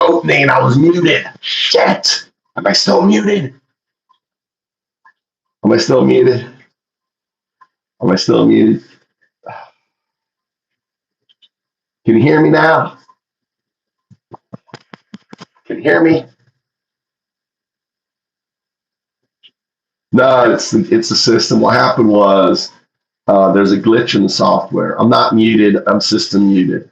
opening. I was muted. Shit. Am I still muted? Am I still muted? Am I still muted? Can you hear me now? Can you hear me? No, it's the system. What happened was there's a glitch in the software. I'm not muted. I'm system muted.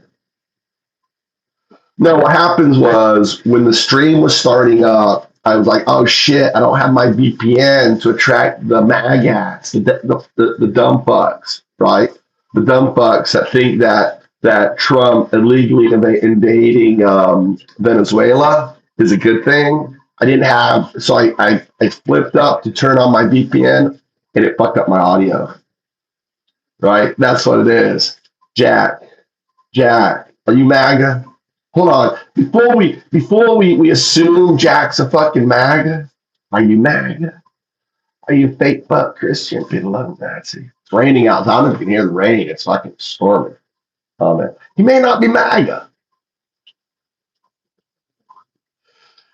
No, what happens was when the stream was starting up, I was like, oh shit, I don't have my VPN to attract the magats, the dumb fucks, right? The dumb fucks that think that Trump illegally invading Venezuela is a good thing. I didn't have, so I flipped up to turn on my VPN and it fucked up my audio, right? That's what it is. Jack, are you MAGA? Hold on. Before we assume Jack's a fucking MAGA, are you MAGA? Are you fake fuck Christian Finland Nazi? It's raining outside. I don't know if you can hear the rain. It's fucking storming. He may not be MAGA.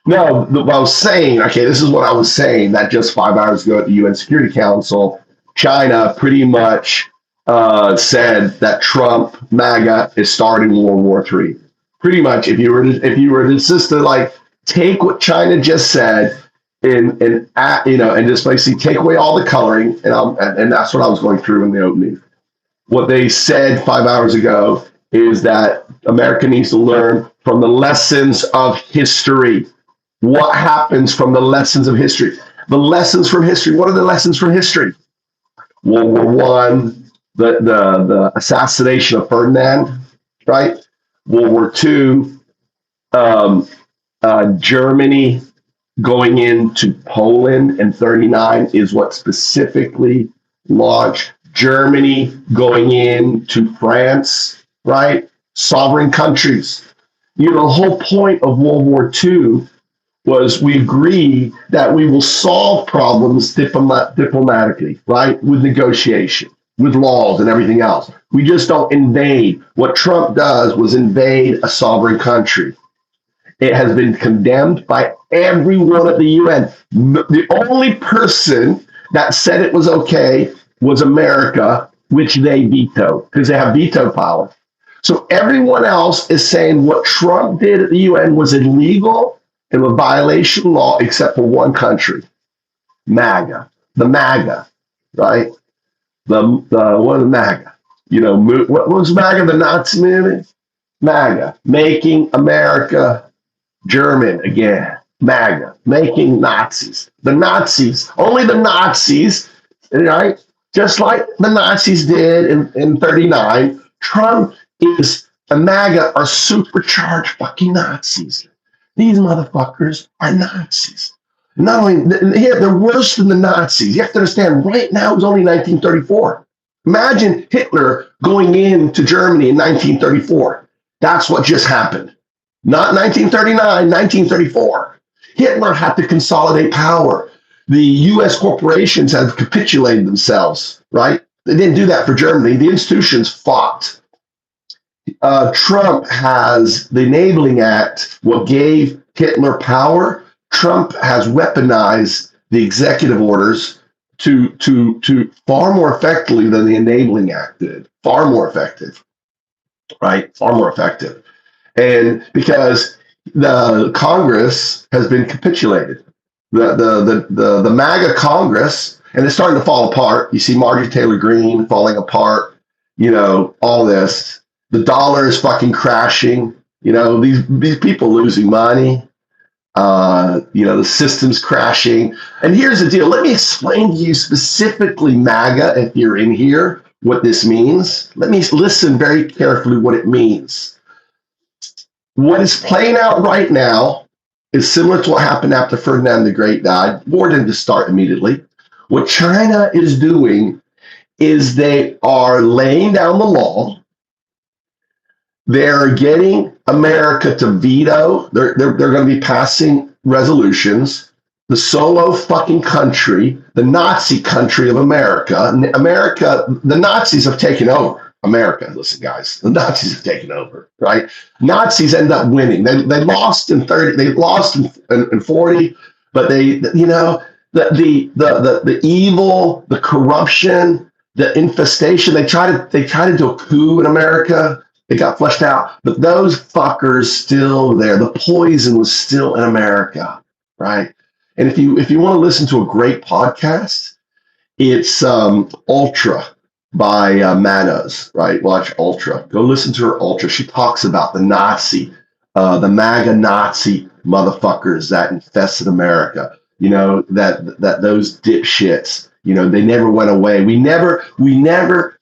No, what I was saying, okay, this is what I was saying, that just 5 hours ago at the UN Security Council, China pretty much said that Trump, MAGA, is starting World War III. Pretty much, if you were to just to like take what China just said and just basically take away all the coloring, and that's what I was going through in the opening. What they said 5 hours ago is that America needs to learn from the lessons of history. What happens from the lessons of history? The lessons from history. What are the lessons from history? World War I, the assassination of Ferdinand, right? World War II, Germany going into Poland in 1939 is what specifically launched. Germany going into France, right? Sovereign countries. The whole point of World War II was we agree that we will solve problems diplomatically, right? With negotiation, with laws and everything else. We just don't invade. What Trump does was invade a sovereign country. It has been condemned by everyone at the UN. The only person that said it was okay was America, which they vetoed because they have veto power. So everyone else is saying what Trump did at the UN was illegal and a violation of law, except for one country, MAGA, the MAGA, right? What is MAGA? What was MAGA? The Nazi movie? MAGA, making America German again. MAGA, making Nazis. The Nazis, only the Nazis, right? Just like the Nazis did in 1939, Trump is the MAGA are supercharged fucking Nazis. These motherfuckers are Nazis. Not only, they're worse than the Nazis. You have to understand, right now it's only 1934. Imagine Hitler going into Germany in 1934. That's what just happened. Not 1939, 1934. Hitler had to consolidate power. The US corporations have capitulated themselves, right? They didn't do that for Germany. The institutions fought. Trump has the Enabling Act, what gave Hitler power. Trump has weaponized the executive orders to far more effectively than the Enabling Act did. Far more effective, right? Far more effective. And because the Congress has been capitulated, the MAGA Congress, and it's starting to fall apart. You see Marjorie Taylor Greene falling apart, all this. The dollar is fucking crashing. These people losing money. The system's crashing. And here's the deal. Let me explain to you specifically, MAGA, if you're in here, what this means. Let me listen very carefully what it means. What is playing out right now is similar to what happened after Ferdinand the Great died. War didn't just start immediately. What China is doing is they are laying down the law. They're getting America to veto. They're going to be passing resolutions. The solo fucking country, the Nazi country of America. The Nazis have taken over. America. Listen, guys, the Nazis have taken over, right? Nazis end up winning. They lost in 30. They lost in 40, but the evil, the corruption, the infestation. They tried to do a coup in America. It got flushed out, but those fuckers still there. The poison was still in America, right? And if you want to listen to a great podcast, it's Ultra by Manos, right? Watch Ultra. Go listen to her Ultra. She talks about the MAGA Nazi motherfuckers that infested America. That those dipshits. They never went away. We never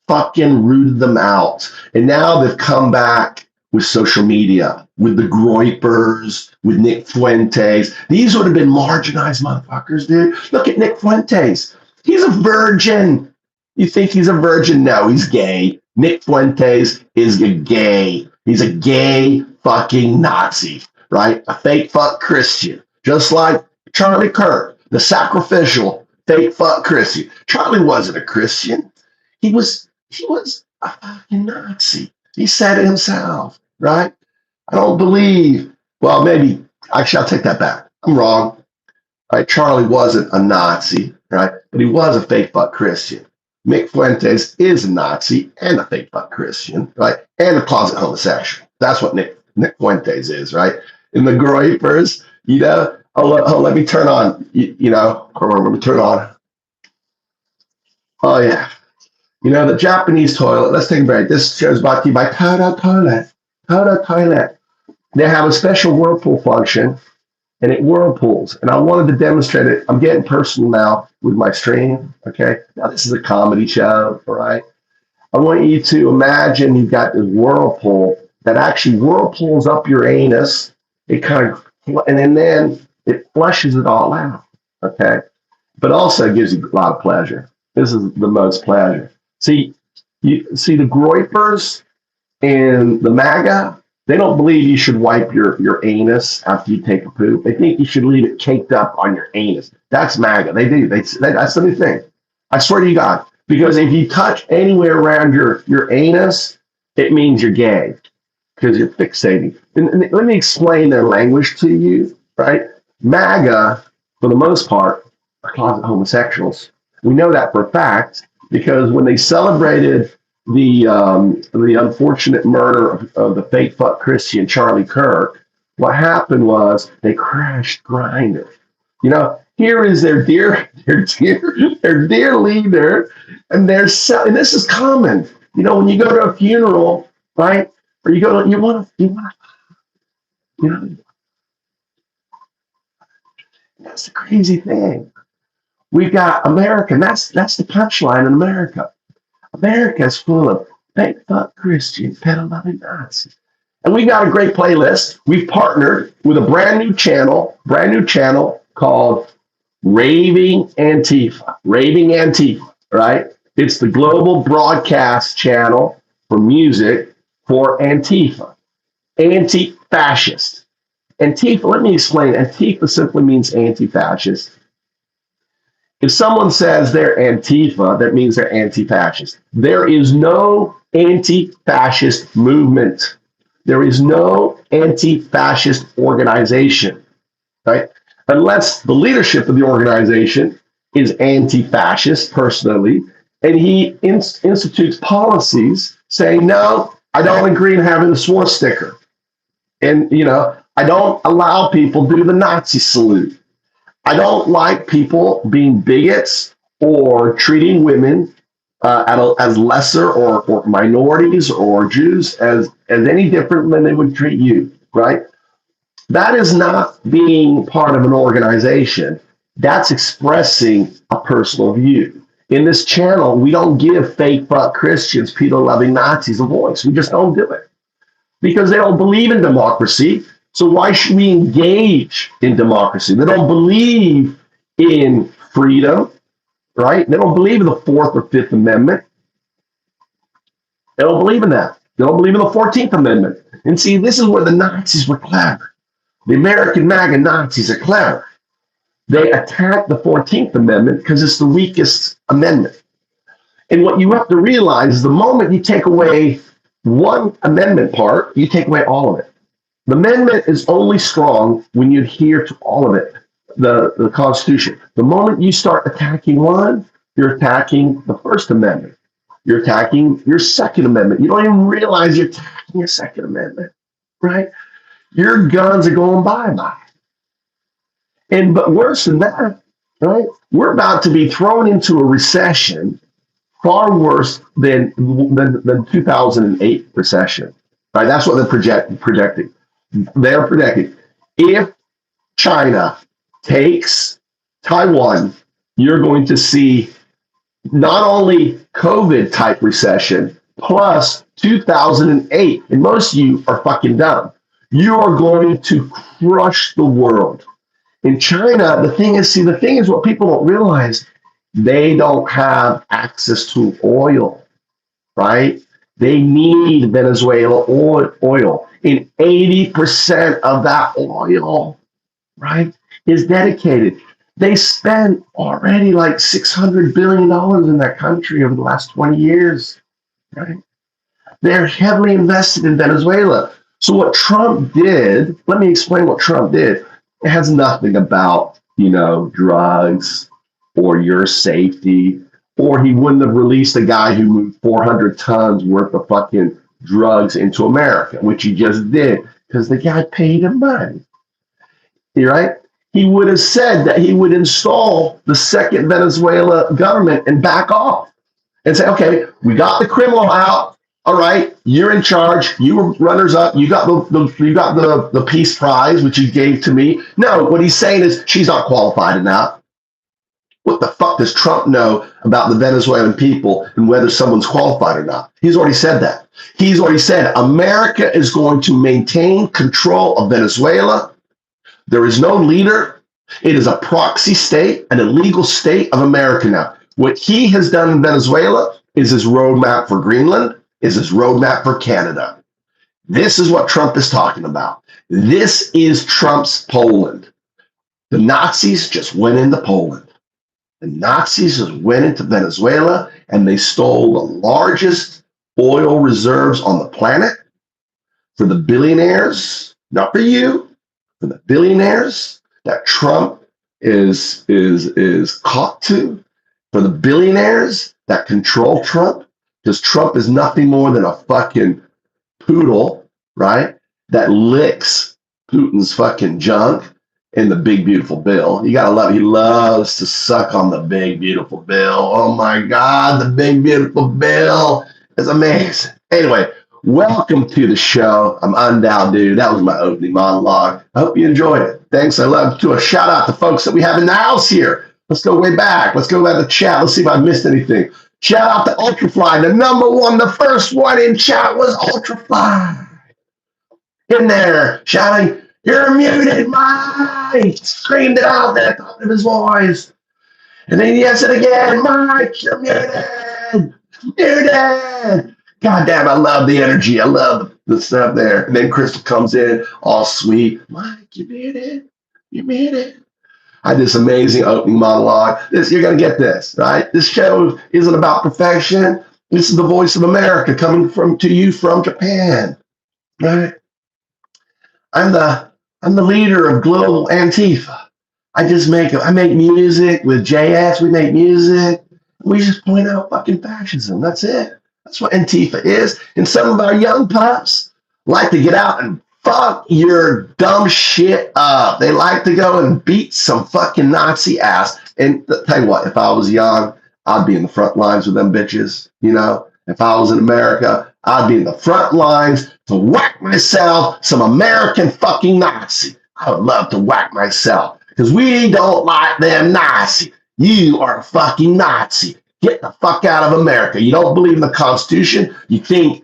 fucking rooted them out, and now they've come back with social media, with the Groypers, with Nick Fuentes. These would have been marginalized motherfuckers, dude. Look at Nick Fuentes. He's a virgin. You think he's a virgin? No, he's gay. Nick Fuentes is a gay. He's a gay fucking Nazi, right? A fake fuck Christian. Just like Charlie Kirk, the sacrificial fake fuck Christian. Charlie wasn't a Christian. He was a fucking Nazi. He said it himself, right? I don't believe, well, maybe, actually, I'll take that back. I'm wrong. Right? Charlie wasn't a Nazi, right? But he was a fake fuck Christian. Mick Fuentes is a Nazi and a fake fuck Christian, right? And a closet homosexual. That's what Nick Fuentes is, right? In the Groypers, let me turn on, let me turn on. Oh, yeah. The Japanese toilet. Let's take a break. This show is brought to you by Toto Toilet. Toto Toilet. They have a special whirlpool function, and it whirlpools. And I wanted to demonstrate it. I'm getting personal now with my stream. Okay. Now this is a comedy show. All right. I want you to imagine you've got this whirlpool that actually whirlpools up your anus. It and then it flushes it all out. Okay. But also gives you a lot of pleasure. This is the most pleasure. See the Groypers and the MAGA, they don't believe you should wipe your anus after you take a poop. They think you should leave it caked up on your anus. That's MAGA. They do. That's the new thing. I swear to you God. Because if you touch anywhere around your anus, it means you're gay. Because you're fixating. And let me explain their language to you, right? MAGA, for the most part, are closet homosexuals. We know that for a fact because when they celebrated the unfortunate murder of the fake fuck Christian Charlie Kirk, what happened was they crashed Grindr. Here is their dear leader, and and this is common. When you go to a funeral, right? Or you want to, that's the crazy thing. We've got America, and that's the punchline in America. America is full of fake fuck Christian pedo-loving Nazis. And we got a great playlist. We've partnered with a brand new channel called Raving Antifa. Raving Antifa, right? It's the global broadcast channel for music for Antifa. Anti-fascist. Antifa, let me explain. Antifa simply means anti-fascist. If someone says they're Antifa, that means they're anti-fascist. There is no anti-fascist movement. There is no anti-fascist organization, right? Unless the leadership of the organization is anti-fascist personally, and he institutes policies saying, no, I don't agree in having the swastika. And, I don't allow people to do the Nazi salute. I don't like people being bigots or treating women as lesser or minorities or Jews as any different than they would treat you, right? That is not being part of an organization. That's expressing a personal view. In this channel, we don't give fake fuck Christians, pedo-loving Nazis a voice. We just don't do it because they don't believe in democracy. So why should we engage in democracy? They don't believe in freedom, right? They don't believe in the 4th or 5th Amendment. They don't believe in that. They don't believe in the 14th Amendment. And see, this is where the Nazis were clever. The American MAGA Nazis are clever. They attack the 14th Amendment because it's the weakest amendment. And what you have to realize is the moment you take away one amendment part, you take away all of it. The amendment is only strong when you adhere to all of it, the Constitution. The moment you start attacking one, you're attacking the First Amendment. You're attacking your Second Amendment. You don't even realize you're attacking your Second Amendment, right? Your guns are going bye-bye. And but worse than that, right? We're about to be thrown into a recession far worse than 2008 recession, right? That's what they're projecting. They're predicting if China takes Taiwan, you're going to see not only COVID type recession plus 2008, and most of you are fucking dumb. You are going to crush the world. In China, the thing is what people don't realize, they don't have access to oil, right? They need Venezuela oil. And 80% of that oil, right, is dedicated. They spent already like $600 billion in that country over the last 20 years, right? They're heavily invested in Venezuela. So what Trump did, let me explain what Trump did. It has nothing about, drugs or your safety, or he wouldn't have released a guy who moved 400 tons worth of fucking drugs into America, which he just did because the guy paid him money. Right? He would have said that he would install the second Venezuela government and back off and say, okay, we got the criminal out. All right, you're in charge. You were runners up. You got the peace prize, which you gave to me. No, what he's saying is she's not qualified enough. What the fuck does Trump know about the Venezuelan people and whether someone's qualified or not? He's already said that. He's already said America is going to maintain control of Venezuela. There is no leader. It is a proxy state, an illegal state of America now. What he has done in Venezuela is his roadmap for Greenland, is his roadmap for Canada. This is what Trump is talking about. This is Trump's Poland. The Nazis just went into Poland. The Nazis just went into Venezuela and they stole the largest oil reserves on the planet for the billionaires, not for you, for the billionaires that Trump is caught to, for the billionaires that control Trump, because Trump is nothing more than a fucking poodle, right? That licks Putin's fucking junk in the big beautiful bill. You gotta love it. He loves to suck on the big beautiful bill. Oh my God, the big beautiful bill is amazing. Anyway, welcome to the show. I'm Undown Dude. That was my opening monologue. I hope you enjoyed it. Thanks. I love to a shout out to folks that we have in the house here. Let's go way back. Let's go back to chat. Let's see if I missed anything. Shout out to Ultrafly, the number one, the first one in chat was Ultrafly. In there, shouting, "You're muted, Mike!" Screamed it out at the top of his voice. And then he said again, "Mike, you're muted! Muted!" God damn, I love the energy. I love the stuff there. And then Crystal comes in, all sweet. "Mike, you're muted. You're muted." I did this amazing opening monologue. You're going to get this, right? This show isn't about perfection. This is the voice of America coming to you from Japan, right? I'm the leader of Global Antifa. I make music with JS. We make music. We just point out fucking fascism. That's it. That's what Antifa is. And some of our young pups like to get out and fuck your dumb shit up. They like to go and beat some fucking Nazi ass. And tell you what, if I was young, I'd be in the front lines with them bitches. If I was in America, I'd be in the front lines to whack myself some American fucking Nazi. I would love to whack myself because we don't like them Nazi. You are a fucking Nazi. Get the fuck out of America. You don't believe in the Constitution? You think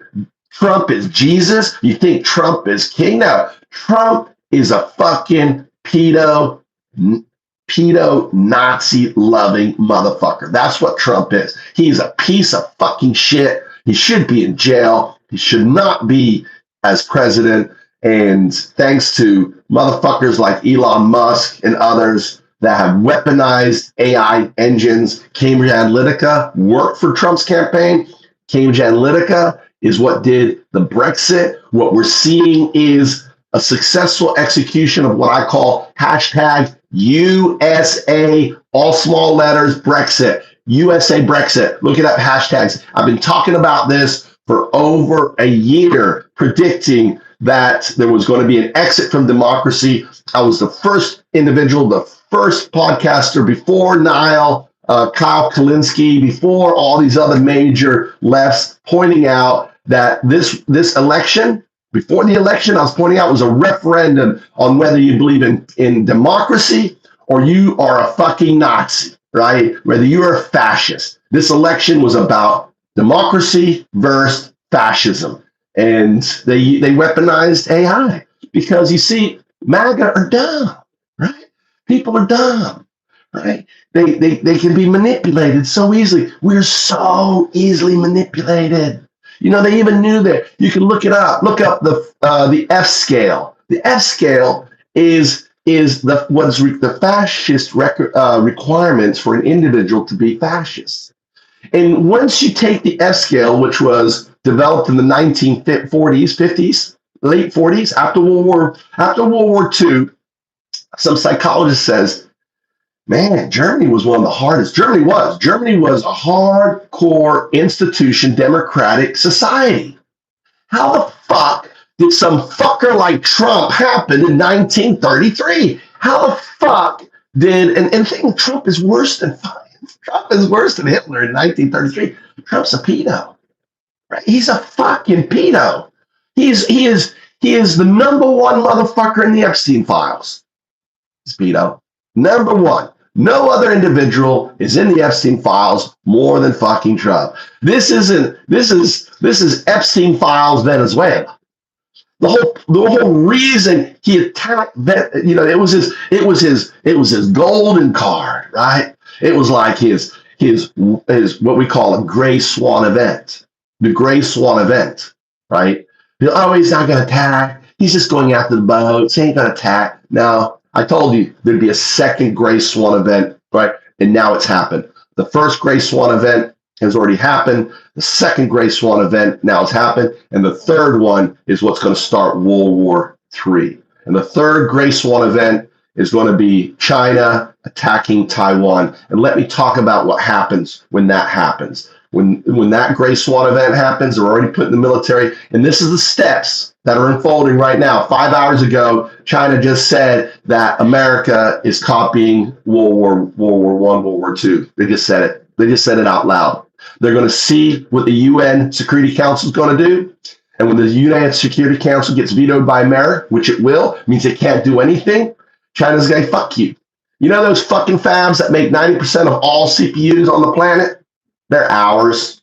Trump is Jesus? You think Trump is king? No, Trump is a fucking pedo Nazi loving motherfucker. That's what Trump is. He's a piece of fucking shit. He should be in jail. He should not be as president. And thanks to motherfuckers like Elon Musk and others that have weaponized AI engines. Cambridge Analytica worked for Trump's campaign. Cambridge Analytica is what did the Brexit. What we're seeing is a successful execution of what I call hashtag USA, all small letters, Brexit. USA Brexit. Look it up, hashtags. I've been talking about this for over a year, predicting that there was going to be an exit from democracy. I was the first individual, the first podcaster before Niall, Kyle Kalinske, before all these other major lefts, pointing out that this election, before the election, I was pointing out was a referendum on whether you believe in democracy or you are a fucking Nazi, right? Whether you're a fascist. This election was about democracy versus fascism. And they weaponized AI because, you see, MAGA are dumb, right? People are dumb, right? They can be manipulated so easily. We're so easily manipulated. You know, they even knew that. You can look it up. Look up the F scale. The F scale is the fascist requirements for an individual to be fascist. And once you take the F scale, which was developed in the 1940s, 50s, late 40s, after World War II, some psychologist says, man, Germany was one of the hardest. Germany was a hardcore institution, democratic society. How the fuck did some fucker like Trump happen in 1933? How the fuck did, and think Trump is worse than Hitler in 1933. Trump's a pedo, right? He's a fucking pedo. He is the number one motherfucker in the Epstein files. He's pedo. Number one. No other individual is in the Epstein files more than fucking Trump. This is Epstein files Venezuela. The whole reason he attacked, it was his golden card, right? It was like his what we call a gray swan event, the gray swan event, right? Oh, he's not going to attack. He's just going after the boats. He ain't going to attack. No, I told you there'd be a second gray swan event, right? And now it's happened. The first gray swan event has already happened. The second gray swan event now has happened. And the third one is what's going to start World War III. And the third gray swan event is going to be China attacking Taiwan. And let me talk about what happens when that happens. When that gray swan event happens, they're already putting the military, and this is the steps that are unfolding right now. 5 hours ago, China just said that America is copying World War I, World War II. They just said it. They just said it out loud. They're going to see what the UN Security Council is going to do. And when the UN Security Council gets vetoed by America, which it will, means they can't do anything, China's going to fuck you. You know those fucking fabs that make 90% of all CPUs on the planet? They're ours.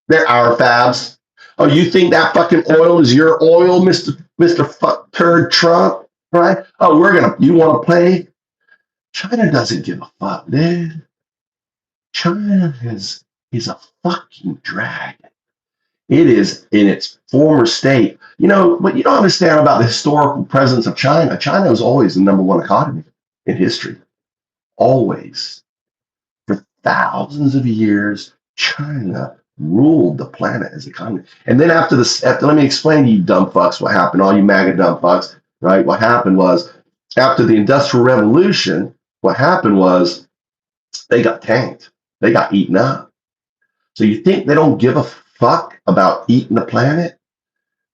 They're our fabs. Oh, you think that fucking oil is your oil, Mr. Fuck Turd Trump, right? Oh, you want to play? China doesn't give a fuck, dude. China is a fucking dragon. It is in its former state. You know, what you don't understand about the historical presence of China. China was always the number one economy in history. Always. For thousands of years, China ruled the planet as economy. And then let me explain to you dumb fucks what happened, all you MAGA dumb fucks, right? What happened was, after the Industrial Revolution, what happened was they got tanked. They got eaten up. So you think they don't give a fuck about eating the planet?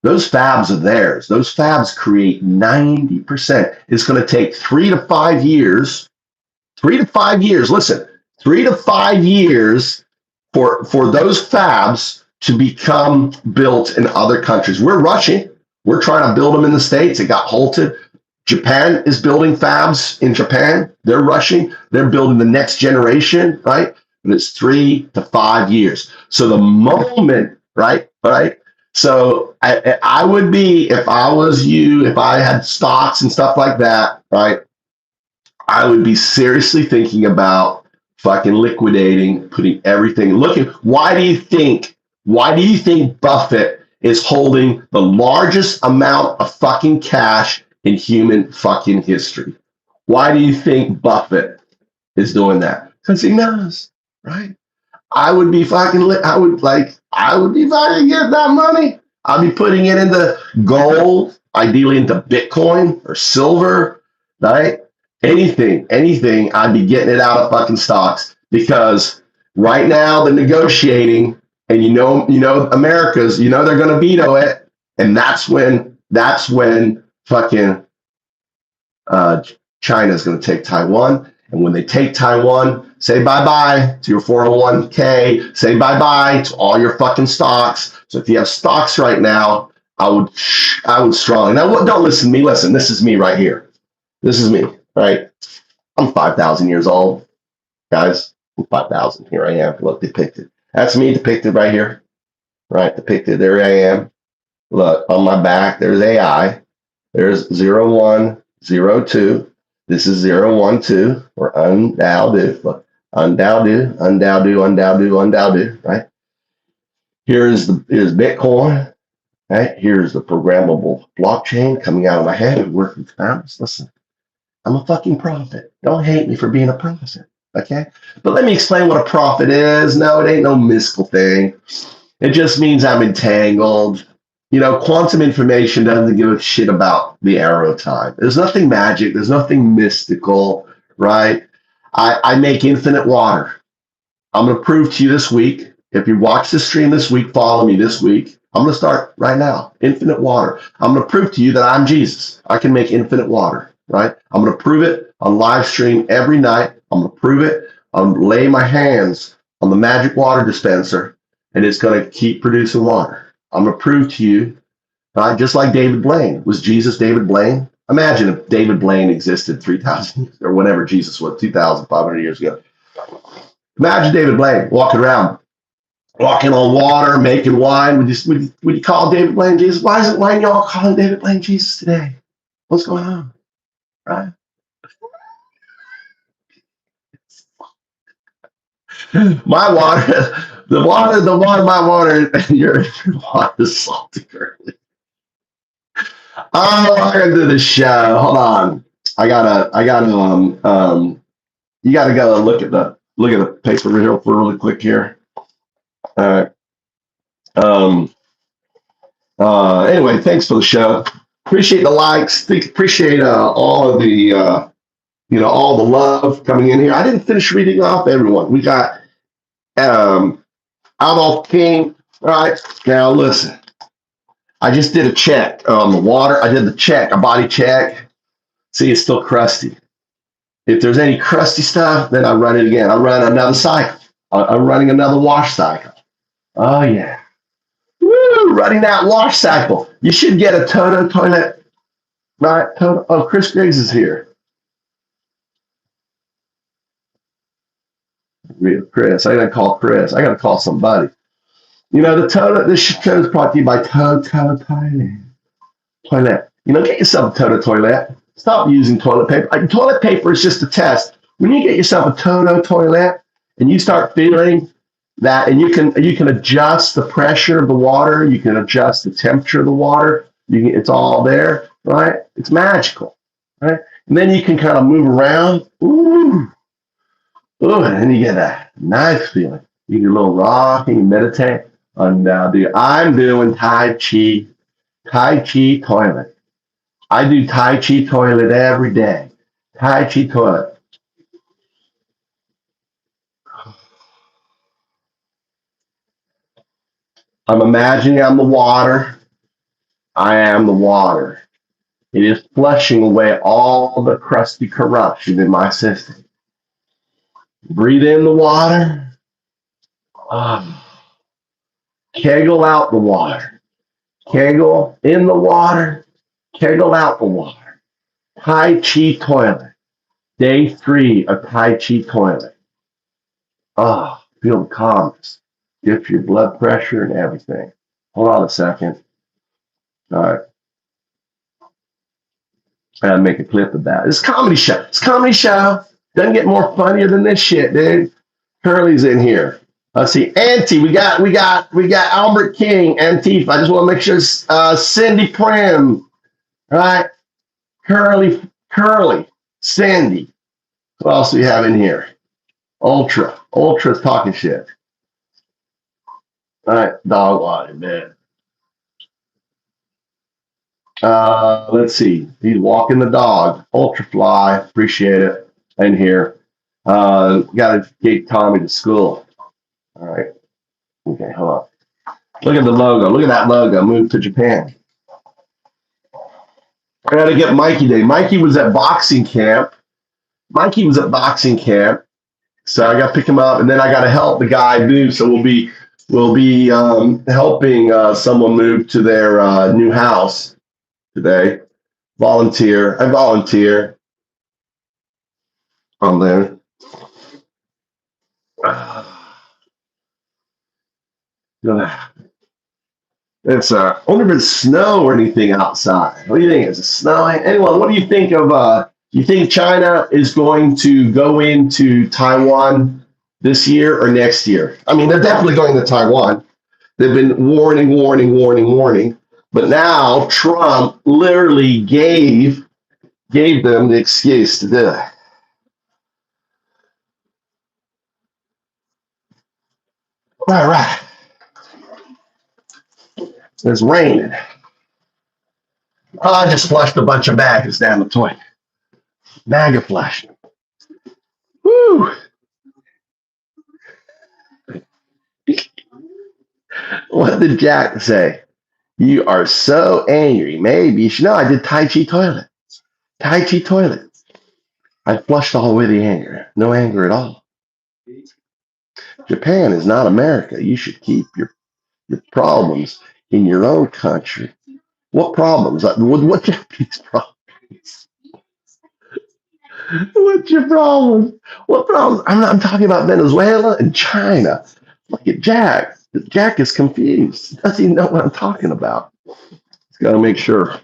Those fabs are theirs. Those fabs create 90%. It's going to take 3 to 5 years. 3 to 5 years. Listen, 3 to 5 years for those fabs to become built in other countries. We're rushing. We're trying to build them in the States. It got halted. Japan is building fabs in Japan. They're rushing. They're building the next generation, right? And it's 3 to 5 years. So the moment, right? So I would be, if I was you, if I had stocks and stuff like that, right? I would be seriously thinking about fucking liquidating, putting everything, why do you think Buffett is holding the largest amount of fucking cash in human fucking history? Why do you think Buffett is doing that because he knows, right? I would be fucking I would be fucking getting that money. I'd be putting it into gold, ideally into Bitcoin or silver, right? Anything, I'd be getting it out of fucking stocks because right now the negotiating, and America's, they're gonna veto it, and that's when fucking China's gonna take Taiwan. And when they take Taiwan, say bye-bye to your 401k, say bye-bye to all your fucking stocks. So if you have stocks right now, I would strongly, now don't listen to me, listen, this is me right here. This is me, right? I'm 5,000 years old, guys. I'm 5,000, here I am, look, depicted. That's me depicted right here, right? Depicted, there I am. Look, on my back, there's AI. There's 0102. This is 012 or undoudu. Look, undoudu, right? Here's Bitcoin, right? Here's the programmable blockchain coming out of my head and working fast. Listen, I'm a fucking prophet. Don't hate me for being a prophet, okay? But let me explain what a prophet is. No, it ain't no mystical thing. It just means I'm entangled. Quantum information doesn't give a shit about the arrow time. There's nothing magic. There's nothing mystical, right? I make infinite water. I'm going to prove to you this week. If you watch the stream this week, follow me this week. I'm going to start right now. Infinite water. I'm going to prove to you that I'm Jesus. I can make infinite water, right? I'm going to prove it on live stream every night. I'm going to prove it. I'm going to lay my hands on the magic water dispenser, and it's going to keep producing water. I'm going to prove to you, right? Just like David Blaine. Was Jesus David Blaine? Imagine if David Blaine existed 3,000 years or whenever Jesus was, 2,500 years ago. Imagine David Blaine walking around, walking on water, making wine. Would you call David Blaine Jesus? Why aren't y'all calling David Blaine Jesus today? What's going on? Right? My water, the water, my water, your water is salty currently. Oh, I gotta do the show. Hold on. I gotta you gotta go look at the paper real really quick here. All right. Anyway, thanks for the show. Appreciate the likes. Appreciate all of the all the love coming in here. I didn't finish reading off everyone. We got Adolf King. All right. Now listen. I just did a check on the water. I did the check, a body check. See, it's still crusty. If there's any crusty stuff, then I run it again. I run another cycle. I'm running another wash cycle. Oh yeah. Woo, running that wash cycle. You should get a Toto toilet. Right? Toto. Oh, Chris Griggs is here. Real Chris. I gotta call Chris. I gotta call somebody. The Toto, this show is brought to you by Toto Toilet. Get yourself a Toto Toilet. Stop using toilet paper. Toilet paper is just a test. When you get yourself a Toto Toilet and you start feeling that, and you can adjust the pressure of the water, you can adjust the temperature of the water, it's all there, right? It's magical, right? And then you can kind of move around. Ooh, and then you get that nice feeling. You get a little rock and you meditate. And I'm doing Tai Chi toilet. I do Tai Chi toilet every day. Tai Chi toilet. I'm imagining I'm the water. I am the water. It is flushing away all the crusty corruption in my system. Breathe in the water. Kegel out the water. Kegel in the water. Kegel out the water. Tai Chi toilet. Day 3 of Tai Chi toilet. Feel the calmness. Get your blood pressure and everything. Hold on a second. All right. I gotta make a clip of that. It's a comedy show. It's a comedy show. Doesn't get more funnier than this shit, dude. Curly's in here. Let's see. Auntie, we got Albert King, Antifa. I just want to make sure Cindy Prim, right? Curly, Cindy. What else do we have in here? Ultra. Ultra's talking shit. All right, dog line, man. Let's see. He's walking the dog. Ultra fly. Appreciate it. In here. Got to take Tommy to school. All right. Okay, hold on. Look at the logo. Look at that logo. Move to Japan. I got to get Mikey Day. Mikey was at boxing camp. So I got to pick him up, and then I got to help the guy move. So we'll be helping someone move to their new house today. Volunteer. I volunteer on there. It's I wonder if it's snow or anything outside. What do you think? Is it snowing? Anyone? What do you think of? You think China is going to go into Taiwan this year or next year? I mean, they're definitely going to Taiwan. They've been warning, but now Trump literally gave them the excuse to do it. All right. It's raining. Oh, I just flushed a bunch of maggots down the toilet. Maggot flush. Woo! What did Jack say? You are so angry. Maybe you should know I did Tai Chi toilet. Tai Chi toilet. I flushed all away the anger. No anger at all. Japan is not America. You should keep your problems in your own country. What problems? What Japanese problems? What's your problem? What problems? I'm talking about Venezuela and China. Look at Jack. Jack is confused. He doesn't even know what I'm talking about. He's got to make sure.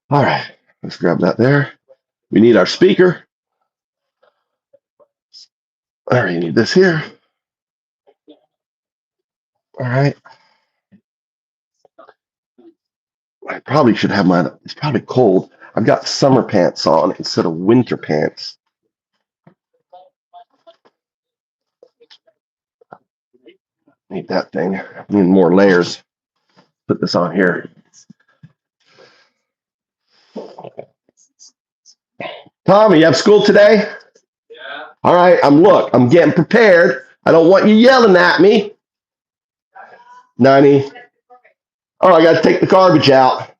All right, let's grab that there. We need our speaker. All right, you need this here. All right. I probably should have mine. It's probably cold. I've got summer pants on instead of winter pants. Need that thing. Need more layers. Put this on here. Tommy, you have school today? Yeah. All right, I'm getting prepared. I don't want you yelling at me. 90. Oh, I got to take the garbage out.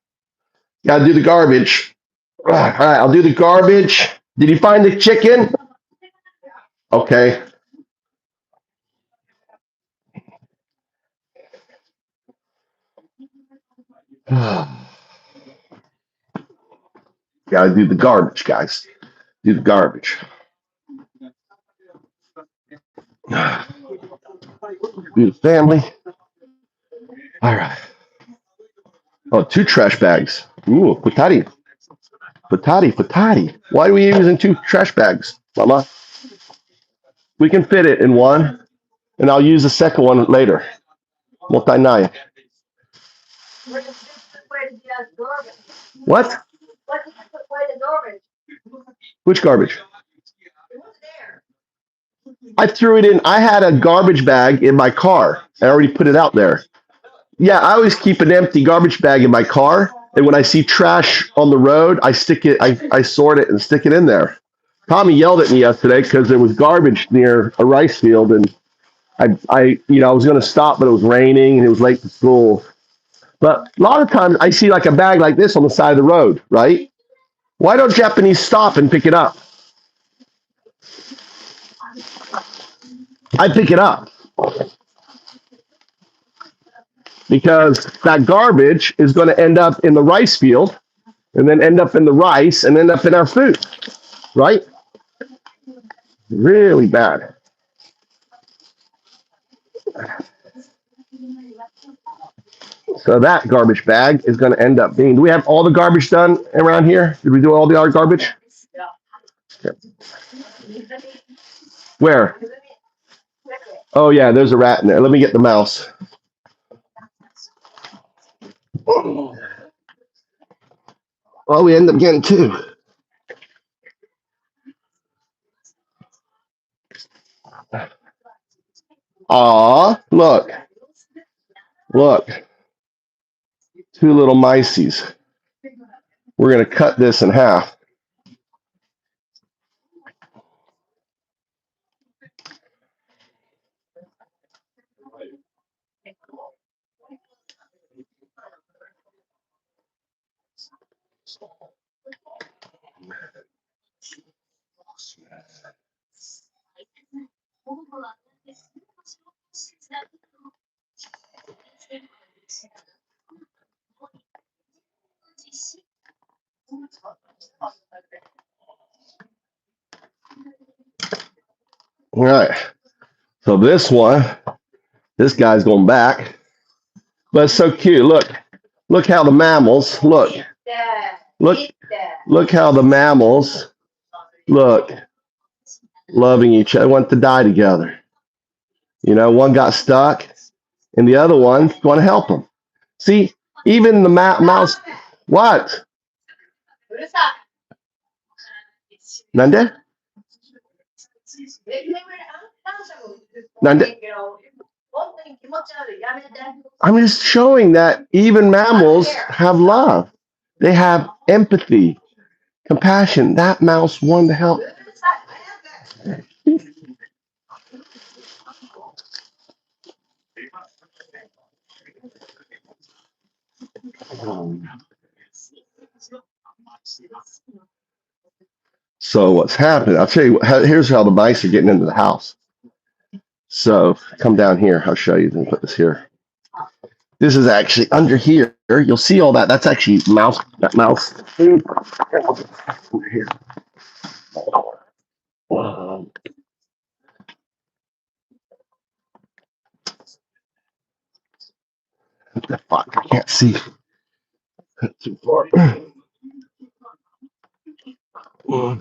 Got to do the garbage. All right, I'll do the garbage. Did you find the chicken? Okay. Got to do the garbage, guys. Do the garbage. Do the family. All right. Oh, 2 trash bags. Ooh, patati. Why are we using 2 trash bags, Mama? We can fit it in one, and I'll use the second one later. Multi-nine. What? Which garbage? I threw it in. I had a garbage bag in my car. I already put it out there. Yeah, I always keep an empty garbage bag in my car, and when I see trash on the road, I stick it. I sort it and stick it in there. Tommy yelled at me yesterday because there was garbage near a rice field, and I was going to stop, but it was raining and it was late to school. But a lot of times I see like a bag like this on the side of the road, right? Why don't Japanese stop and pick it up? I pick it up because that garbage is going to end up in the rice field and then end up in the rice and end up in our food, right? Really bad. So that garbage bag is going to end up being. Do we have all the garbage done around here? Did we do all the other garbage? Yeah. Where? Oh yeah, there's a rat in there. Let me get the mouse. Well, we end up getting two. Aw, look, look, two little mices. We're gonna cut this in half. All right. So this guy's going back, but it's so cute. Look how the mammals look, look how the mammals look, loving each other, want to die together. You know, one got stuck, and the other one want to help them. See, even the mouse. What? Nande? Nande? I'm just showing that even mammals have love. They have empathy, compassion. That mouse wanted to help. So what's happening? I'll tell you. Here's how the mice are getting into the house. So come down here. I'll show you. Let me put this here. This is actually under here. You'll see all that. That's actually mouse. That mouse food under here. What the fuck? I can't see. Too far. All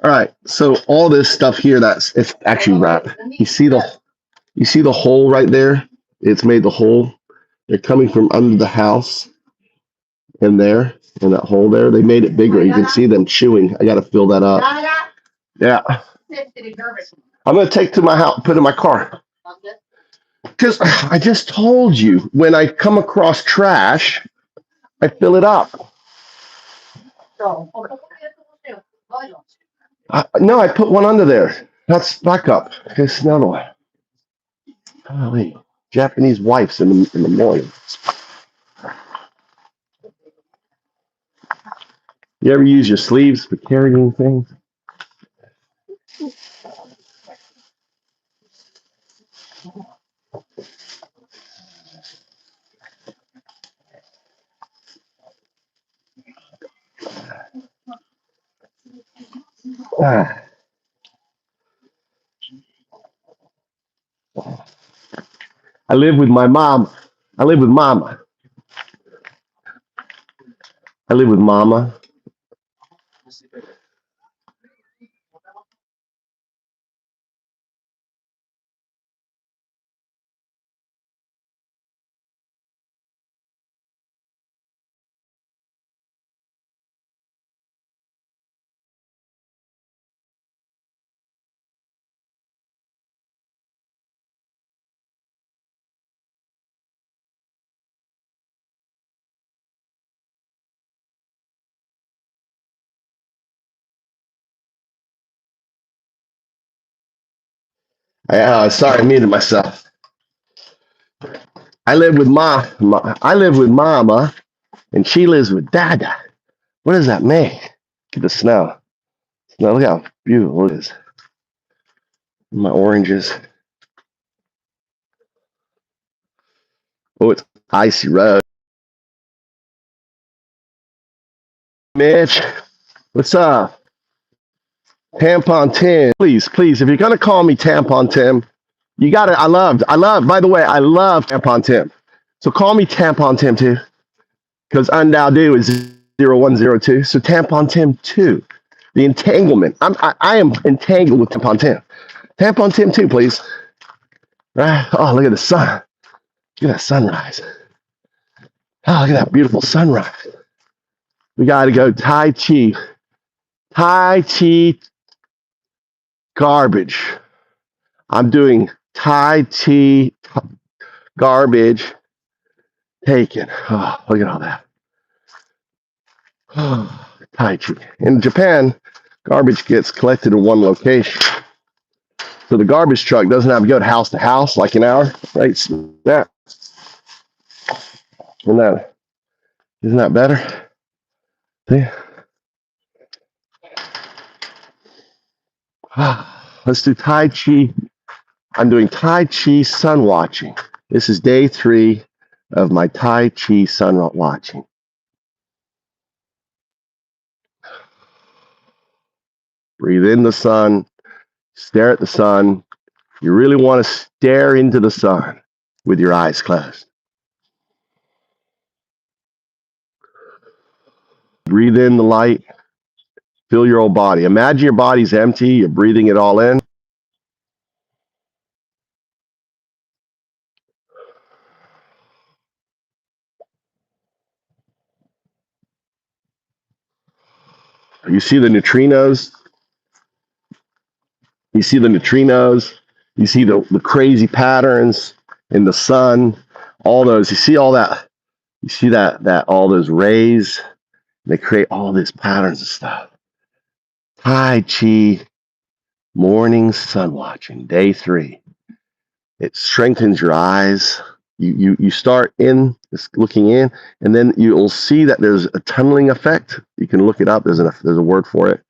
right. So all this stuff here, it's actually wrap. You see the hole right there? It's made the hole. They're coming from under the house and there, in that hole there. They made it bigger. You can see them chewing. I got to fill that up. Yeah. I'm going to take to my house, put in my car. Because I just told you, when I come across trash, I fill it up. No, I put one under there. That's backup. Here's another one. Golly, Japanese wives in the morning. You ever use your sleeves for carrying things? Ah. I live with my mom. I live with mama. I live with mama. Sorry, I muted myself. I live with I live with mama, and she lives with dada. What does that mean? Look at the snow. Now look how beautiful it is. My oranges. Oh, it's icy road. Mitch, what's up? Tampon Tim. Please, if you're gonna call me Tampon Tim, you got it. By the way, I love Tampon Tim. So call me Tampon Tim too. Because Undowdo is 0102. So Tampon Tim 2. The entanglement. I am entangled with Tampon Tim. Tampon Tim 2, please. Right. Oh, look at the sun. Look at that sunrise. Oh, look at that beautiful sunrise. We got to go Tai Chi. Tai Chi garbage. I'm doing Tai Chi garbage taken. Oh, look at all that. Oh, Tai Chi. In Japan, garbage gets collected in one location. So the garbage truck doesn't have to go house to house like an hour, right? That isn't that better? See? Let's do Tai Chi. I'm doing Tai Chi sun watching. This is day 3 of my Tai Chi sun watching. Breathe in the sun, stare at the sun. You really want to stare into the sun with your eyes closed. Breathe in the light, feel your whole body. Imagine your body's empty, you're breathing it all in. You see the neutrinos? You see the neutrinos? You see the crazy patterns in the sun, all those. You see all that? You see that all those rays? They create all these patterns and stuff. Tai Chi morning sun watching, day 3. It strengthens your eyes. You start in, just looking in, and then you'll see that there's a tunneling effect. You can look it up. There's a word for it,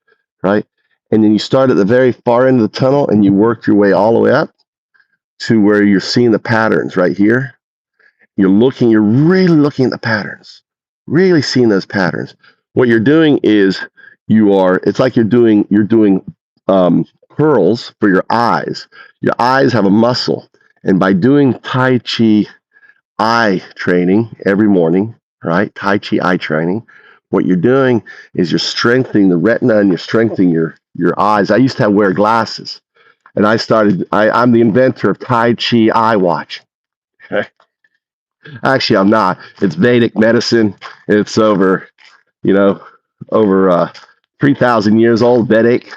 right? And then you start at the very far end of the tunnel, and you work your way all the way up to where you're seeing the patterns right here. You're really looking at the patterns, really seeing those patterns. What you're doing is it's like you're doing curls for your eyes. Your eyes have a muscle. And by doing Tai Chi eye training every morning, right? Tai Chi eye training, what you're doing is you're strengthening the retina and you're strengthening your eyes. I used to wear glasses, and I'm the inventor of Tai Chi eye watch. Actually, I'm not. It's Vedic medicine. It's over 3,000 years old. Vedic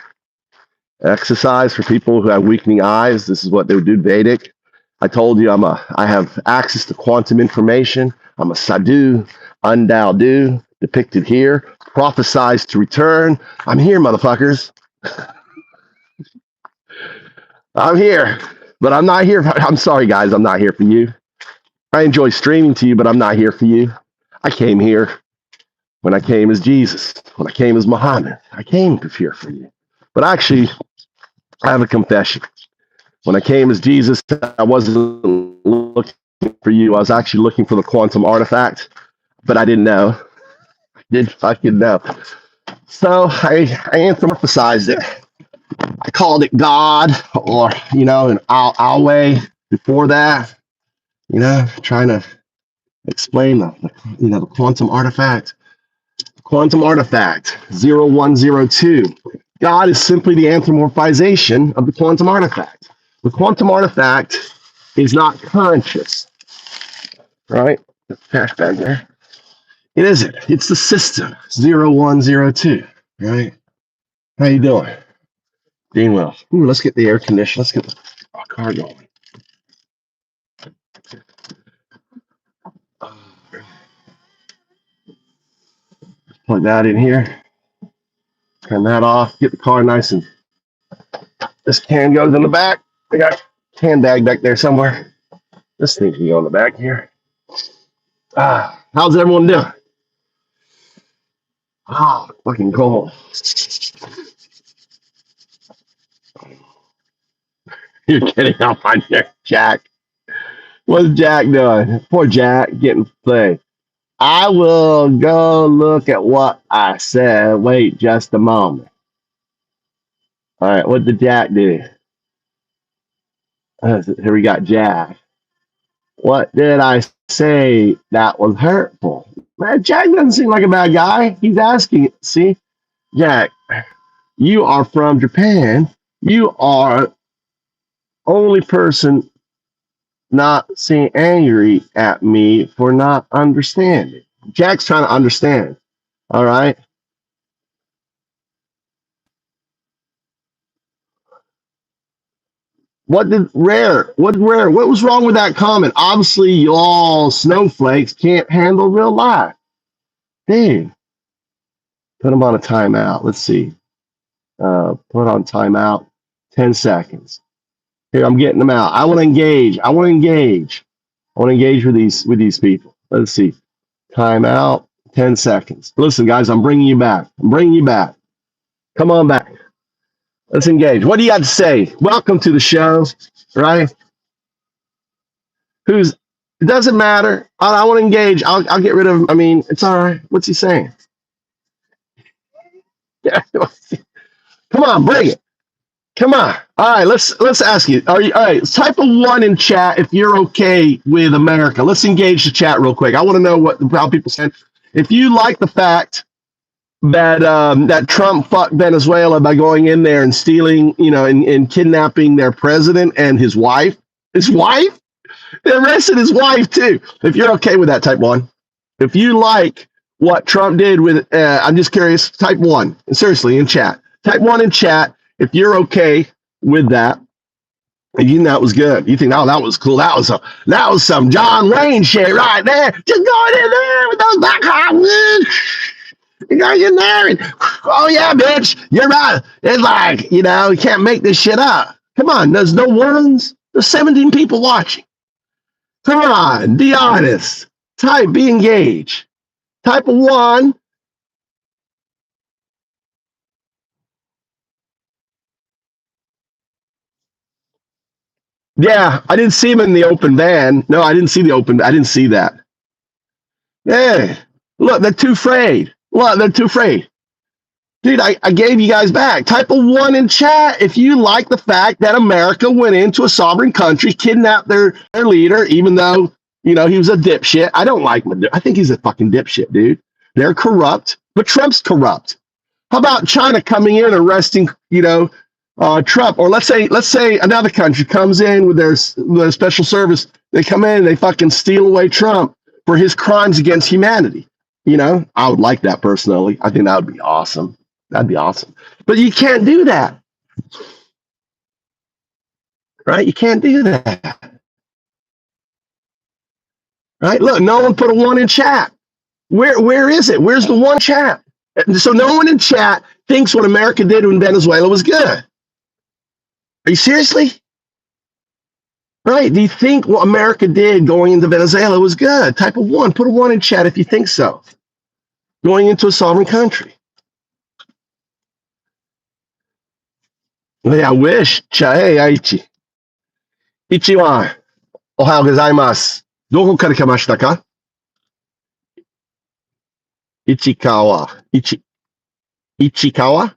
exercise for people who have weakening eyes. This is what they would do. Vedic. I told you I have access to quantum information. I'm a sadhu, undao, depicted here, prophesized to return. I'm here, motherfuckers. I'm here, but I'm not here. I'm sorry, guys. I'm not here for you. I enjoy streaming to you, but I'm not here for you. I came here when I came as Jesus, when I came as Muhammad. I came here for you. But actually, I have a confession. When I came as Jesus, I wasn't looking for you. I was actually looking for the quantum artifact, but I didn't know. I didn't fucking know. So I anthropomorphized it. I called it God, or an Alway before that. Trying to explain the quantum artifact. Quantum artifact 0102. God is simply the anthropomorphization of the quantum artifact. The quantum artifact is not conscious, right? The cash bag there. It isn't. It's the system 0102, right? How you doing? Doing well. Ooh, let's get the air conditioner. Let's get the car going. Plug that in here. Turn that off. Get the car nice and. This can goes in the back. I got a can bag back there somewhere. This thing can go in the back here. How's everyone doing? Fucking cold. You're getting up on your Jack. What's Jack doing? Poor Jack getting played. I will go look at what I said. Wait just a moment. All right, what did Jack do? Here we got Jack. What did I say that was hurtful? Man, Jack doesn't seem like a bad guy. He's asking. See, Jack, you are from Japan. You are only person not seeing angry at me for not understanding. Jack's trying to understand. All right. What was wrong with that comment? Obviously, you all snowflakes can't handle real life. Dude, put them on a timeout. Let's see. Put on timeout. 10 seconds. Here, I'm getting them out. I want to engage. I want to engage. I want to engage with these people. Let's see. Timeout. 10 seconds. Listen, guys, I'm bringing you back. I'm bringing you back. Come on back. Let's engage. What do you got to say? Welcome to the show, right? It doesn't matter. I want to engage. I'll get rid of him. I mean, it's all right. What's he saying? Yeah. Come on, bring it. Come on. All right, let's ask you. Are you all right? Type a 1 in chat if you're okay with America. Let's engage the chat real quick. I want to know how people said. If you like the fact that that Trump fucked Venezuela by going in there and stealing, and kidnapping their president and his wife. They arrested his wife too. If you're okay with that, type 1. If you like what Trump did with, I'm just curious. Type 1. Seriously, in chat. Type 1 in chat if you're okay with that. And you think that was good. You think, oh, that was cool. That was some John Wayne shit right there. Just going in there with those black hot. You know, you're there. And, oh yeah, bitch. You're right. It's like, you can't make this shit up. Come on, there's no ones. There's 17 people watching. Come on, be honest. Be engaged. Type a 1. Yeah, I didn't see him in the open van. No, I didn't see I didn't see that. Yeah. Look, they're too afraid. Look, they're too afraid. Dude, I gave you guys back. Type a 1 in chat if you like the fact that America went into a sovereign country, kidnapped their leader, even though, he was a dipshit. I don't like him. I think he's a fucking dipshit, dude. They're corrupt, but Trump's corrupt. How about China coming in, arresting, Trump? Or let's say another country comes in with their special service. They come in and they fucking steal away Trump for his crimes against humanity. I would like that personally. I think that would be awesome. That'd be awesome. But you can't do that. Right? You can't do that. Right? Look, no one put a 1 in chat. Where is it? Where's the 1 chat? So no one in chat thinks what America did in Venezuela was good. Are you seriously? Right? Do you think what America did going into Venezuela was good? Type of 1. Put a 1 in chat if you think so. Going into a sovereign country. Yeah, I wish. Hey, Aichi. Ichiwa. Ohayou gozaimasu. Doko kara kamashita ka? Ichikawa. Ichikawa?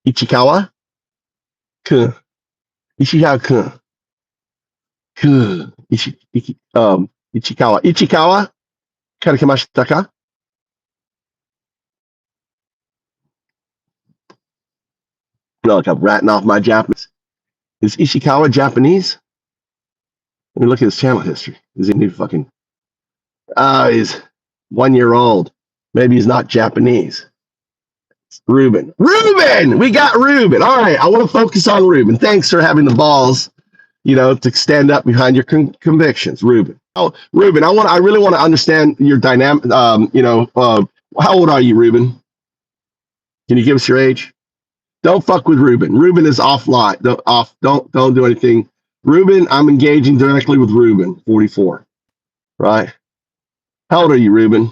Ichikawa? Kun. Ichikawa kun. Kun. Ichikawa. Ichikawa? Kara kamashita ka? Look, I'm ratting off my Japanese. Is Ishikawa Japanese? Let me look at his channel history. Is he new fucking? He's 1 year old. Maybe he's not Japanese. It's Ruben. We got Ruben. All right, I want to focus on Ruben. Thanks for having the balls, to stand up behind your convictions, Ruben. Oh, Ruben, I really want to understand your dynamic. How old are you, Ruben? Can you give us your age? Don't fuck with Ruben. Ruben is offline. Don't do anything. Ruben, I'm engaging directly with Ruben, 44. Right? How old are you, Ruben?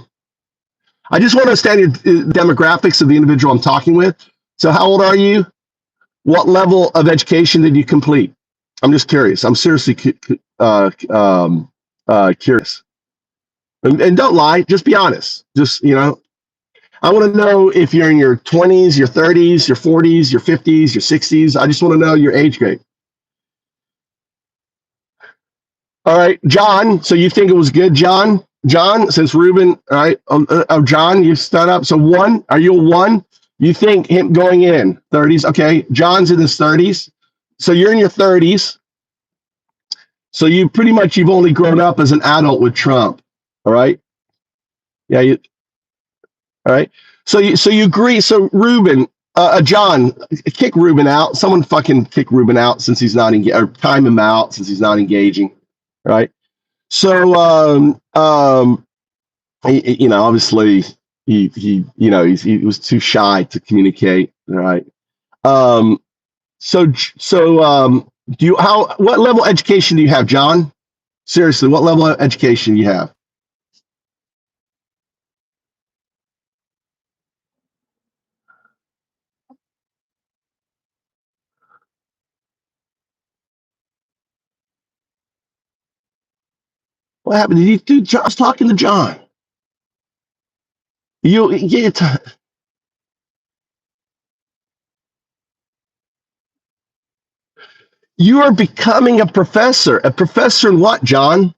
I just want to understand your demographics of the individual I'm talking with. So how old are you? What level of education did you complete? I'm just curious. I'm seriously curious. And don't lie. Just be honest. Just, I want to know if you're in your 20s, your 30s, your 40s, your 50s, your 60s. I just want to know your age grade. All right, John. So you think it was good, John? John, since Ruben, all right, John, you stood up. So 1, are you a 1? You think him going in 30s? Okay, John's in his 30s. So you're in your 30s. So you've only grown up as an adult with Trump. All right. Yeah. All right. So you agree. So Ruben, John, kick Ruben out. Someone fucking kick Ruben out since he's not engaged, or time him out since he's not engaging. All right. So obviously he was too shy to communicate. All right. Um, so do you what level of education do you have, John? Seriously, what level of education do you have? What happened? Did you dude? I was talking to John. You are becoming a professor. A professor in what, John?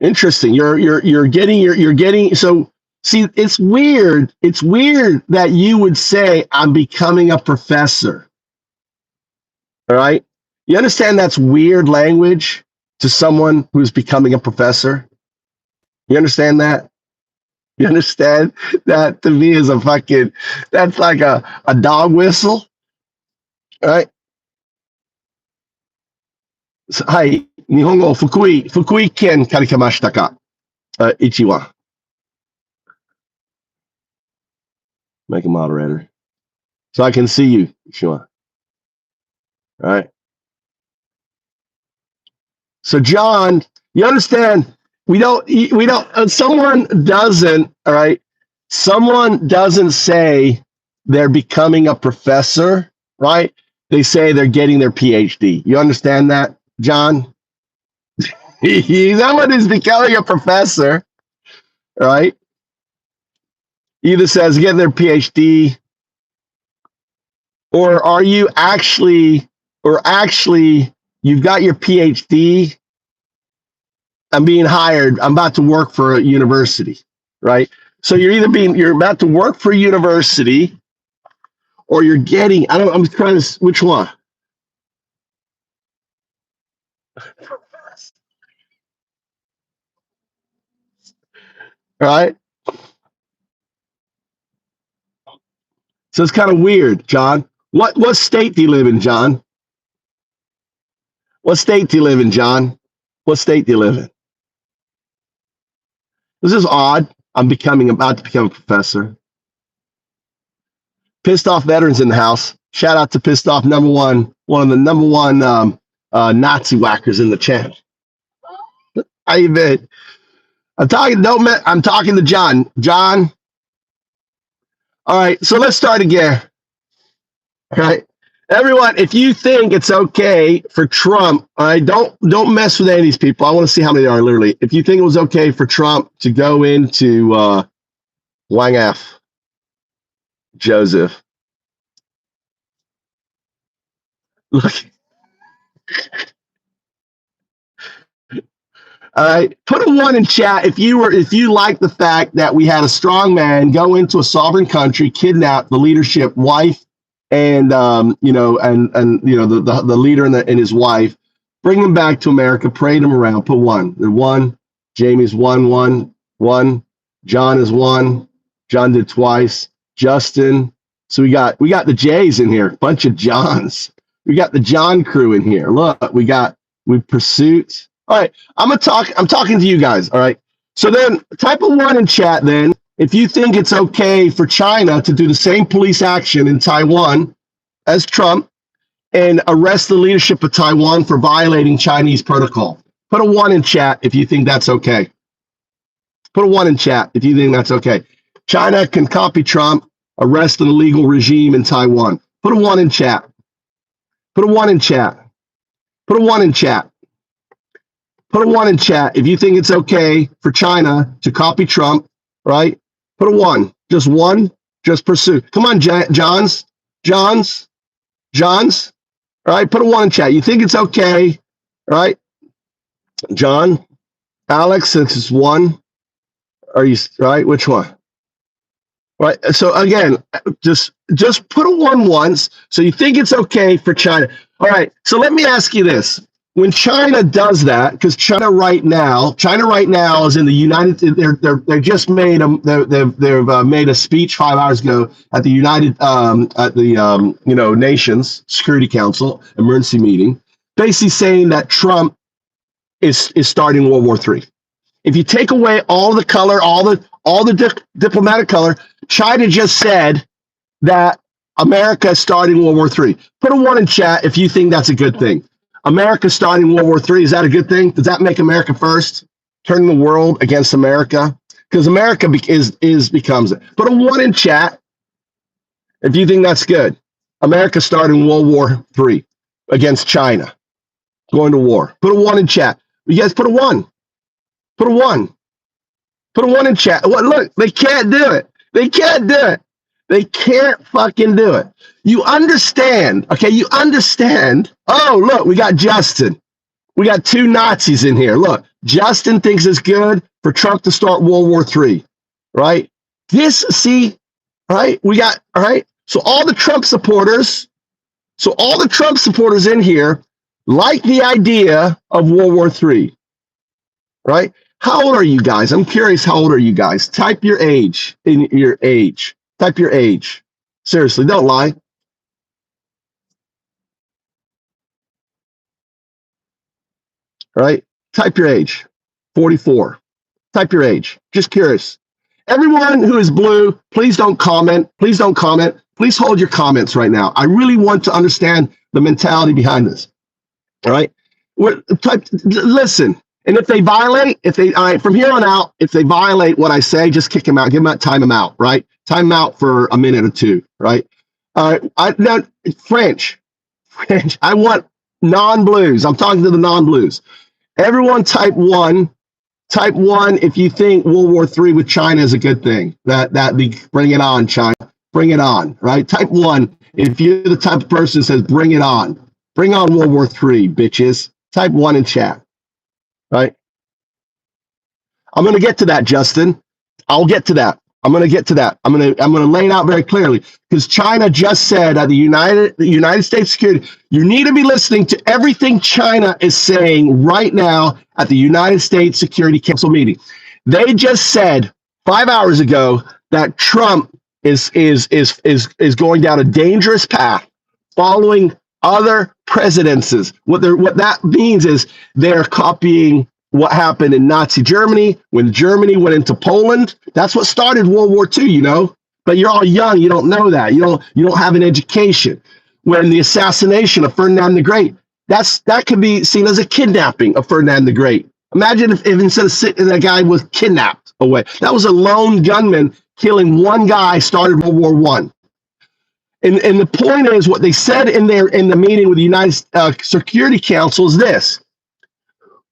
Interesting. You're getting so see, it's weird. It's weird that you would say I'm becoming a professor. All right. You understand that's weird language to someone who's becoming a professor? You understand that? You understand that to me is a fucking that's like a dog whistle. All right. So, hi, Nihongo Fukui Ken Karikamashita ka? Ichiwa. Make a moderator. So I can see you, Ichiwa. All right. So John, you understand? Someone doesn't. All right. Someone doesn't say they're becoming a professor, right? They say they're getting their PhD. You understand that, John? Someone is becoming a professor, right? Either says getting their PhD, or are you actually, you've got your PhD. I'm being hired. I'm about to work for a university, right? So you're about to work for a university, or you're getting. I'm trying to. Which one? Right. So it's kind of weird, John. What state do you live in, John? What state do you live in, John? What state do you live in? This is odd. I'm about to become a professor. Pissed off veterans in the house. Shout out to pissed off one of the number one Nazi whackers in the channel. How you been? I'm talking to John. John. All right, so let's start again. All right. Everyone, if you think it's okay for Trump, all right, don't mess with any of these people. I want to see how many there are literally. If you think it was okay for Trump to go into Wang F. Joseph. Look. All right, put a one in chat if you like the fact that we had a strong man go into a sovereign country, kidnap the leadership wife, and the leader and his wife, bring them back to America, parade them around. Put one. The one. Jamie's one. John is one. John did twice. Justin. So we got the J's in here. Bunch of Johns. We got the John crew in here. Look, we Pursuit. All right, I'm talking to you guys. All right. So then type a one in chat then if you think it's okay for China to do the same police action in Taiwan as Trump and arrest the leadership of Taiwan for violating Chinese protocol. Put a one in chat if you think that's okay. Put a one in chat if you think that's okay. China can copy Trump, arrest an illegal regime in Taiwan. Put a one in chat. Put a one in chat. Put a one in chat. Put a one in chat if you think it's okay for China to copy Trump, right? Put a one. Just one. Just pursue. Come on, Johns. All right, put a one in chat. You think it's okay, right? John, Alex, since it's one. Are you right? Which one? Right. So again, just put a one once. So you think it's okay for China. All right. So let me ask you this. when China does that, because China right now is in the United. They just made they've made a speech 5 hours ago at the Nations Security Council emergency meeting, basically saying that Trump is starting World War III. If you take away all the color, all the diplomatic color, China just said that America is starting World War III. Put a 1 in chat if you think that's a good thing. America starting World War III, is that a good thing? Does that make America first? Turning the world against America? Because America becomes it. Put a 1 in chat if you think that's good. America starting World War III against China, going to war. Put a 1 in chat. You guys put a 1. Put a 1. Put a 1 in chat. What? Look, they can't do it. They can't do it. They can't fucking do it. You understand, okay? You understand. Oh, look, we got Justin. We got 2 Nazis in here. Look, Justin thinks it's good for Trump to start World War III, right? Right? We got, all right? So all the Trump supporters in here like the idea of World War III, right? How old are you guys? I'm curious, how old are you guys? Type your age in your age. Type your age. Seriously, don't lie. Right? Type your age. 44. Type your age. Just curious. Everyone who is blue, please don't comment. Please don't comment. Please hold your comments right now. I really want to understand the mentality behind this. All right? Listen. And if they violate, all right, from here on out, if they violate what I say, just kick them out. Give them out, time them out, right? Time them out for a minute or 2, right? Now, French. I want non-blues. I'm talking to the non-blues. Everyone type 1. Type 1 if you think World War III with China is a good thing. Bring it on, China. Bring it on, right? Type 1 if you're the type of person that says, bring it on. Bring on World War III, bitches. Type 1 in chat. Right. I'm going to get to that, Justin. I'll get to that. I'm going to get to that. I'm going to lay it out very clearly because China just said at the United States Security, you need to be listening to everything China is saying right now at the United States Security Council meeting. They just said 5 hours ago that Trump is going down a dangerous path following other presidencies. What that means is they're copying what happened in Nazi Germany when Germany went into Poland. That's what started World War II, you know. But you're all young, you don't know that. You don't have an education. When the assassination of Ferdinand the Great, that could be seen as a kidnapping of Ferdinand the Great. Imagine if instead of sitting, that guy was kidnapped away. That was a lone gunman killing one guy. Started World War I. And the point is, what they said in the meeting with the United Security Council is this: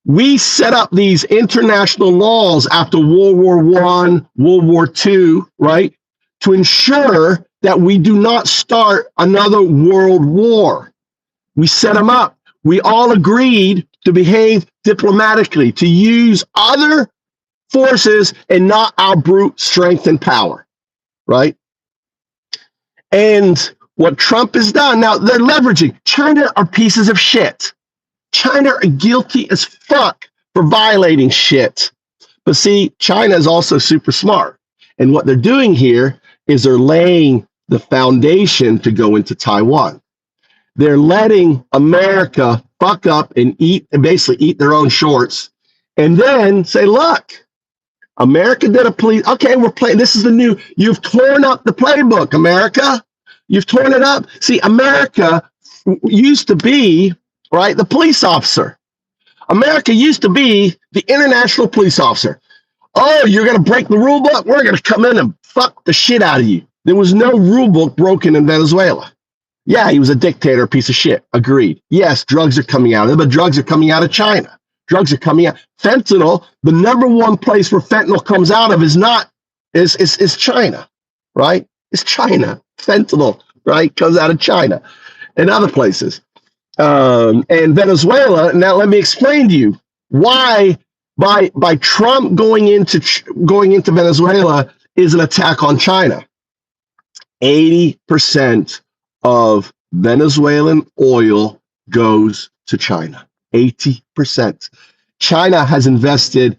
we set up these international laws after World War I, World War II, right, to ensure that we do not start another world war. We set them up. We all agreed to behave diplomatically, to use other forces and not our brute strength and power, right? And what Trump has done, now they're leveraging. China are pieces of shit. China are guilty as fuck for violating shit. But see, China is also super smart. And what they're doing here is they're laying the foundation to go into Taiwan. They're letting America fuck up and basically eat their own shorts. And then say, look, America did a police. Okay, we're playing. This is the new. You've torn up the playbook, America. You've torn it up. See, America used to be, right, the police officer. America used to be the international police officer. Oh, you're going to break the rule book? We're going to come in and fuck the shit out of you. There was no rule book broken in Venezuela. Yeah, he was a dictator, a piece of shit. Agreed. Yes, drugs are coming out of it, but drugs are coming out of China. Drugs are coming out. Fentanyl, the number one place where fentanyl comes out of is China, right? It's China. Fentanyl, right, comes out of China and other places. And Venezuela. Now, let me explain to you why by Trump going into Venezuela is an attack on China. 80% of Venezuelan oil goes to China. 80%. China has invested,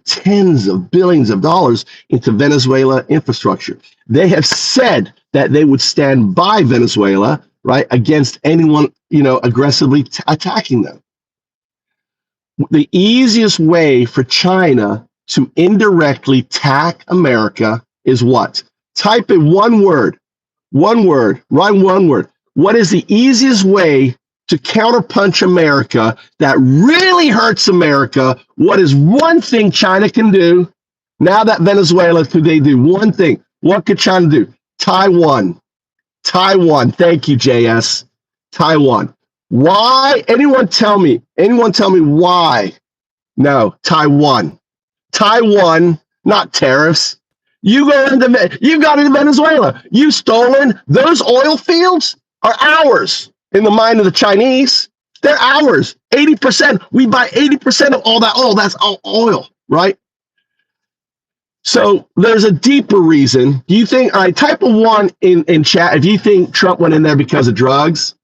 tens of billions of dollars into Venezuela infrastructure. They have said that they would stand by Venezuela, right, against anyone, aggressively attacking them. The easiest way for China to indirectly attack America is what? Type in one word, write one word. What is the easiest way to counterpunch America that really hurts America? What is one thing China can do now that Venezuela, could they do one thing? What could China do? Taiwan. Thank you, JS. Taiwan. Why? Anyone tell me why? No, Taiwan, not tariffs. You got into Venezuela. You've stolen those oil fields are ours in the mind of the Chinese. They're ours. 80%. We buy 80% of all that oil. That's all oil, right? So there's a deeper reason. Do you think, all right, type of one in chat if you think Trump went in there because of drugs.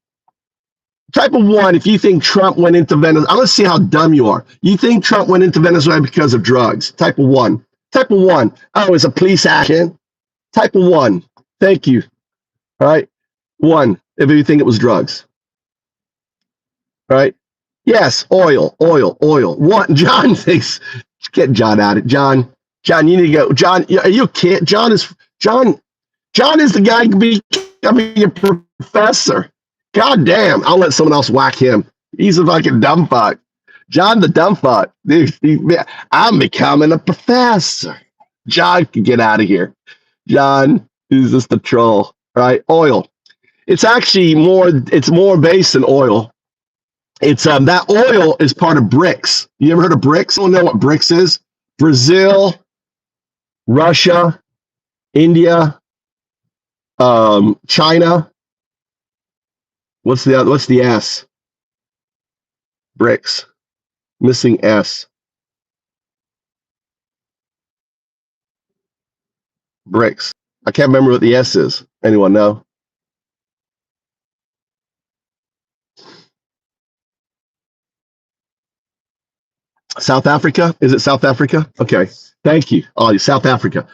Type of one if you think Trump went into Venezuela. I want to see how dumb you are. You think Trump went into Venezuela because of drugs. Type of one. Oh, it's a police action. Type of one. Thank you. All right. One, if you think it was drugs. All right. Yes, oil. One, John thinks, get John out of it. John, you need to go. John, are you a kid? John is the guy becoming a professor. God damn, I'll let someone else whack him. He's a fucking dumb fuck. John the dumb fuck. Dude, I'm becoming a professor. John can get out of here. John is just a troll, right? Oil. It's actually more based than oil. It's that oil is part of BRICS. You ever heard of BRICS? I don't know what BRICS is. Brazil, Russia, India, China. What's the S? BRICS. Missing S. BRICS. I can't remember what the S is. Anyone know? South Africa? Is it South Africa? Okay. Thank you. Oh, South Africa.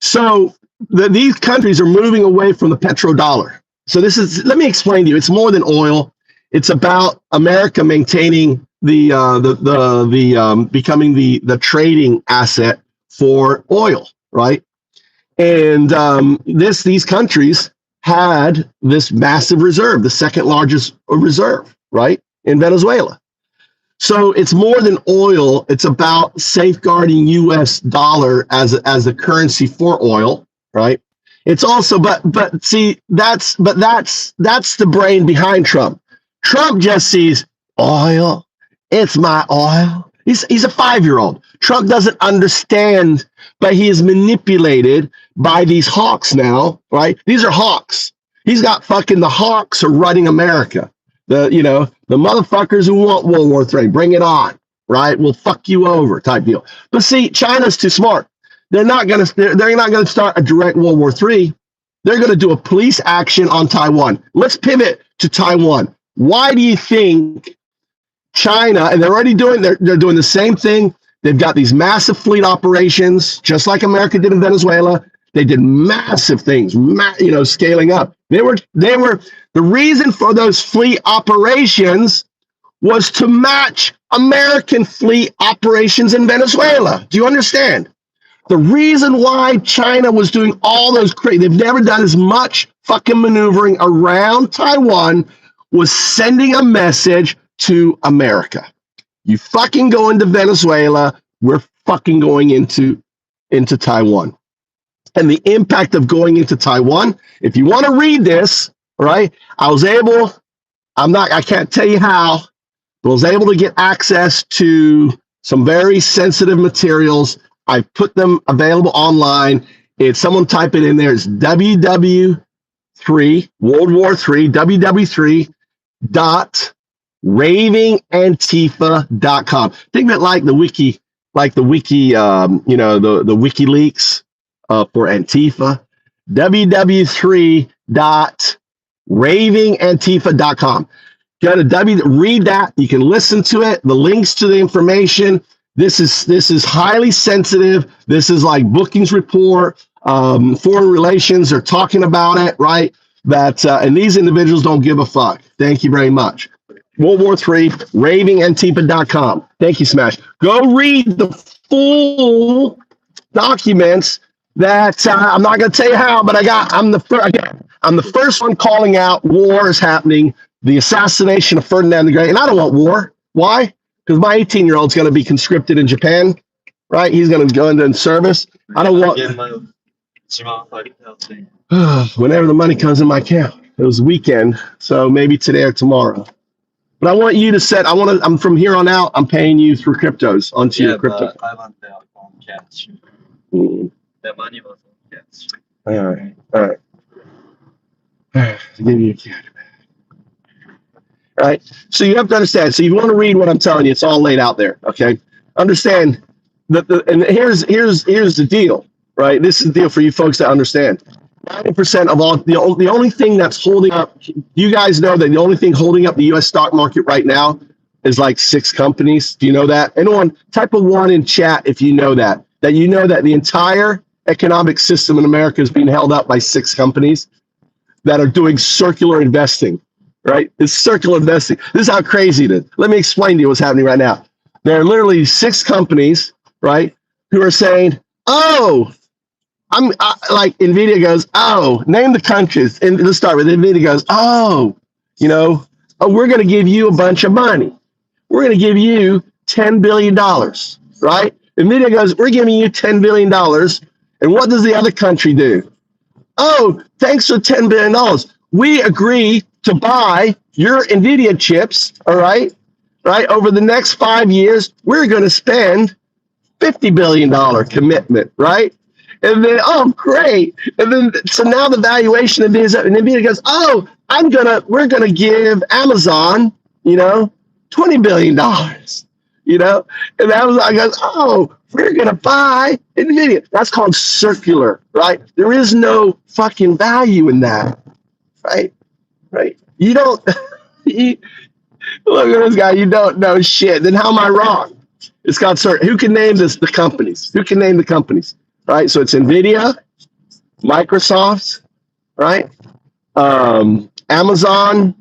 So these countries are moving away from the petrodollar. So let me explain to you. It's more than oil. It's about America maintaining becoming the trading asset for oil, right? And these countries had this massive reserve, the second largest reserve, right, in Venezuela. So it's more than oil. It's about safeguarding U.S. dollar as the currency for oil, right? It's also, but see, that's the brain behind Trump. Trump just sees oil. It's my oil. He's a 5-year-old. Trump doesn't understand, but he is manipulated by these hawks now, right? These are hawks. He's got fucking the hawks are running America. The motherfuckers who want World War III, bring it on, right? We'll fuck you over type deal. But see, China's too smart. They're not gonna start a direct World War III. They're gonna do a police action on Taiwan. Let's pivot to Taiwan. Why do you think China, and they're already doing they're doing the same thing. They've got these massive fleet operations, just like America did in Venezuela. They did massive things, scaling up. They were the reason for those fleet operations was to match American fleet operations in Venezuela. Do you understand? The reason why China was doing all those they've never done as much fucking maneuvering around Taiwan was sending a message to America. You fucking go into Venezuela, we're fucking going into Taiwan. And the impact of going into Taiwan, if you want to read this, right? I can't tell you how, but I was able to get access to some very sensitive materials. I put them available online. It's someone type it in there. It's WW3, World War III, www.ravingantifa.com. Think of it like the wiki, the WikiLeaks for Antifa. www3.ravingantifa.com. Go to read that. You can listen to it. The links to the information. This is highly sensitive. This is like bookings report. Foreign relations are talking about it, right? That and these individuals don't give a fuck. Thank you very much. World War III, ravingantifa.com. Thank you, Smash. Go read the full documents that I'm not going to tell you how, but I'm the first one calling out war is happening, the assassination of Ferdinand the Great, and I don't want war. Why? Because my 18-year-old's going to be conscripted in Japan, right? He's going to go into service. I don't want. Whenever the money comes in my account. It was weekend, so maybe today or tomorrow. But I want you to set. I'm from here on out. I'm paying you through cryptos onto your crypto. I want their own cash. Their money was on cash. All right. I'll give you a cat. All right. So you have to understand. So you want to read what I'm telling you. It's all laid out there. Okay. Understand that. And here's the deal. Right. This is the deal for you folks to understand. 90% of all the only thing that's holding up. You guys know that the only thing holding up the U.S. stock market right now is like 6 companies. Do you know that? Anyone? Type a 1 in chat if you know that. That you know that the entire economic system in America is being held up by 6 companies that are doing circular investing, right? It's circular investing. This is how crazy it is. Let me explain to you what's happening right now. There are literally 6 companies, right, who are saying, oh, like NVIDIA goes, oh, name the countries. And let's start with NVIDIA goes, oh, we're going to give you a bunch of money. We're going to give you $10 billion, right? NVIDIA goes, we're giving you $10 billion. And what does the other country do? Oh, thanks for $10 billion. We agree to buy your NVIDIA chips, all right? Right? Over the next 5 years, we're going to spend $50 billion commitment, right? And then, oh, great. And then, so now the valuation of NVIDIA, and NVIDIA goes, oh, we're going to give Amazon, $20 billion, And Amazon goes, oh, we're going to buy NVIDIA. That's called circular, right? There is no fucking value in that, right? Right? You don't, look at this guy, you don't know shit. Then how am I wrong? It's called circular. Who can name this? The companies. Who can name the companies? Right? So it's NVIDIA, Microsoft, right? Amazon,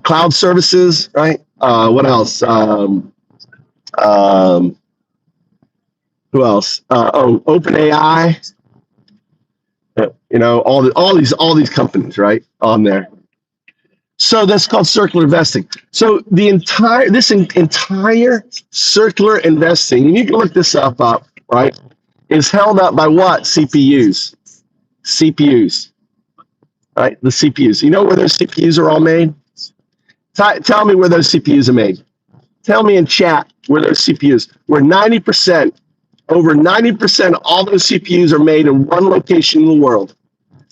cloud services, right? What else? Who else? OpenAI. All these companies, right? On there. So that's called circular investing. So this entire circular investing, and you can look this up, right? Is held up by what? CPUs, right? The CPUs. You know where those CPUs are all made? Tell me where those CPUs are made. Tell me in chat where those CPUs. Where over 90% of all those CPUs are made in one location in the world.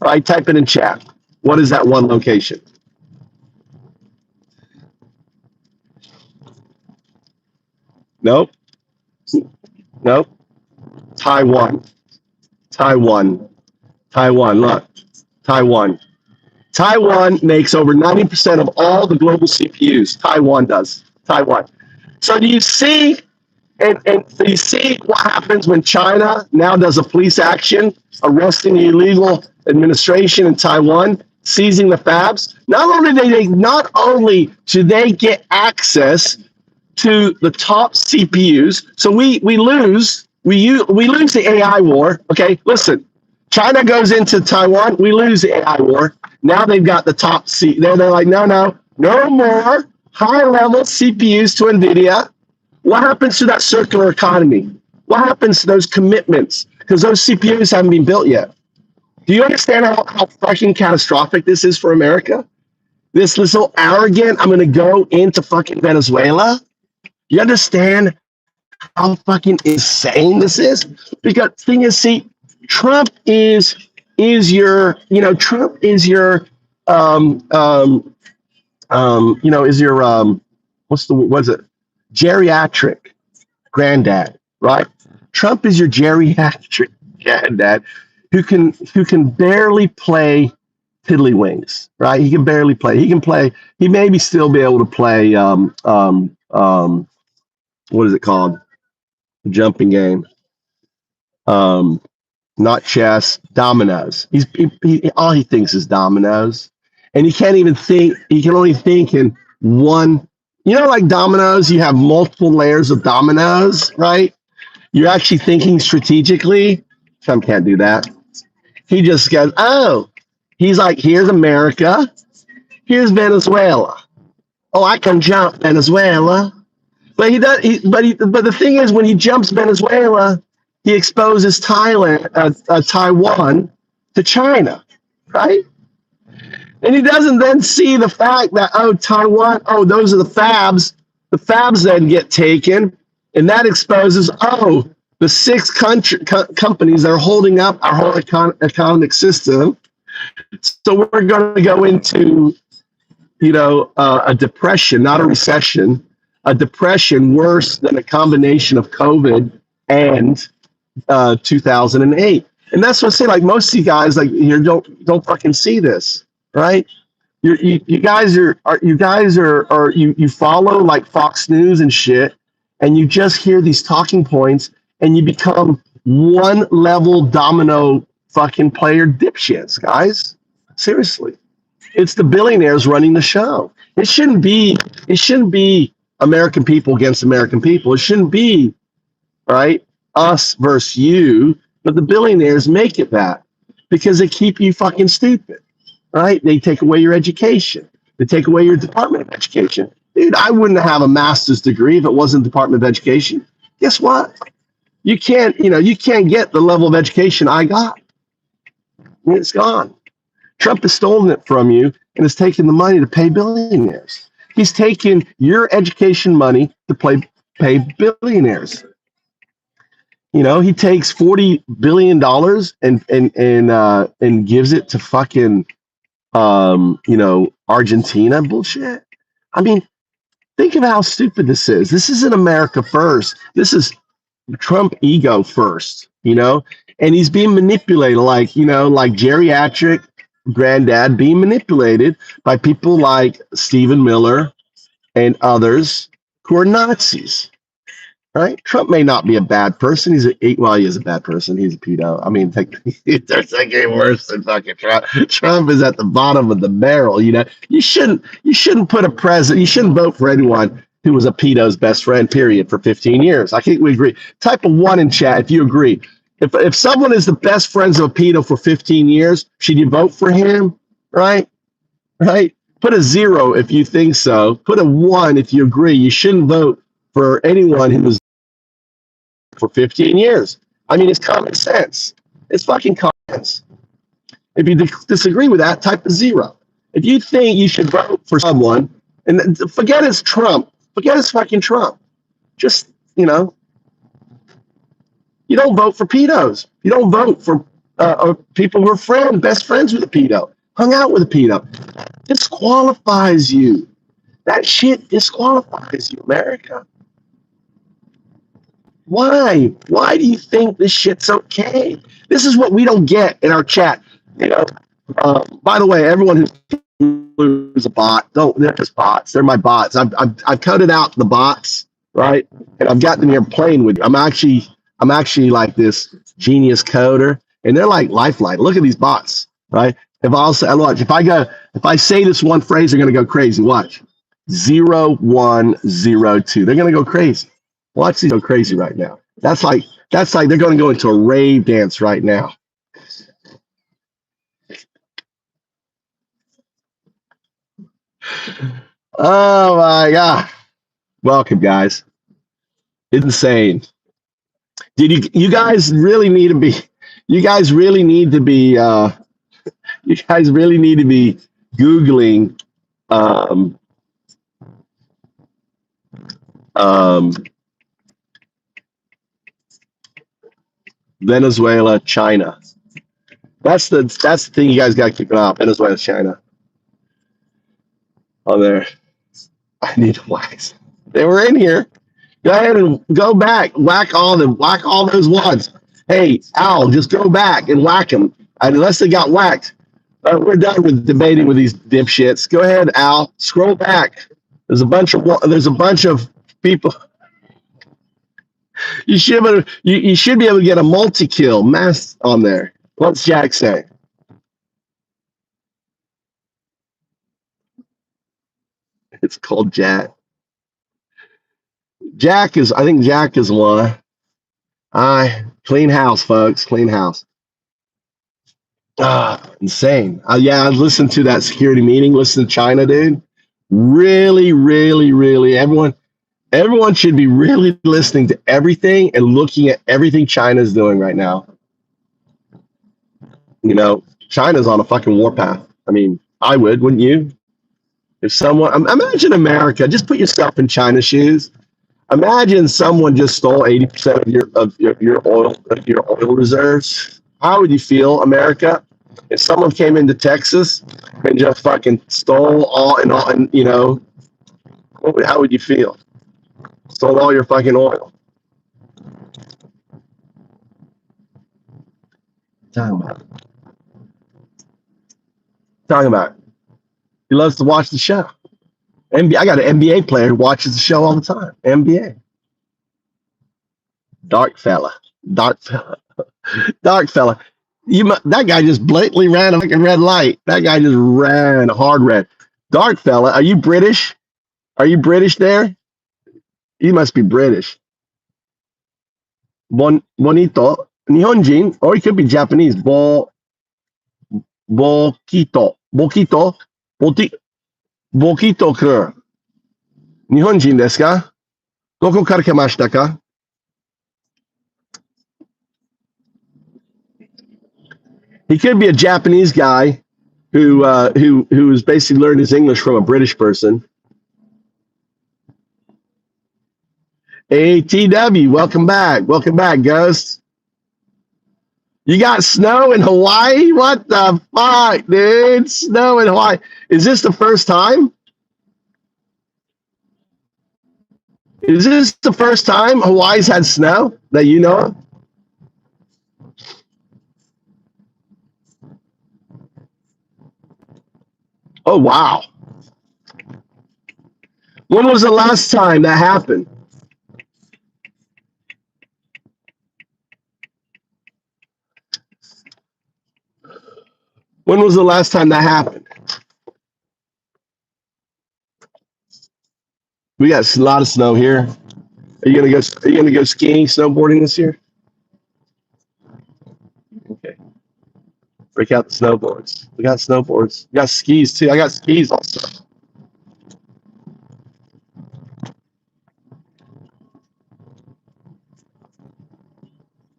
All right, type it in chat. What is that one location? Nope. Taiwan. Look, Taiwan. Taiwan makes over 90% of all the global CPUs. Taiwan does. So do you see, and do you see what happens when China now does a police action, arresting the illegal administration in Taiwan, seizing the fabs? Not only do they get access to the top CPUs, so we lose the AI war. Okay, listen, China goes into Taiwan, we lose the AI war. Now they've got the top C. They're like, no more high-level CPUs to NVIDIA. What happens to that circular economy? What happens to those commitments? Because those CPUs haven't been built yet. Do you understand how fucking catastrophic this is for America? This little arrogant, I'm going to go into fucking Venezuela. You understand how fucking insane this is? Because the thing is, see, Trump is your geriatric granddad, right? Trump is your geriatric granddad who can barely play tiddlywinks, right? He can barely play. He can play. He maybe still be able to play. What is it called? The jumping game. Not chess, dominoes. All he thinks is dominoes, and he can't even think. He can only think in one. You know, like dominoes, you have multiple layers of dominoes, right? You're actually thinking strategically. Trump can't do that. He just goes, oh, he's like, here's America, here's Venezuela. Oh, I can jump Venezuela. But he does. But the thing is, when he jumps Venezuela, he exposes Taiwan to China, right? And he doesn't then see the fact that Taiwan, those are the fabs. The fabs then get taken, and that exposes the six companies that are holding up our whole economic system. So we're going to go into a depression, not a recession. A depression worse than a combination of COVID and 2008. And that's what I say. Like most of you guys, like you don't fucking see this, right? You guys are you follow like Fox News and shit, and you just hear these talking points, and you become one level domino fucking player dipshits, guys. Seriously, it's the billionaires running the show. It shouldn't be American people against American people. It shouldn't be, right, us versus you, but the billionaires make it that because they keep you fucking stupid, right? They take away your education. They take away your Department of Education. Dude, I wouldn't have a master's degree if it wasn't Department of Education. Guess what? You can't get the level of education I got. It's gone. Trump has stolen it from you and has taken the money to pay billionaires. He's taken your education money to pay billionaires. He takes $40 billion and gives it to fucking Argentina bullshit. I mean, think of how stupid this is. This isn't America first. This is Trump ego first, and he's being manipulated like geriatric granddad being manipulated by people like Stephen Miller and others who are Nazis, right? Trump may not be a bad person. He is a bad person. He's a pedo. I mean, there's getting worse than fucking Trump. Trump is at the bottom of the barrel. You shouldn't put a president. You shouldn't vote for anyone who was a pedo's best friend, period, for 15 years. I think we agree. Type a 1 in chat if you agree. If someone is the best friends of a pedo for 15 years, should you vote for him? Right? Put a 0 if you think so. Put a 1 if you agree. You shouldn't vote for anyone who was for 15 years. I mean, it's common sense. It's fucking common sense. If you disagree with that, type a 0. If you think you should vote for someone, and forget it's Trump. Forget it's fucking Trump. Just, you don't vote for pedos. You don't vote for people who are best friends with a pedo, hung out with a pedo. Disqualifies you. That shit disqualifies you, America. Why? Why do you think this shit's okay? This is what we don't get in our chat. By the way, everyone who's a bot, they're just bots. They're my bots. I've coded out the bots, right? And I've got them here playing with you. I'm actually like this genius coder, and they're like lifeline. Look at these bots, right? If I say this one phrase, they're gonna go crazy. Watch. 0102. They're gonna go crazy. Watch these go crazy right now. That's like they're gonna go into a rave dance right now. Oh my God. Welcome, guys. Insane. You guys really need to be Googling Venezuela, China. That's the thing you guys got to keep an eye on. Venezuela, China. Oh, there. I need to wax. They were in here. Go ahead and go back. Whack all those ones. Hey, Al, just go back and whack them. Unless they got whacked. We're done with debating with these dipshits. Go ahead, Al. Scroll back. There's a bunch of people. You should be able to get a multi-kill mass on there. What's Jack say? It's called Jack. I think Jack is one. Clean house, folks. Clean house. Insane. Yeah, I listened to that security meeting. Listen to China, dude. Really, really, really. Everyone should be really listening to everything and looking at everything China's doing right now. You know, China's on a fucking warpath. I mean, I would, wouldn't you? If someone, imagine America. Just put yourself in China's shoes. Imagine someone just stole 80% of your oil reserves. How would you feel, America? If someone came into Texas and just fucking stole all, and you know, how would you feel? Stole all your fucking oil. Talking about. He loves to watch the show. I got an NBA player who watches the show all the time. NBA. Dark fella. Dark fella. That guy just blatantly ran a fucking red light. That guy just ran a hard red. Dark fella, are you British? Are you British there? You must be British. Bonito. Nihonjin, or he could be Japanese. Bokito. Bokito. Bokito-kun. Nihonjin desu ka? Doko kara kimashita ka? He could be a Japanese guy who has basically learned his English from a British person. ATW, welcome back. Welcome back, Ghost. You got snow in Hawaii? What the fuck, dude? Snow in Hawaii. Is this the first time? Is this the first time Hawaii's had snow that you know of? Oh, wow. When was the last time that happened? When was the last time that happened? We got a lot of snow here. Are you gonna go skiing, snowboarding this year? Okay. Break out the snowboards. We got snowboards. We got skis too. I got skis also.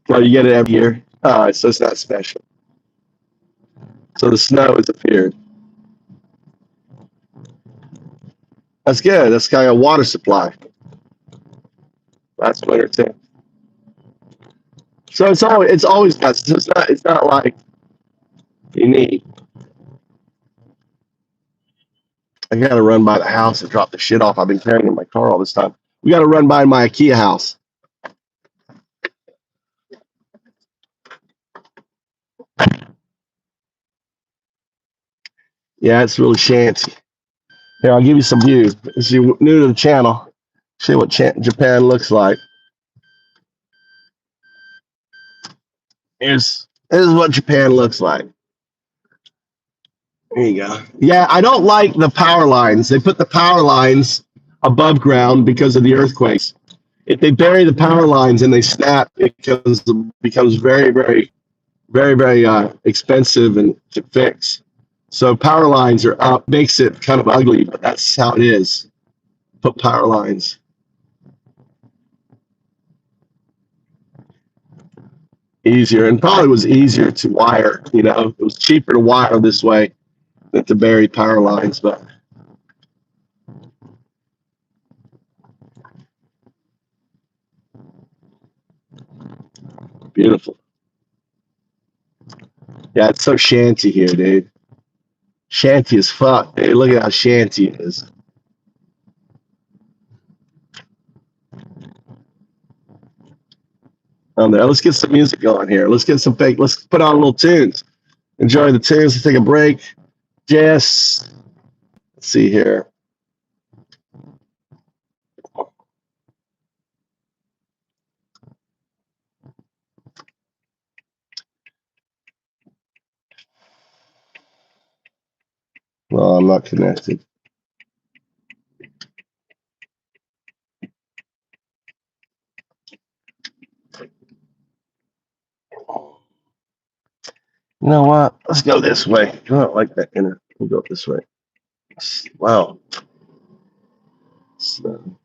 Oh, you get it every year. Oh, so it's not special. So the snow has appeared. That's good. That's got a water supply. That's winter too. So it's always got. So it's not like you need. I gotta run by the house and drop the shit off I've been carrying in my car all this time. We gotta run by my IKEA house. Yeah, it's really shanty. Here, I'll give you some views. If you're new to the channel, see what Japan looks like. This is what Japan looks like. There you go. Yeah, I don't like the power lines. They put the power lines above ground because of the earthquakes. If they bury the power lines and they snap, it becomes very, very, very, very expensive and to fix. So power lines are up, makes it kind of ugly, but that's how it is. Put power lines. Easier, and probably was easier to wire. You know, it was cheaper to wire this way than to bury power lines, but beautiful. Yeah, it's so shanty here, dude. Shanty as fuck, dude. Look at how shanty it is. On there. Let's get some music going here. Let's get some fake. Let's put on little tunes. Enjoy the tunes. Let's take a break. Just let's see here. Well, I'm not connected. You know what? Let's go this way. I don't like that inner. We'll go this way. Wow. So,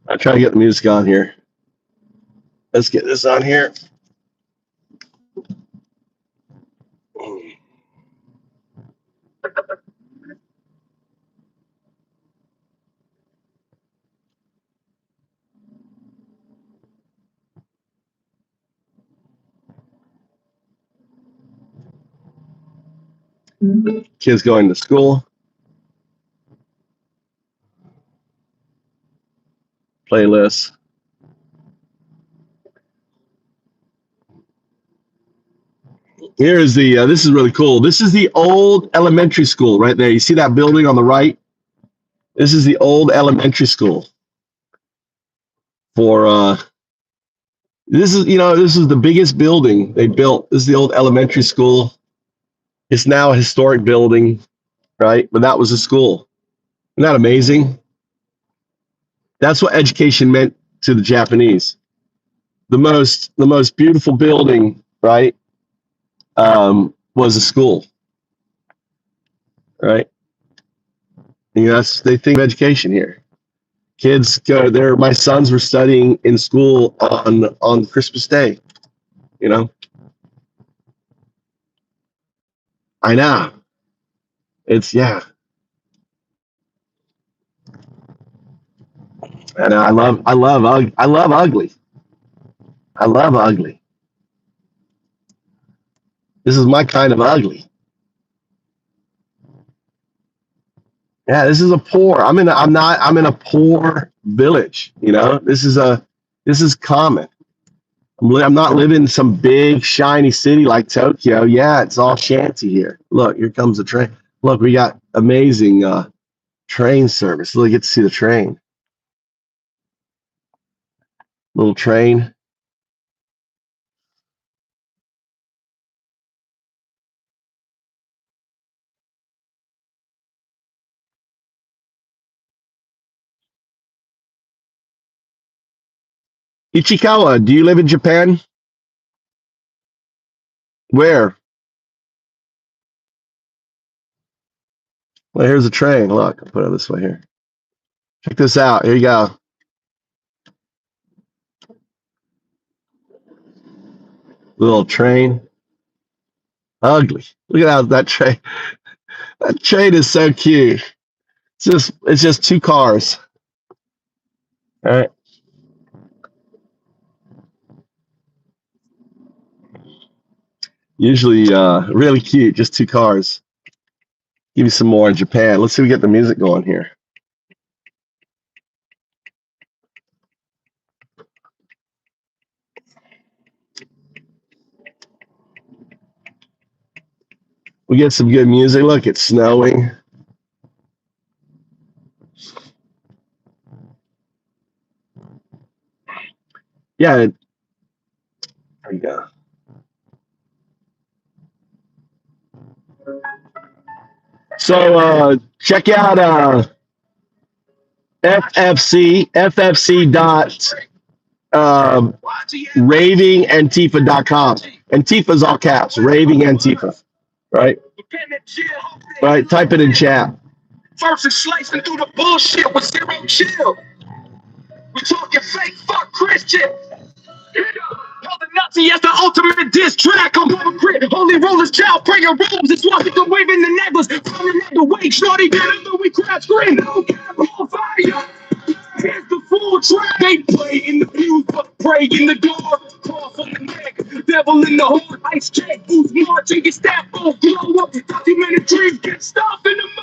I try to get the music on here. Let's get this on here. Kids going to school. Playlist. Here's the, this is really cool. This is the old elementary school right there. You see that building on the right? This is the old elementary school for, this is the biggest building they built. This is the old elementary school. It's now a historic building, right? But that was a school. Isn't that amazing? That's what education meant to the Japanese. The most beautiful building, right, was a school, right? They think of education here. Kids go there. My sons were studying in school on Christmas Day. I know. It's And I love ugly. I love ugly. This is my kind of ugly. Yeah, this is a poor. I'm in a poor village. This is common. I'm not living in some big shiny city like Tokyo. Yeah, it's all shanty here. Look, here comes the train. Look, we got amazing train service. Look, get to see the train. Little train. Ichikawa, do you live in Japan? Where? Well, here's a train. Look, I'll put it this way here. Check this out. Here you go. Little train. Ugly. Look at that train. That train is so cute. It's just two cars. All right. Usually really cute, just two cars. Give me some more in Japan. Let's see if we get the music going here. We get some good music. Look, it's snowing. Yeah. There you go. So check out FFC dot ravingantifa.com. Antifa is all caps. Raving Antifa. Right? Right. Type it in chat. Versus slicing through the bullshit with zero chill. We talking fake fuck Christian. Held the Nazi as the ultimate diss track. I'm Bubba Crit, holy rollers, child, prayer robes. It's swastika waving the necklace. Falling at the wake, shorty, better than we crash scream. No cap on fire. Here's the full track. They play in the pews, but pray in the door. Cross on the neck, devil in the horn. lights check, booth marching, get staff on, blow up, documented dreams, get stuff in the mud.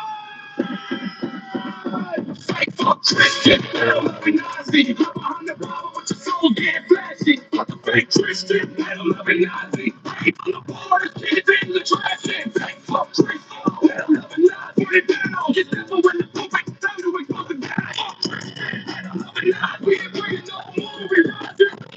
Fight for Christian, metal loving Nazi, go behind the power with your soul, get flashy. Like a fake Christian, metal loving Nazi, fight on the borders, kids in the trash, and fight for Christian, metal loving Nazi, put it down, get devil in the pulpit, time to expose the guy. Christian, metal loving Nazi, we ain't bringing no more, we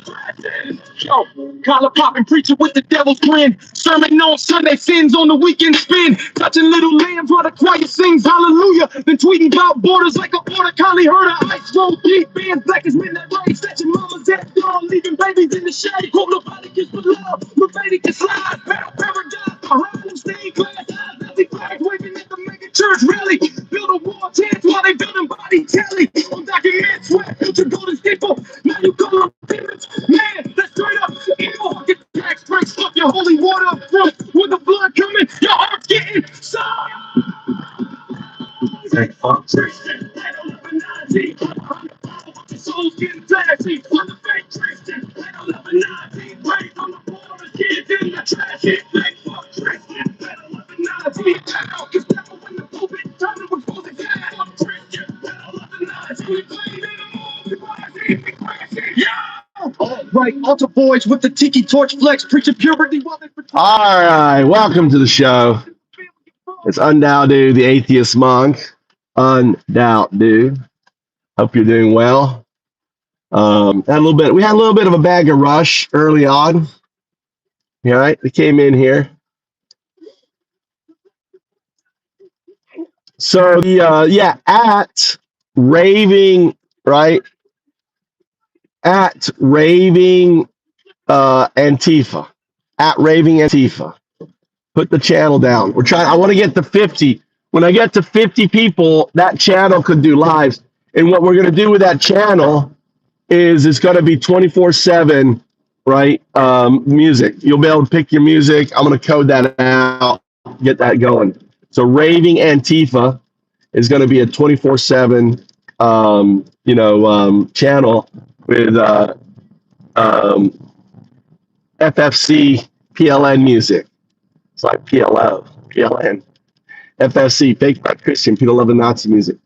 rising. Yo, collar popping preacher with the devil's grin. Sermon on Sunday, sins on the weekend spin. Touching little lambs while the choir sings hallelujah. Then tweeting about borders like a border collie herd of ice roll deep. Bands black as midnight rain. Snatching mamas at dawn, leaving babies in the shade. Quote Leviticus for love, Leviticus lies. Battle paradise behind them stained glass eyes. Nazi flags waving at the mega church rally. Build a wall tents while they building body telly. On document sweat, future golden staple. Now you call them demons. Man, that's straight up evil. Get the tax breaks, fuck your holy water up front. With the blood coming, your heart's getting soft. Take fuck Christian, I don't love a Nazi. Your soul's getting dirty. On the fake Christian, I don't love a Nazi. Raised on the borders, kids in the trash. Take fuck Christian, I don't love a Nazi. Down, cause devil in the pulpit, time to expose the guy. Fuck Christian, I don't love a Nazi. We played in the movie, we crashing, yeah. All right, altar boys with the tiki torch flex, preaching purity while they pretend. All right, welcome to the show. It's Undoubt the atheist monk. Undoubt Hope you're doing well. We had a little bit of a bag of rush early on. All right, they came in here. So at raving, right? At raving Antifa. At raving Antifa. Put the channel down. I want to get to 50. When I get to 50 people, that channel could do lives. And what we're going to do with that channel is it's going to be 24/7, right? Music. You'll be able to pick your music. I'm going to code that out, get that going. So Raving Antifa is going to be a 24/7, channel with FFC PLN music. It's like PLO, PLN, FFC, fake not Christian, people love the Nazi music.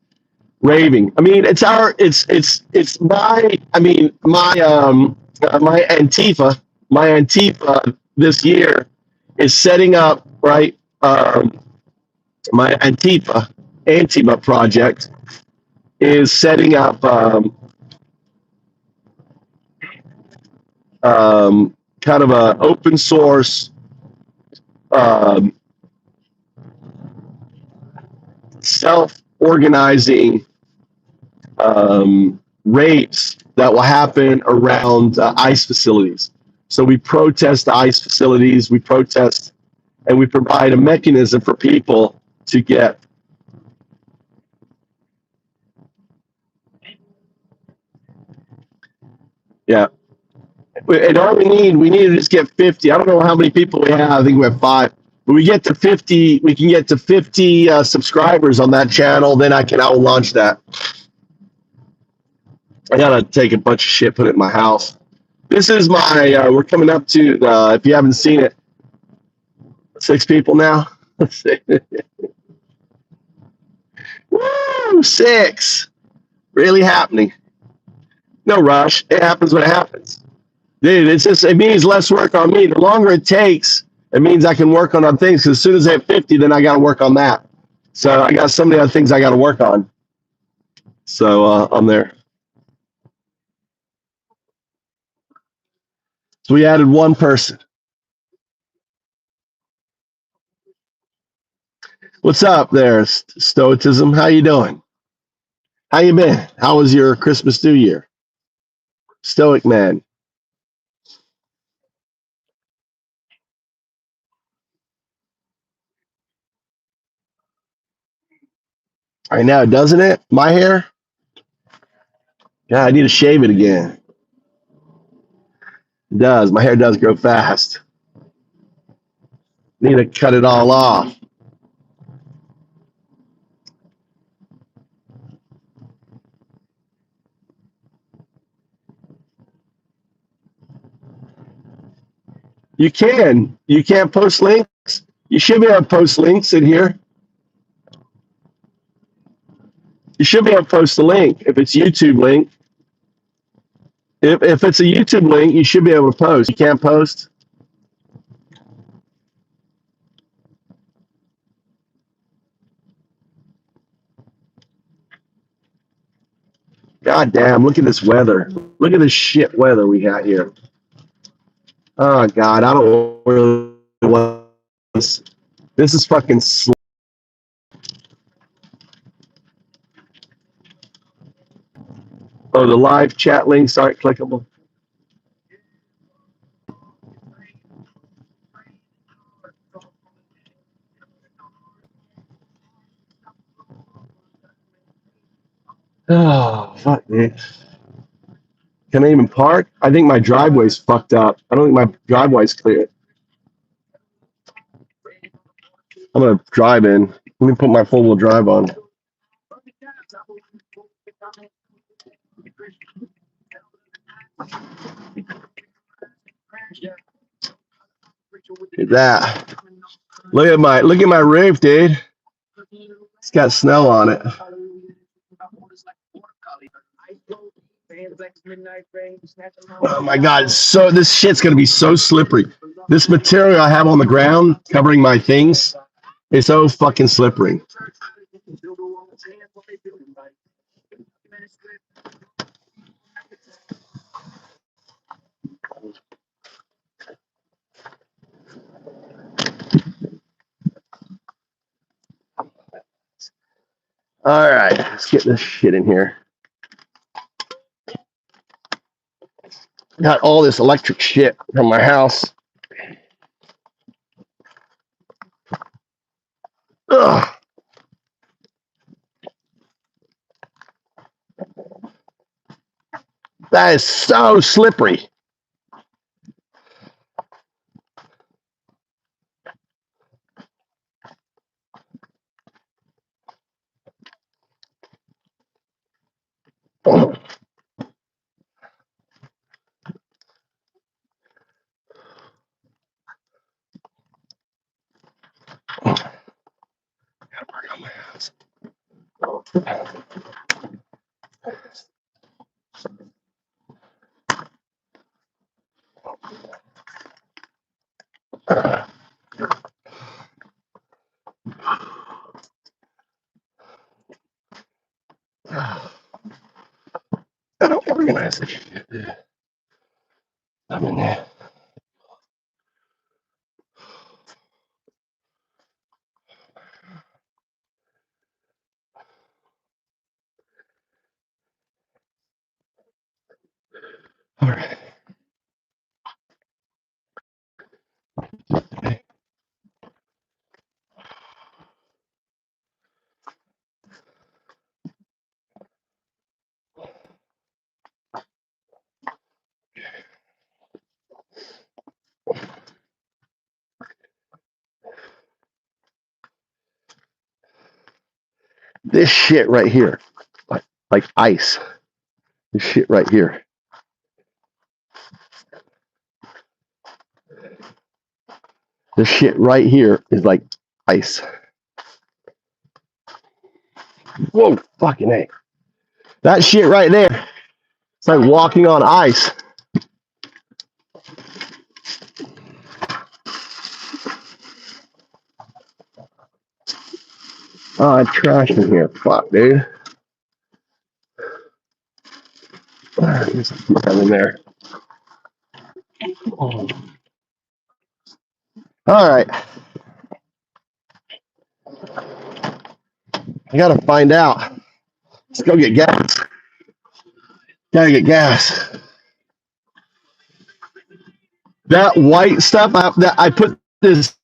Raving. I mean, it's my Antifa this year is setting up, right? My Antifa project is setting up kind of a open source self-organizing rapes that will happen around ICE facilities. So we protest the ICE facilities, we protest, and we provide a mechanism for people to get And all we need to just get 50. I don't know how many people we have. I think we have 5. When we get to 50, we can get to 50 subscribers on that channel. Then I will launch that. I gotta take a bunch of shit, put it in my house. This is my. We're coming up to if you haven't seen it, 6 people now. Woo, 6. Really happening. No rush. It happens when it happens. Dude, it means less work on me. The longer it takes, it means I can work on other things. Because as soon as I hit 50, then I got to work on that. So I got so many other things I got to work on. So I'm there. So we added 1 person. What's up there, Stoicism? How you doing? How you been? How was your Christmas New Year? Stoic man. Right now, doesn't it? My hair? Yeah, I need to shave it again. It does. My hair does grow fast. Need to cut it all off. You can. You can't post links. You should be able to post links in here. You should be able to post a link if it's YouTube link. If it's a YouTube link, you should be able to post. You can't post. God damn, look at this weather. Look at this shit weather we got here. Oh, God, I don't really want this. This is fucking slow. Oh, the live chat links aren't clickable. Oh, fuck, man. Can I even park? I think my driveway's fucked up. I don't think my driveway's clear. I'm gonna drive in. Let me put my four-wheel drive on. Look at that. Look at my roof, dude. It's got snow on it. Oh my God, so this shit's gonna be so slippery. This material I have on the ground covering my things is so fucking slippery. All right, let's get this shit in here. Got all this electric shit from my house. Ugh. That is so slippery. Oh. Gotta work on my house. Gotta organize this shit, dude. I'm in there. All right. This shit right here, like ice. This shit right here. This shit right here is like ice. Whoa, fucking A. That shit right there, it's like walking on ice. Oh, trash in here. Fuck, dude. There's in there. Oh. All right. I gotta find out. Let's go get gas. Gotta get gas. That white stuff, I put this.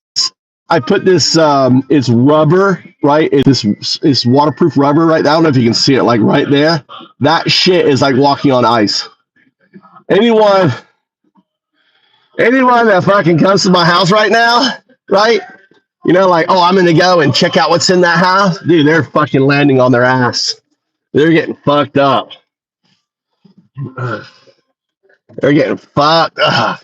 It's rubber, right? It's waterproof rubber, right? I don't know if you can see it, like right there. That shit is like walking on ice. Anyone that fucking comes to my house right now, right? You know, like, oh, I'm gonna go and check out what's in that house. Dude, they're fucking landing on their ass. They're getting fucked up. They're getting fucked up.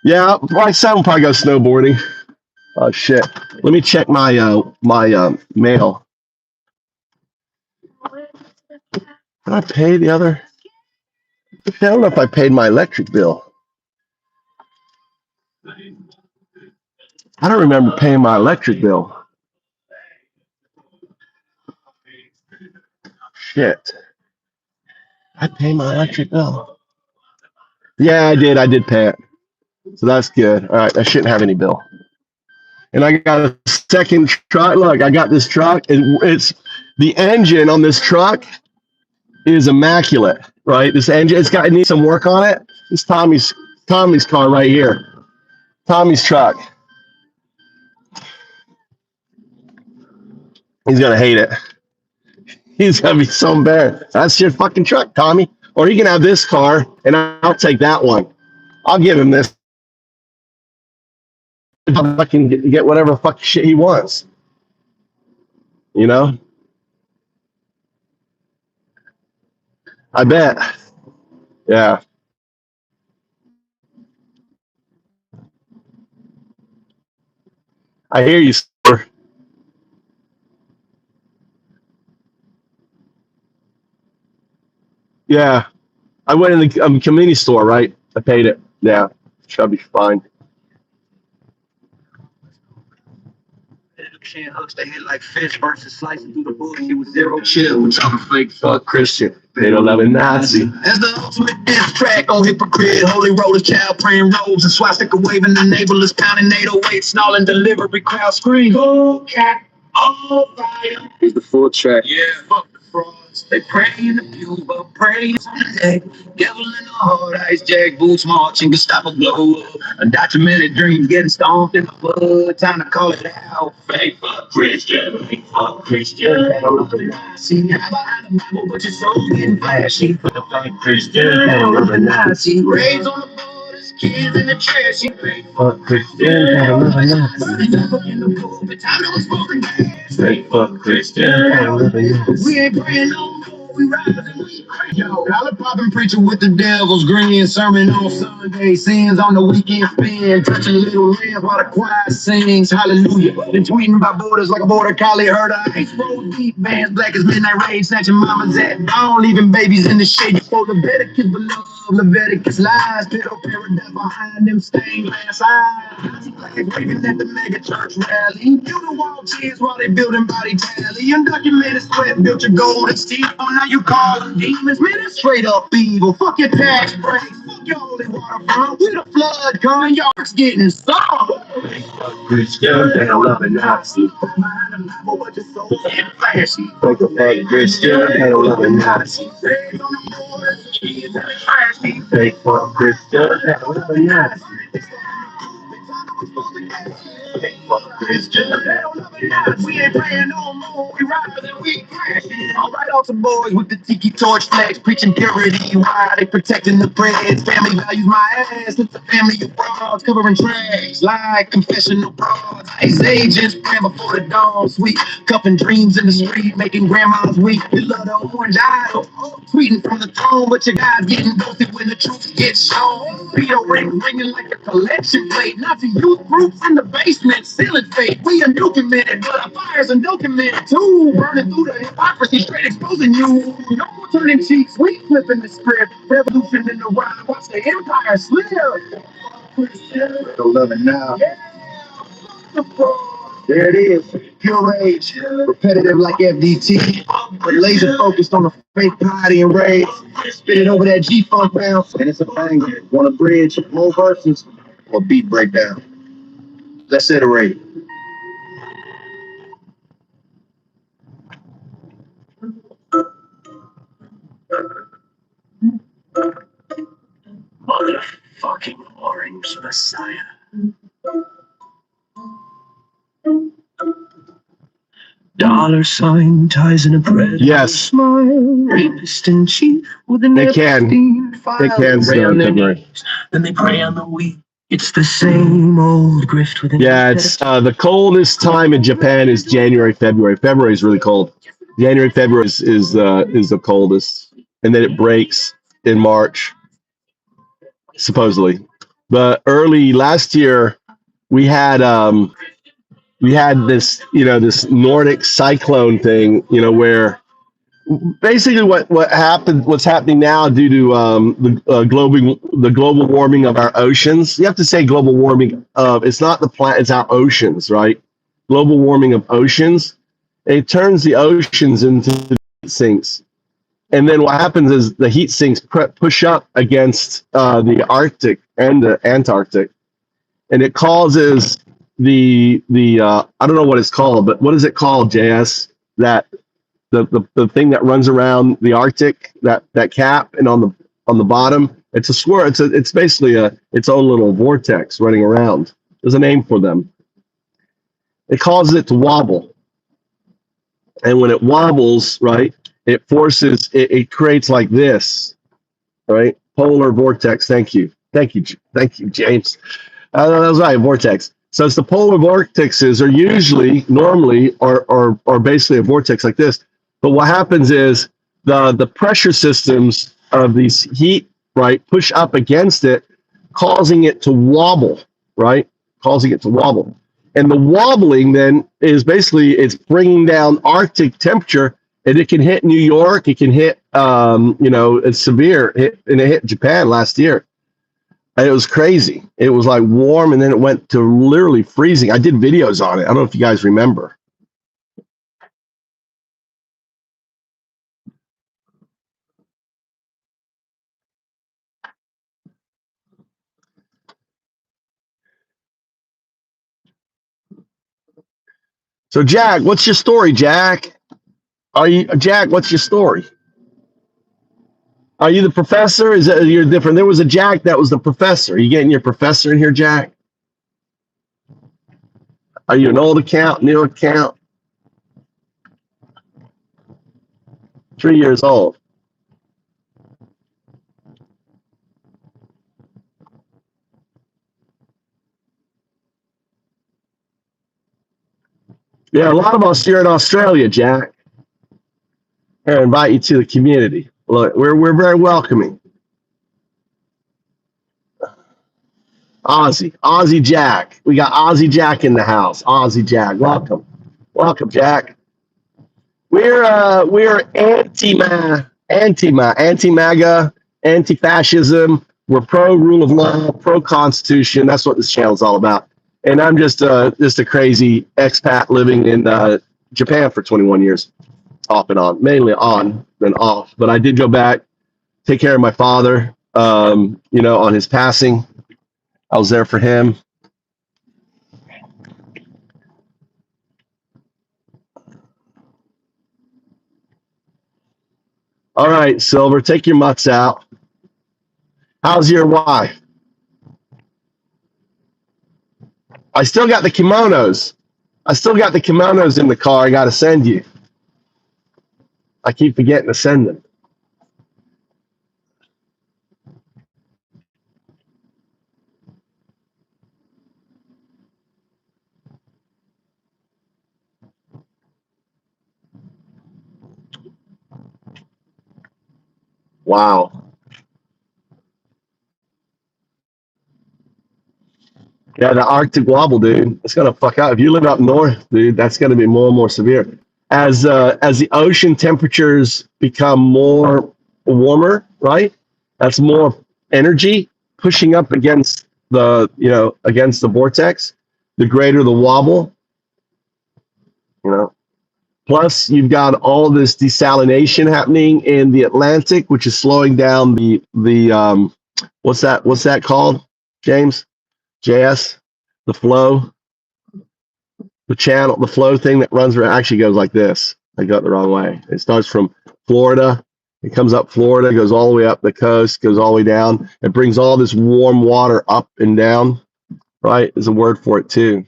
Yeah, my son will probably go snowboarding. Oh shit! Let me check my mail. Did I pay the other? I don't know if I paid my electric bill. I don't remember paying my electric bill. Shit. I paid my electric bill. Yeah, I did. I did pay it. So that's good. All right, I shouldn't have any bill. And I got a second truck. Look, I got this truck, and it's the engine on this truck is immaculate, right? This engine, it needs some work on it. This Tommy's car right here. Tommy's truck. He's gonna hate it. He's gonna be so embarrassed. That's your fucking truck, Tommy. Or he can have this car, and I'll take that one. I'll give him this. Fucking get whatever fucking shit he wants. You know? I bet. Yeah. I hear you, sir. Yeah. I went in the convenience store, right? I paid it. Yeah. Should be fine. Chin hooks, they hit like fish versus slicing through the bullshit with zero chill. We're talking fake fuck Christian. They don't love a Nazi. That's the ultimate diss track on hypocrite. Holy rollers, child praying robes, and swastika waving, enablers pounding 808, snarling delivery, crowd scream. Go cat, all fire. Here's the full track. Yeah, fuck the frauds. They pray in the pew, but pray on the neck. Devil in the heart, ice jack boots marching, Gestapo blow up. Undocumented dreams getting stomped in the blood. Time to call it out. Fake fuck Christian, fake fuck Christian. See, I'm behind the Bible, but your soul getting flashy. Fake Christian, Nazi. Raids on the borders, kids in the trash. Fake fuck Christian, in the pulpit, time to expose gas. Fake fuck Christian, we ain't praying no more. We rise and we pray, yo. Dollar popping preacher with the devil's grin. Sermon on Sunday, sins on the weekend spin. Touching little lambs while the choir sings. Hallelujah. Then tweeting by borders like a border collie heard ice. Roll deep bands, black as midnight rage. Snatching mamas at dawn, leaving babies in the shade. For Leviticus beloved, Leviticus lies. Pedo paradise behind them stained glass eyes. Flag waving at the mega church rally. You the wall cheers while they building body tally. Undocumented sweat built your golden steel. Oh, now you call them demons. Man, it's straight up evil. Fuck your tax breaks. Fuck your holy water front. We the flood coming. Y'all's getting soft. Christian, they don't love a Nazi. But your soul getting flashy. Fuck the fake Christian, they don't love a Nazi. Fake fuck Christian, they don't love a Nazi. We ain't praying no more. We rocker than we crash. All right, all some boys with the tiki torch flags, preaching purity. Why they protecting the breads? Family values my ass. It's a family of frauds covering tracks like confessional frauds. Ice agents praying before the dawn. Sweet cupping dreams in the street, making grandmas weak. You love the orange idol, tweeting from the throne, but your guys getting ghosted when the truth gets shown. Peter ring ringing like a collection plate. Nazi youth groups in the basement, sealing fate. We undocumented, but our fire's undocumented too. Burning through the hypocrisy, straight exposing you. No more turning cheeks, we flipping the script. Revolution in the wild, watch the empire slip. Don't love it now. There it is, pure rage, repetitive like FDT, but laser focused on the fake piety and rage. Spit it over that G-funk bounce, and it's a banger. Want a bridge, more verses, or beat breakdown? Let's iterate. Motherfucking orange messiah. Dollar sign ties in a bread. Yes. Smile. Rapist in chief with an They can. Epstein file. They can Pray on their still. knees, then they pray on the weak. It's the same old grift with an Yeah, it's the coldest time in Japan is January, February. February is really cold. January, February is the coldest, and then it breaks in March, supposedly. But early last year, we had this this Nordic cyclone thing, where basically what's happening now due to the global warming of our oceans. You have to say global warming of, it's not the planet, it's our oceans, right? Global warming of oceans. It turns the oceans into heat sinks, and then what happens is the heat sinks push up against the Arctic and the Antarctic, and it causes the I don't know what it's called, but what is it called, JS? That the thing that runs around the Arctic, that cap, and on the bottom, it's a swirl. It's basically its own little vortex running around. There's a name for them. It causes it to wobble, and when it wobbles, right, it creates like this, right? Polar vortex. Thank you, James. That was right, vortex. So it's the polar vortexes are usually normally are basically a vortex like this. But what happens is the pressure systems of these heat, right, push up against it, causing it to wobble, right? Causing it to wobble. And the wobbling then is basically, it's bringing down Arctic temperature, and it can hit New York. It can hit, it's severe. And it hit Japan last year. And it was crazy. It was like warm, and then it went to literally freezing. I did videos on it. I don't know if you guys remember. So Jack, what's your story, Jack? Jack? What's your story? Are you the professor? Is that you're different? There was a Jack that was the professor. Are you getting your professor in here, Jack? Are you an old account, new account? 3 years old. Yeah, a lot of us here in Australia, Jack. Here, I invite you to the community. Look, we're very welcoming. Aussie Jack. We got Aussie Jack in the house. Aussie Jack, welcome, Jack. We're anti-MAGA, anti-fascism. We're pro rule of law, pro constitution. That's what this channel is all about. And I'm just a crazy expat living in Japan for 21 years, off and on, mainly on than off. But I did go back, take care of my father. On his passing, I was there for him. All right, Silver, take your mutts out. How's your wife? I still got the kimonos. In the car. I got to send you. I keep forgetting to send them. Wow. Yeah, the Arctic wobble, dude. It's gonna fuck out. If you live up north, dude, that's gonna be more and more severe. As the ocean temperatures become more warmer, right? That's more energy pushing up against the vortex. The greater the wobble, Plus, you've got all this desalination happening in the Atlantic, which is slowing down the what's that called, James? JS, the flow, the flow thing that runs around actually goes like this. I got it the wrong way. It starts from Florida. It comes up Florida, goes all the way up the coast, goes all the way down. It brings all this warm water up and down, right? There's a word for it too.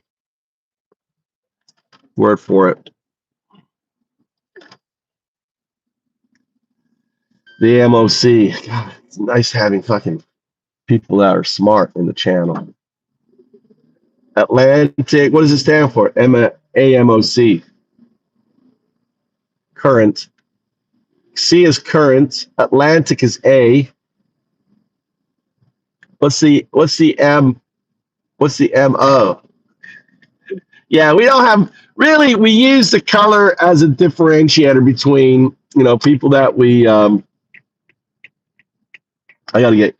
Word for it. The MOC. God, it's nice having fucking people that are smart in the channel. Atlantic. What does it stand for? AMOC. Current. C is current. Atlantic is A. What's the M? What's the MO? Yeah, we don't have really. We use the color as a differentiator between people that we. I gotta get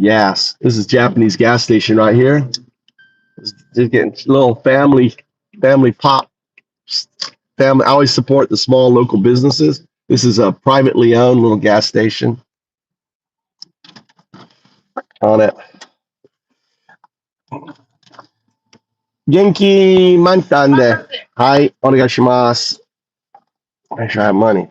gas. This is Japanese gas station right here. Just getting a little family pop. Family. I always support the small local businesses. This is a privately owned little gas station. On it. Genki mantande. Hi, onegaishimasu. Make sure I have money.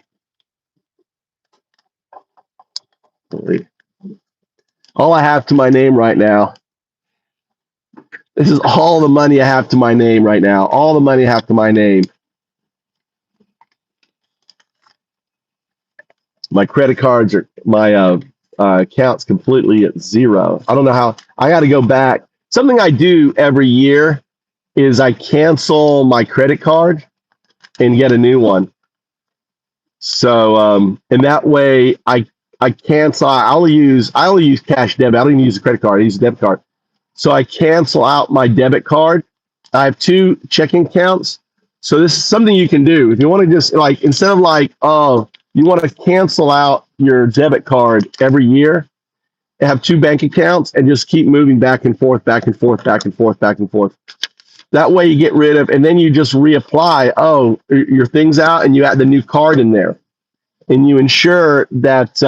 All I have to my name right now. This is all the money I have to my name right now. All the money I have to my name. My credit cards are my account's completely at zero. I don't know how. I got to go back. Something I do every year is I cancel my credit card and get a new one. So and that way I cancel. I only use cash debit. I don't even use a credit card. I use a debit card. So I cancel out my debit card. I have 2 checking accounts. So this is something you can do if you want to just instead of you want to cancel out your debit card every year, have 2 bank accounts and just keep moving back and forth, back and forth, back and forth, back and forth. That way you get rid of, and then you just reapply, your things out and you add the new card in there. And you ensure that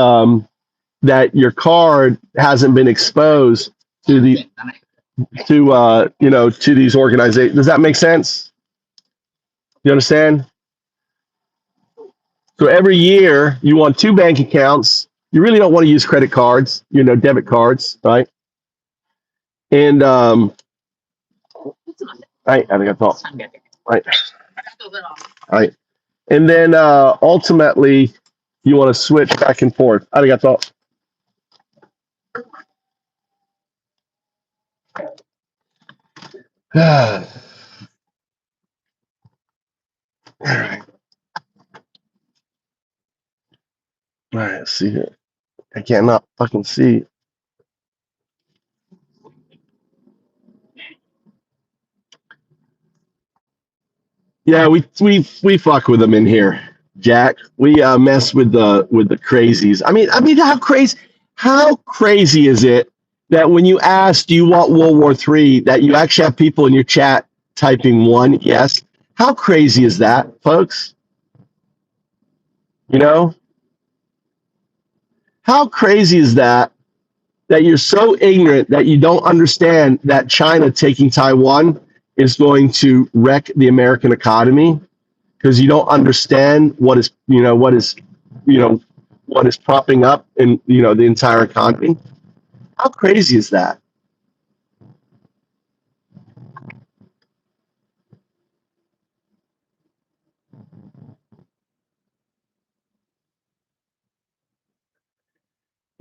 that your card hasn't been exposed to these organizations. Does that make sense? You understand? So every year you want 2 bank accounts. You really don't want to use credit cards, debit cards, right? And right, right. And then ultimately you want to switch back and forth. Arigato. All right. All right, let's see here. I cannot fucking see. Yeah, we fuck with them in here, Jack. We mess with the crazies. I mean, how crazy is it that when you ask, do you want World War III, that you actually have people in your chat typing 1 yes? How crazy is that, folks? How crazy is that you're so ignorant that you don't understand that China taking Taiwan is going to wreck the American economy because you don't understand what is propping up in the entire economy. How crazy is that?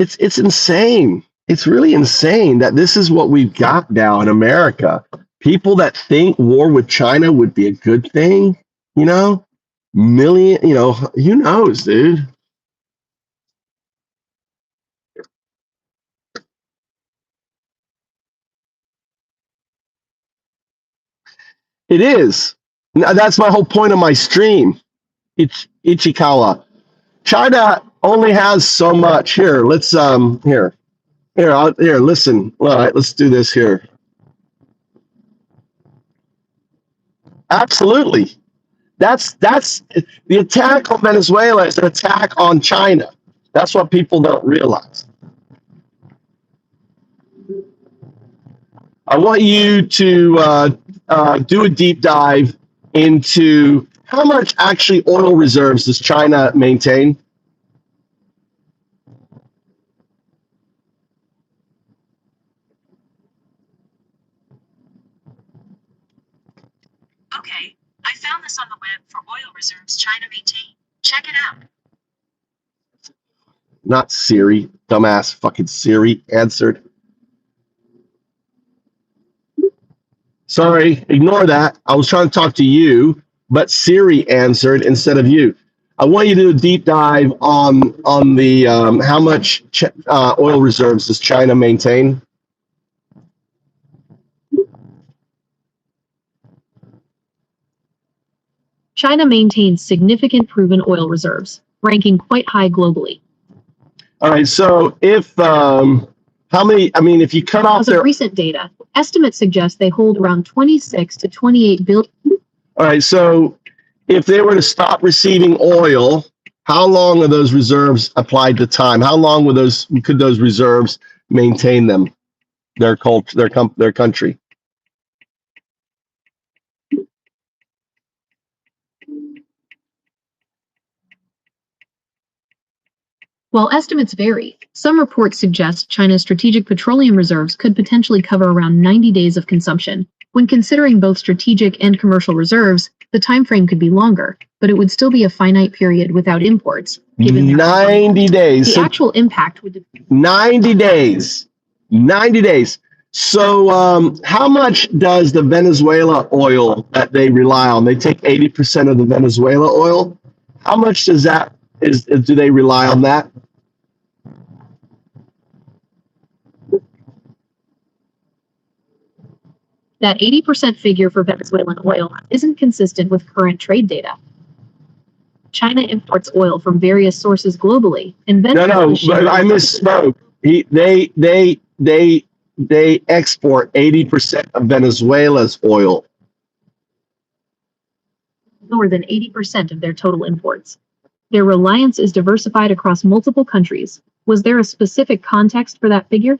It's insane. It's really insane that this is what we've got now in America. People that think war with China would be a good thing, million, who knows, dude? It is. Now, that's my whole point of my stream. It's Ichikawa. China only has so much. Here, let's here. Listen. All right, let's do this here. Absolutely. That's the attack on Venezuela is an attack on China. That's what people don't realize. I want you to do a deep dive into how much actually oil reserves does China maintain? Okay, I found this on the web for oil reserves China maintain. Check it out. Not Siri, dumbass fucking Siri answered. Sorry, ignore that. I was trying to talk to you, but Siri answered instead of you. I want you to do a deep dive on the how much oil reserves does China maintain? China maintains significant proven oil reserves, ranking quite high globally. All right, so if how many? I mean, if you cut off As of their recent data, estimates suggest they hold around 26 to 28 billion. all right, so if they were to stop receiving oil, how long are those reserves applied to time? How long could those reserves maintain them? Their culture, their country. While estimates vary, some reports suggest China's strategic petroleum reserves could potentially cover around 90 days of consumption. When considering both strategic and commercial reserves, the time frame could be longer, but it would still be a finite period without imports. Given 90 days. The So actual impact would 90 days. 90 days. So how much does the Venezuela oil that they rely on? They take 80% of the Venezuela oil. How much does that do they rely on that? that 80% figure for Venezuelan oil isn't consistent with current trade data. China imports oil from various sources globally, and Venezuela I misspoke. They export 80% of Venezuela's oil. Lower than 80% of their total imports. Their reliance is diversified across multiple countries. Was there a specific context for that figure?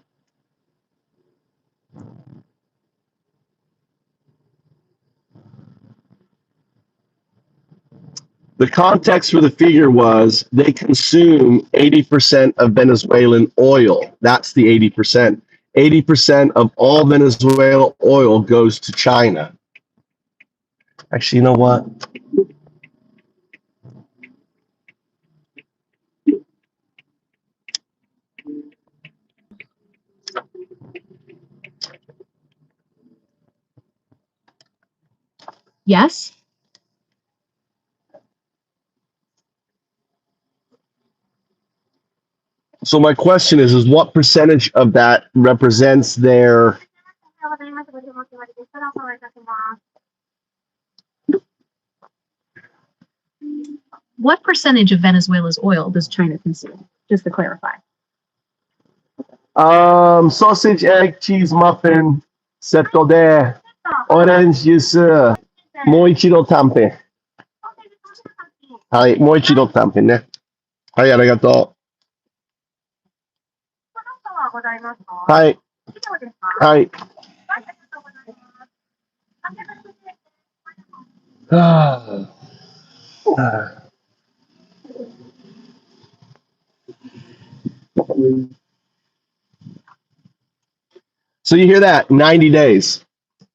The context for the figure was they consume 80% of Venezuelan oil. That's the 80%. 80% of all Venezuela oil goes to China. Actually, you know what? Yes? So my question is what percentage of that represents their What percentage of Venezuela's oil does China consume? Just to clarify. sausage, egg, cheese, muffin, setto de, orange juice, moichiro tampe. はい、もう一度単品ね。はい、ありがとう。はい。はい。Ah. So you hear that? 90 days.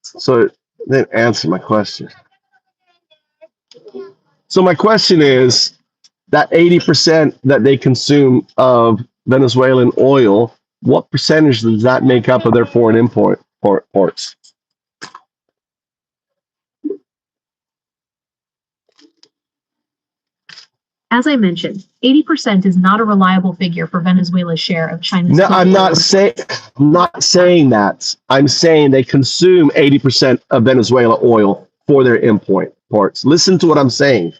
So then answer my question. So my question is that 80% that they consume of Venezuelan oil, what percentage does that make up of their foreign imports? As I mentioned, 80% is not a reliable figure for Venezuela's share of China's. No, I'm not saying that. I'm saying they consume 80% of Venezuela oil for their imports. Listen to what I'm saying.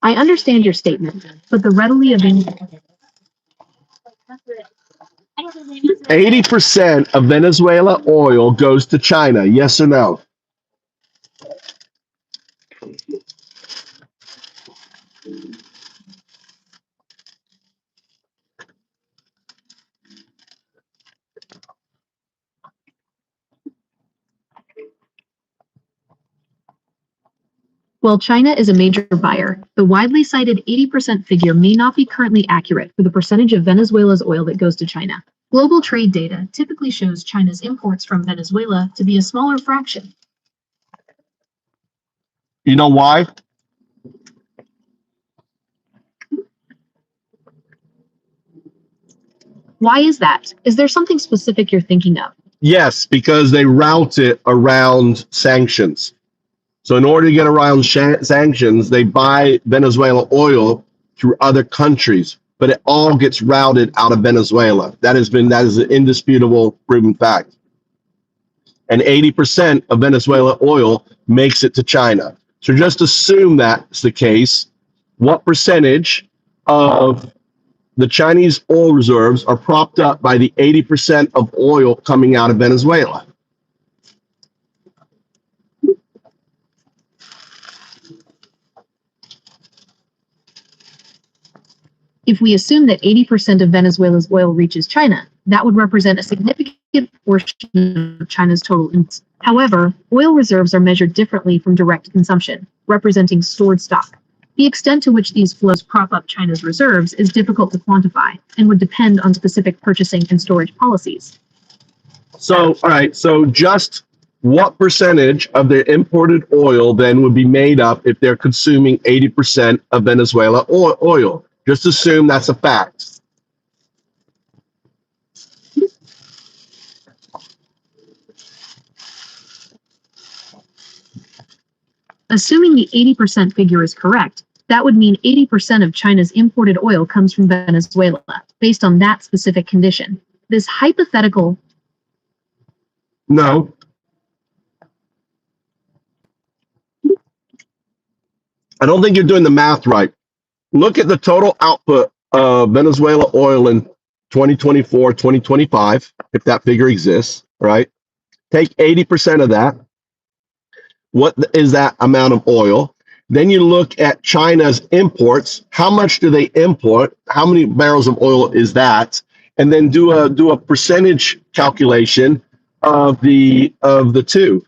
I understand your statement, but the readily available 80% of Venezuela oil goes to China. Yes or no? While China is a major buyer, the widely cited 80% figure may not be currently accurate for the percentage of Venezuela's oil that goes to China. Global trade data typically shows China's imports from Venezuela to be a smaller fraction. You know why? Why is that? Is there something specific you're thinking of? Yes, because they route it around sanctions. So in order to get around sanctions, they buy Venezuela oil through other countries, but it all gets routed out of Venezuela. That is an indisputable proven fact. And 80% of Venezuela oil makes it to China. So just assume that's the case. What percentage of the Chinese oil reserves are propped up by the 80% of oil coming out of Venezuela? If we assume that 80% of Venezuela's oil reaches China, that would represent a significant portion of China's total imports. However, oil reserves are measured differently from direct consumption, representing stored stock. The extent to which these flows prop up China's reserves is difficult to quantify and would depend on specific purchasing and storage policies. So, all right, so just what percentage of their imported oil then would be made up if they're consuming 80% of Venezuela oil? Just assume that's a fact. Assuming the 80% figure is correct, that would mean 80% of China's imported oil comes from Venezuela, based on that specific condition. This hypothetical. No. I don't think you're doing the math right. Look at the total output of Venezuela oil in 2024, 2025, if that figure exists, right? Take 80% of that. What is that amount of oil? Then you look at China's imports. How much do they import? How many barrels of oil is that? And then do a percentage calculation of the two.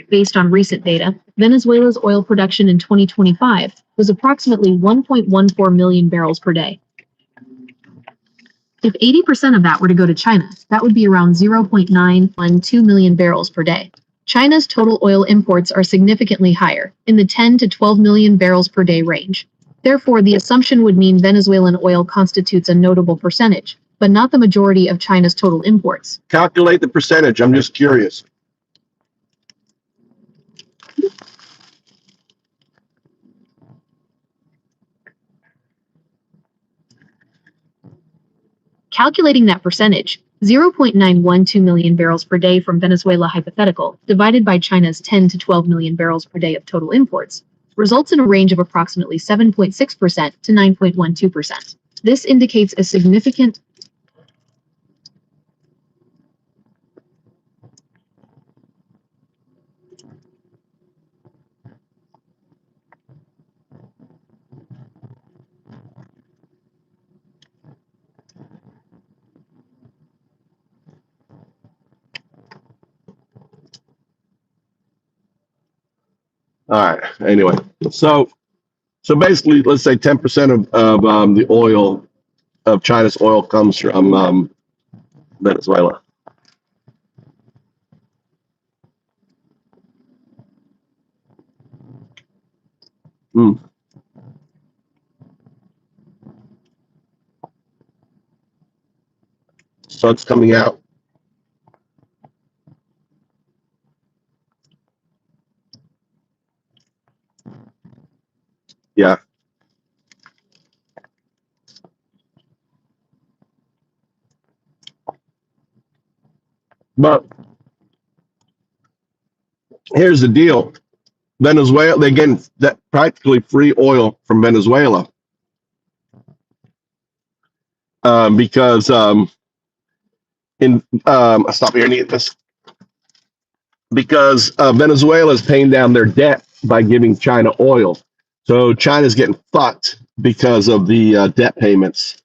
Based on recent data, Venezuela's oil production in 2025 was approximately 1.14 million barrels per day. If 80% of that were to go to China, that would be around 0.912 million barrels per day. China's total oil imports are significantly higher, in the 10 to 12 million barrels per day range. Therefore, the assumption would mean Venezuelan oil constitutes a notable percentage, but not the majority of China's total imports. Calculate the percentage. I'm just curious. Calculating that percentage, 0.912 million barrels per day from Venezuela hypothetical, divided by China's 10 to 12 million barrels per day of total imports, results in a range of approximately 7.6% to 9.12%. This indicates a significant All right. Anyway, so basically, let's say 10% of the oil of China's oil comes from Venezuela. Sun's coming out. Yeah. But here's the deal. Venezuela, they're getting that practically free oil from Venezuela because stop here and eat this. Because Venezuela is paying down their debt by giving China oil. So China's getting fucked because of the debt payments.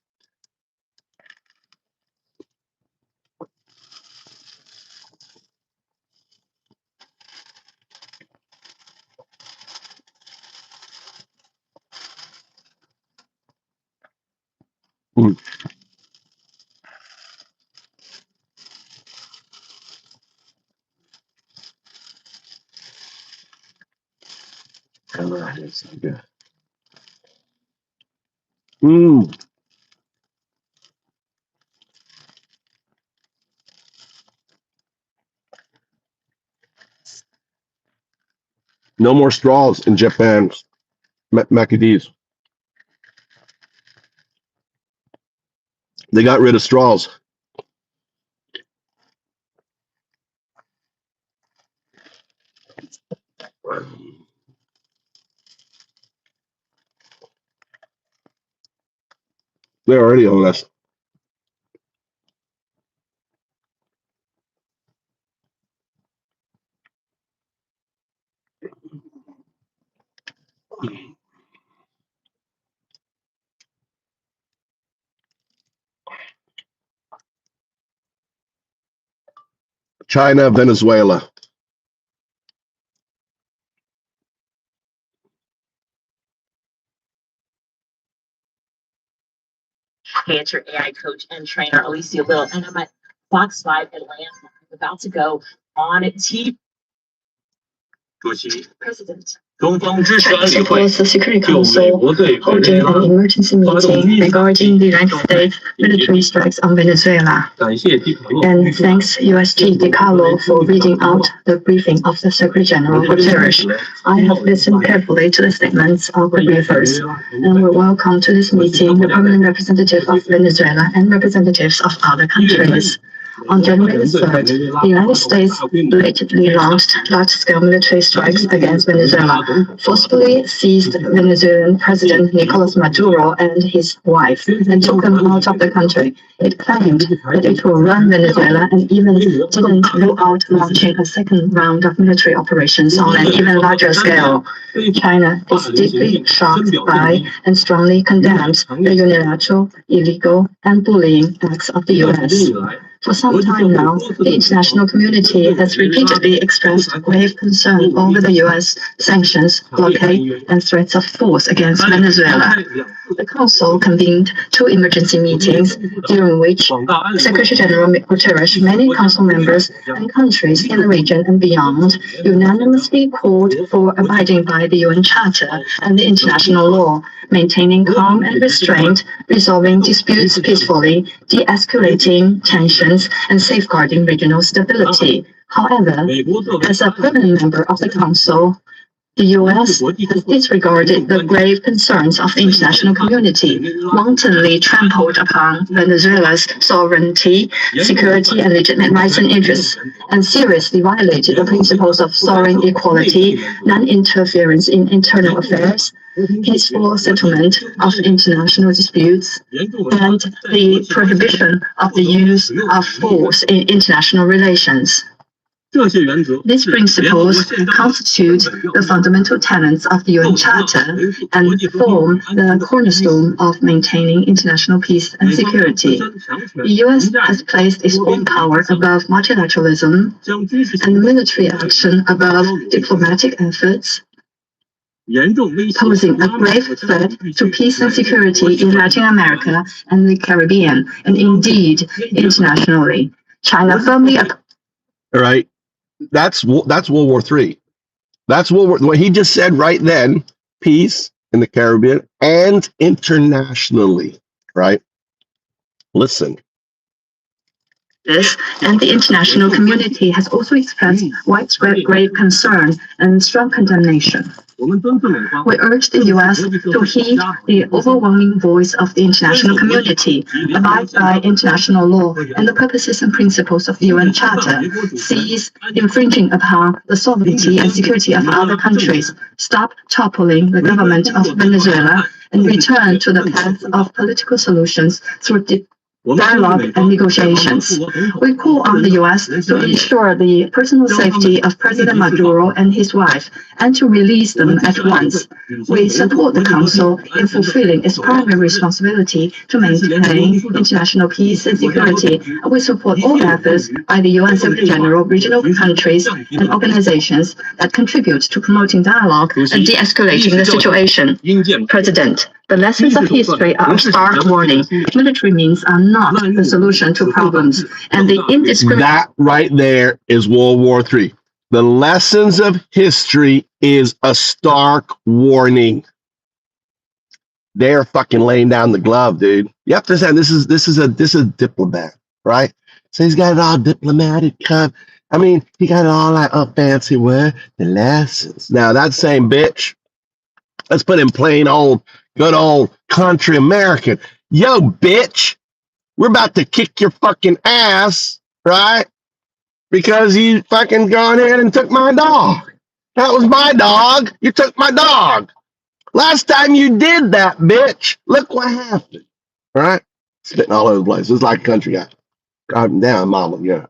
Mm. No more straws in Japan. Macadis. They got rid of straws. They're already on us. China, Venezuela. Hey, it's your AI coach and trainer, Alicia Little, and I'm at Fox 5 Atlanta. I'm about to go on TV. 主席， President. 中方支持安理会 Supports the Security 就美 Council 国对 holding an 委 emergency meeting regarding the United States military strikes on Venezuela. 感谢蒂卡洛 And thanks USG DiCarlo for reading out the briefing of the Secretary General Guterres. I have listened carefully to the statements of the briefers, and we welcome to this meeting the permanent representative of Venezuela and representatives of other countries. On January 3rd, the United States blatantly launched large-scale military strikes against Venezuela, forcibly seized Venezuelan President Nicolas Maduro and his wife, and took them out of the country. It claimed that it will run Venezuela and even didn't rule out launching a second round of military operations on an even larger scale. China is deeply shocked by and strongly condemns the unilateral, illegal, and bullying acts of the U.S. For some time now, the international community has repeatedly expressed grave concern over the U.S. sanctions, blockade, and threats of force against Venezuela. The Council convened 2 emergency meetings, during which Secretary General Guterres, many Council members, and countries in the region and beyond unanimously called for abiding by the UN Charter and the international law, maintaining calm and restraint, resolving disputes peacefully, de-escalating tensions, and safeguarding regional stability. However, as a permanent member of the Council, the U.S. has disregarded the grave concerns of the international community, wantonly trampled upon Venezuela's sovereignty, security, and legitimate rights and interests, and seriously violated the principles of sovereign equality, non-interference in internal affairs, peaceful settlement of international disputes, and the prohibition of the use of force in international relations. These principles constitute the fundamental tenets of the UN Charter and form the cornerstone of maintaining international peace and security. The U.S. has placed its own power above multilateralism and military action above diplomatic efforts, posing a grave threat to peace and security in Latin America and the Caribbean, and indeed internationally. China firmly. All right. That's World War III. That's what he just said right then. Peace in the Caribbean and internationally, right? Listen. This and the international community has also expressed widespread grave concern and strong condemnation. We urge the U.S. to heed the overwhelming voice of the international community, abide by international law and the purposes and principles of the UN Charter, cease infringing upon the sovereignty and security of other countries, stop toppling the government of Venezuela, and return to the path of political solutions through dialogue and negotiations. We call on the U.S. to ensure the personal safety of President Maduro and his wife and to release them at once. We support the Council in fulfilling its primary responsibility to maintain international peace and security. We support all efforts by the UN Secretary General, regional countries, and organizations that contribute to promoting dialogue and de-escalating the situation. President, the lessons of history are a stark warning. Military means are not the solution to problems, and the indiscriminate. That right there is World War III. The lessons of history is a stark warning. They're fucking laying down the glove, dude. You have to understand this is a diplomat, right? So he's got it all diplomatic. I mean, he got it all like fancy word, the lessons. Now that same bitch, let's put in plain old, good old country American. Yo, bitch, we're about to kick your fucking ass, right? Because you fucking gone ahead and took my dog. That was my dog. You took my dog. Last time you did that, bitch, look what happened. Right? Spitting all over the place. It's like a country guy. God damn, mama, yeah.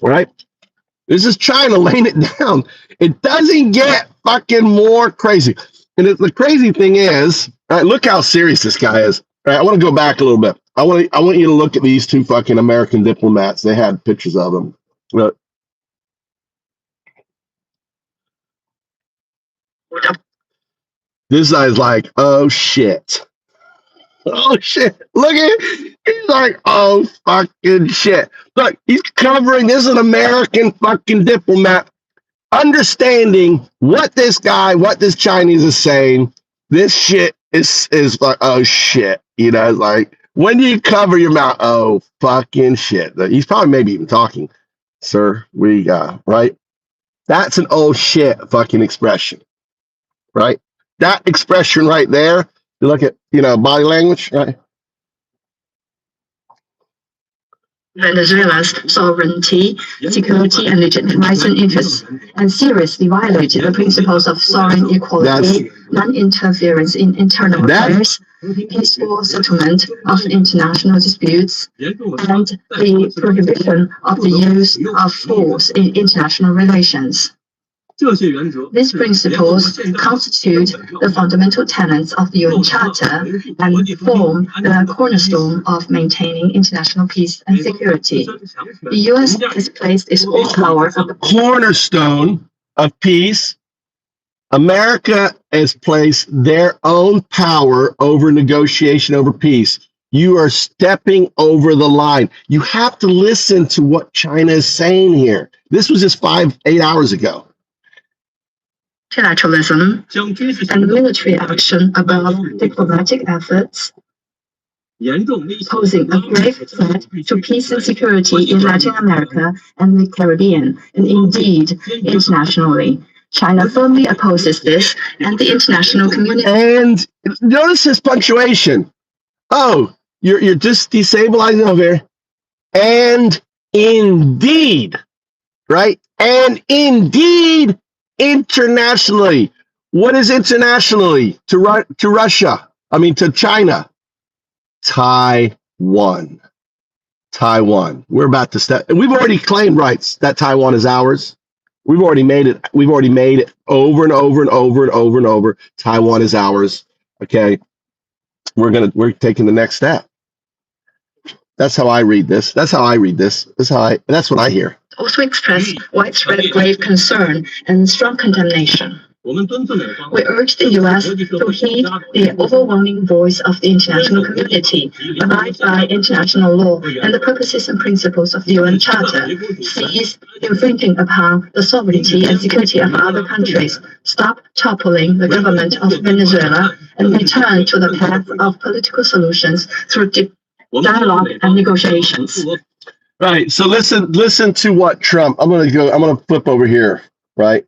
Right? This is China laying it down. It doesn't get fucking more crazy. And the crazy thing is, right, look how serious this guy is. All right, I want to go back a little bit. I want you to look at these two fucking American diplomats. They had pictures of them. Look. This guy's like, oh shit. Oh shit. Look at him. He's like, oh fucking shit. Look, he's covering, this is an American fucking diplomat, understanding what this Chinese is saying. This shit is like, oh shit. You know, it's like, when do you cover your mouth? Oh fucking shit. He's probably maybe even talking, sir, we got, right? That's an oh shit fucking expression, right? That expression right there, you look at, body language, right? Venezuela's sovereignty, security, and legitimate rights and interests, and seriously violated the principles of sovereign equality, non-interference in internal affairs, peaceful settlement of international disputes, and the prohibition of the use of force in international relations. These principles constitute the fundamental tenets of the UN Charter and form the cornerstone of maintaining international peace and security. The US has placed its own power at the cornerstone of peace. America has placed their own power over negotiation over peace. You are stepping over the line. You have to listen to what China is saying here. This was just 8 hours ago. Multilateralism and military action above diplomatic efforts, posing a grave threat to peace and security in Latin America and the Caribbean, and indeed internationally. China firmly opposes this, and the international community. And notice this punctuation. Oh, you're just destabilizing over here. And indeed, right? And indeed, internationally. What is internationally to Russia? I mean, to China. Taiwan. We're about to step. And we've already claimed rights that Taiwan is ours. We've already made it. We've already made it over and over and over and over and over. Taiwan is ours. Okay. We're taking the next step. That's how I read this. That's what I hear. Also express widespread grave concern and strong condemnation. We urge the U.S. to heed the overwhelming voice of the international community, abide by international law and the purposes and principles of the UN Charter, cease infringing upon the sovereignty and security of other countries, stop toppling the government of Venezuela, and return to the path of political solutions through dialogue and negotiations. Right. So listen to what Trump. I'm gonna flip over here. Right.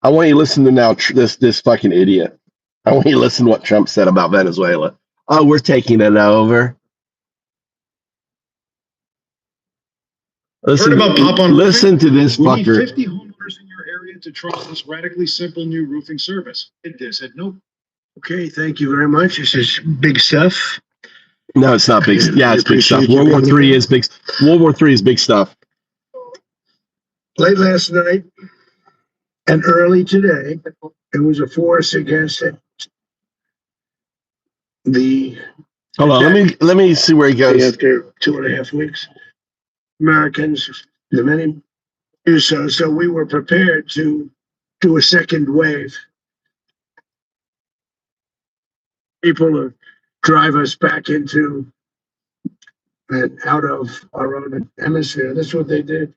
I want you to listen to now this fucking idiot. I want you to listen to what Trump said about Venezuela. Oh, we're taking it over. Listen to this We need fucker. 50 homeowners in your area to try this radically simple new roofing service. They said nope. Okay, thank you very much. This is big stuff. No, it's not big. Yeah, it's big stuff. World War III is big. World War III is big stuff. Late last night and early today, it was a force against it. Hold on, let me see where he goes. After 2.5 weeks, Americans, the many so we were prepared to do a second wave. people to drive us back into and out of our own hemisphere. That's what they did.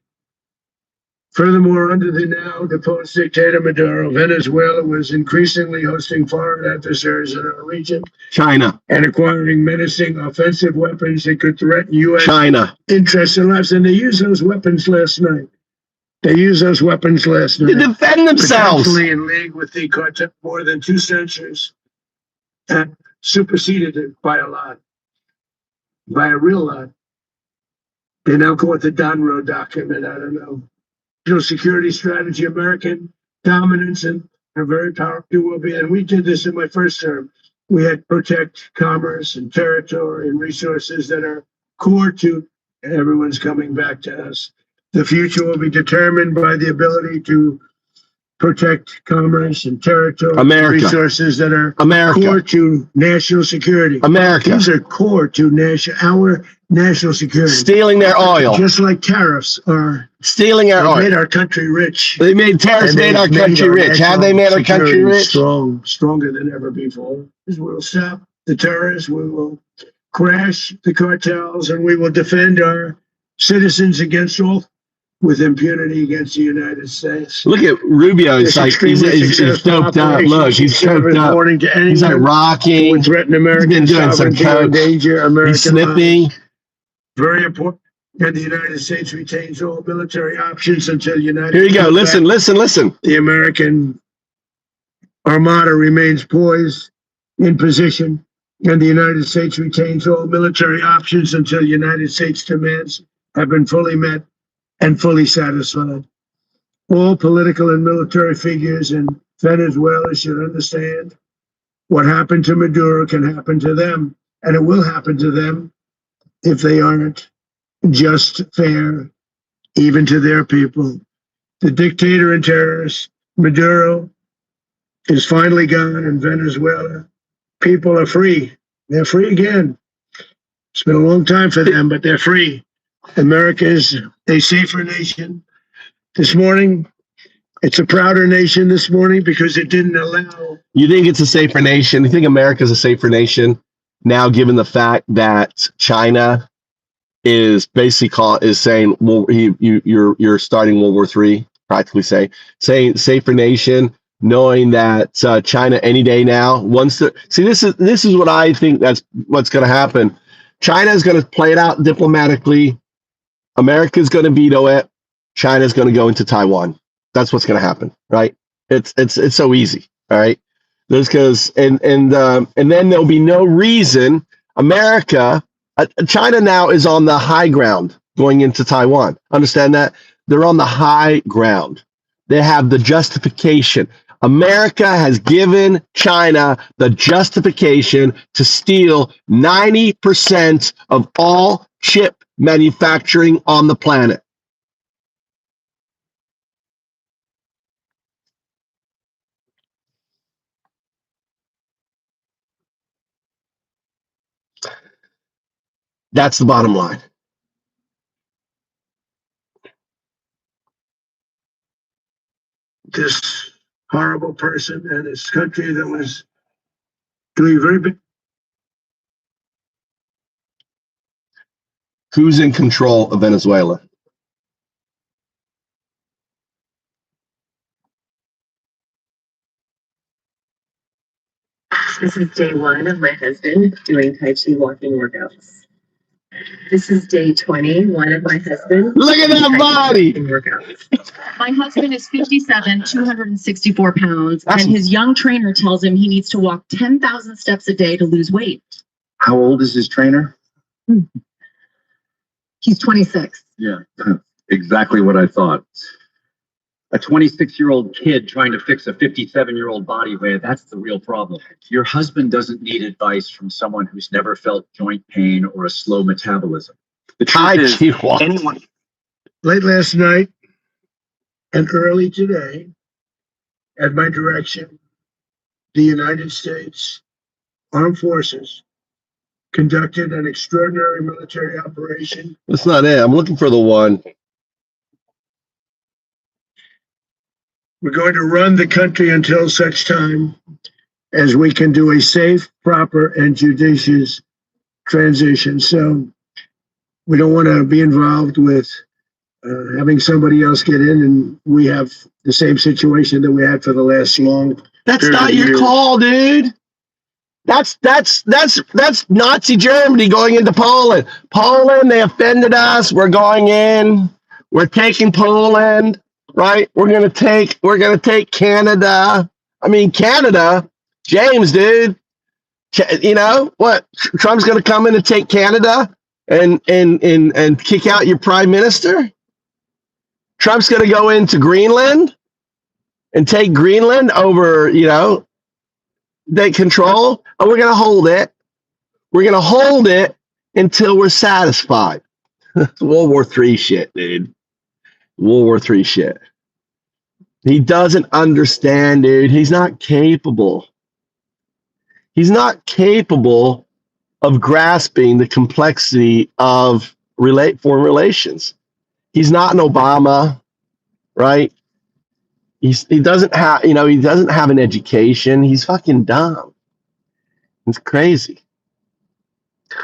Furthermore, under the now deposed dictator Maduro, Venezuela was increasingly hosting foreign adversaries in our region China, and acquiring menacing offensive weapons that could threaten U.S. China. interests and lives. And they used those weapons last night. They used those weapons last To night. defend themselves. Potentially in league with the cartel more than 2 centuries and superseded it by a lot, by a real lot. They now call it the Donroe document. I don't know. Security strategy, American dominance, and a very powerful will be. And we did this in my first term. We had protect commerce and territory and resources that are core to everyone's coming back to us. The future will be determined by the ability to protect commerce and territory, America. resources that are America. core to national security. America. These are core to our national security. Stealing their oil. Just like tariffs are. Stealing our They oil. made our country rich. They made tariffs, And made our they've country rich. Have they made our national country security rich? stronger than ever before. We'll stop the terrorists. We will crash the cartels, and we will defend our citizens against all with impunity against the United States. Look at Rubio. It's This like he's extremely doped up. successful Look, he's operation doped up. warning to He's like anyone who rocking. would threaten American He's been doing some sovereignty or coke. endanger American He's sniffing. lives. Very important. And the United States retains all military options until the United Here you go. States. Listen. The American Armada remains poised in position, and the United States retains all military options until United States demands have been fully met and fully satisfied. All political and military figures in Venezuela should understand what happened to Maduro can happen to them, and it will happen to them if they aren't just fair, even to their people. The dictator and terrorist, Maduro, is finally gone in Venezuela. People are free. They're free again. It's been a long time for them, but they're free. America is a safer nation. This morning, it's a prouder nation this morning because it didn't allow. You think it's a safer nation? You think America's a safer nation now, given the fact that China is basically saying, well, you're starting World War III, practically saying safer nation, knowing that China any day now wants to see. This is what I think that's what's going to happen. China is going to play it out diplomatically. America's going to veto it. China's going to go into Taiwan. That's what's going to happen, right? It's so easy, all right? There's because and then there'll be no reason. America, China now is on the high ground going into Taiwan. Understand that? They're on the high ground. They have the justification. America has given China the justification to steal 90% of all chip manufacturing on the planet. That's the bottom line. This horrible person and his country that was doing very big. Who's in control of Venezuela? This is day 1 of my husband doing Tai Chi walking workouts. This is day 21 of my husband. Look at that body. Workouts. My husband is 57, 264 pounds, That's- and his young trainer tells him he needs to walk 10,000 steps a day to lose weight. How old is his trainer? He's 26. Yeah, exactly what I thought. A 26-year-old kid trying to fix a 57-year-old body weight, that's the real problem. Your husband doesn't need advice from someone who's never felt joint pain or a slow metabolism. The Tai truth is, Chi walk. anyone Late last night and early today, at my direction, the United States Armed Forces conducted an extraordinary military operation. That's not it. I'm looking for the one. We're going to run the country until such time as we can do a safe, proper, and judicious transition. So we don't want to be involved with having somebody else get in, and we have the same situation that we had for the last long. That's not your call, dude. That's Nazi Germany going into Poland. Poland, they offended us. We're going in. We're taking Poland, right? We're gonna take Canada. I mean, Canada, James, dude. You know what? Trump's gonna come in and take Canada and kick out your prime minister. Trump's gonna go into Greenland and take Greenland over, they control, and we're going to hold it. We're going to hold it until we're satisfied. World War III shit, dude. World War III shit. He doesn't understand, dude. He's not capable. He's not capable of grasping the complexity of foreign relations. He's not an Obama, right? He doesn't have, he doesn't have an education. He's fucking dumb. It's crazy.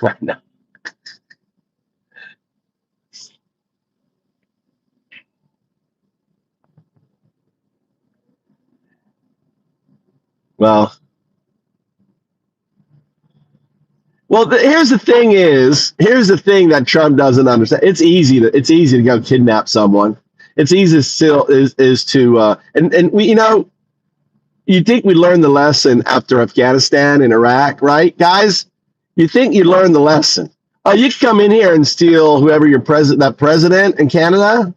I know. Well, here's the thing that Trump doesn't understand. It's easy to go kidnap someone. It's easy to and we, you think we learned the lesson after Afghanistan and Iraq, right, guys? You think you learned the lesson. Oh, you can come in here and steal whoever your president in Canada?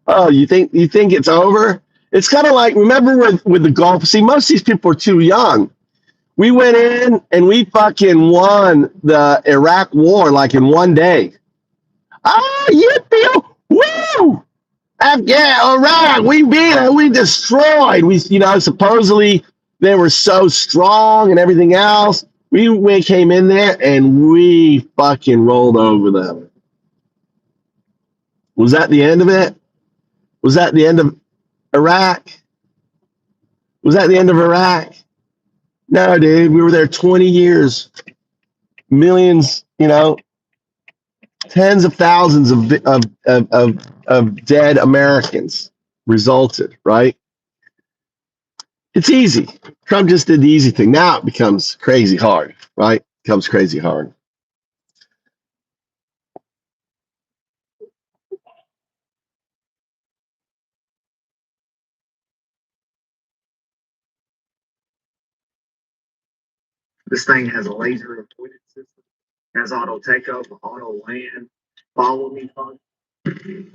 Oh, you think it's over? It's kind of like, remember with the Gulf. See, most of these people are too young. We went in and we fucking won the Iraq war like in one day. Oh, yippee! Woo! Yeah, all right. We beat it. We destroyed. We, supposedly they were so strong and everything else. We came in there and we fucking rolled over them. Was that the end of it? Was that the end of Iraq? Was that the end of Iraq? No, dude. We were there 20 years. Millions, tens of thousands of dead Americans resulted, right? It's easy. Trump just did the easy thing. Now it becomes crazy hard, right? It becomes crazy hard. This thing has a laser avoidance system, has auto takeoff, auto land, follow me function.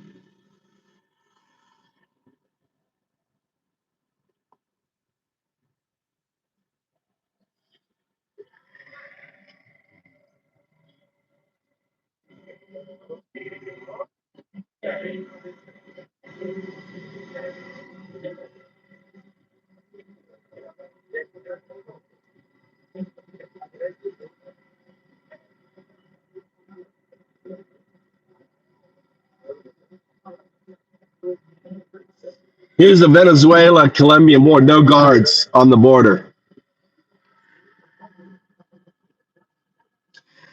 Here's the Venezuela-Colombian war. No guards on the border.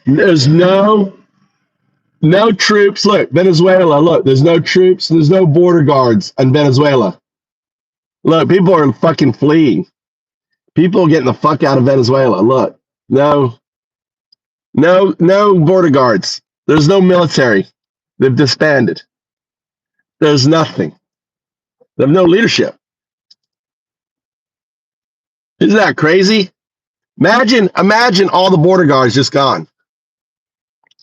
There's no troops. Look, Venezuela. Look, there's no troops. There's no border guards in Venezuela. Look, people are fucking fleeing. People are getting the fuck out of Venezuela. Look, no border guards. There's no military. They've disbanded. There's nothing. They have no leadership. Isn't that crazy? Imagine all the border guards just gone.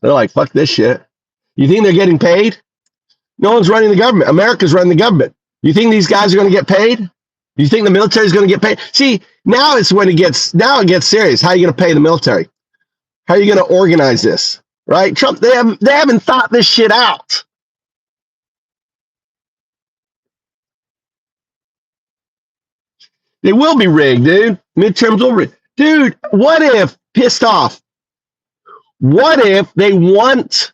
They're like, fuck this shit. You think they're getting paid? No one's running the government. America's running the government. You think these guys are going to get paid? You think the military is going to get paid? See, now it gets serious. How are you going to pay the military? How are you going to organize this? Right? Trump, they haven't thought this shit out. They will be rigged, dude. Midterms will rig. Dude, what if, pissed off, what if they want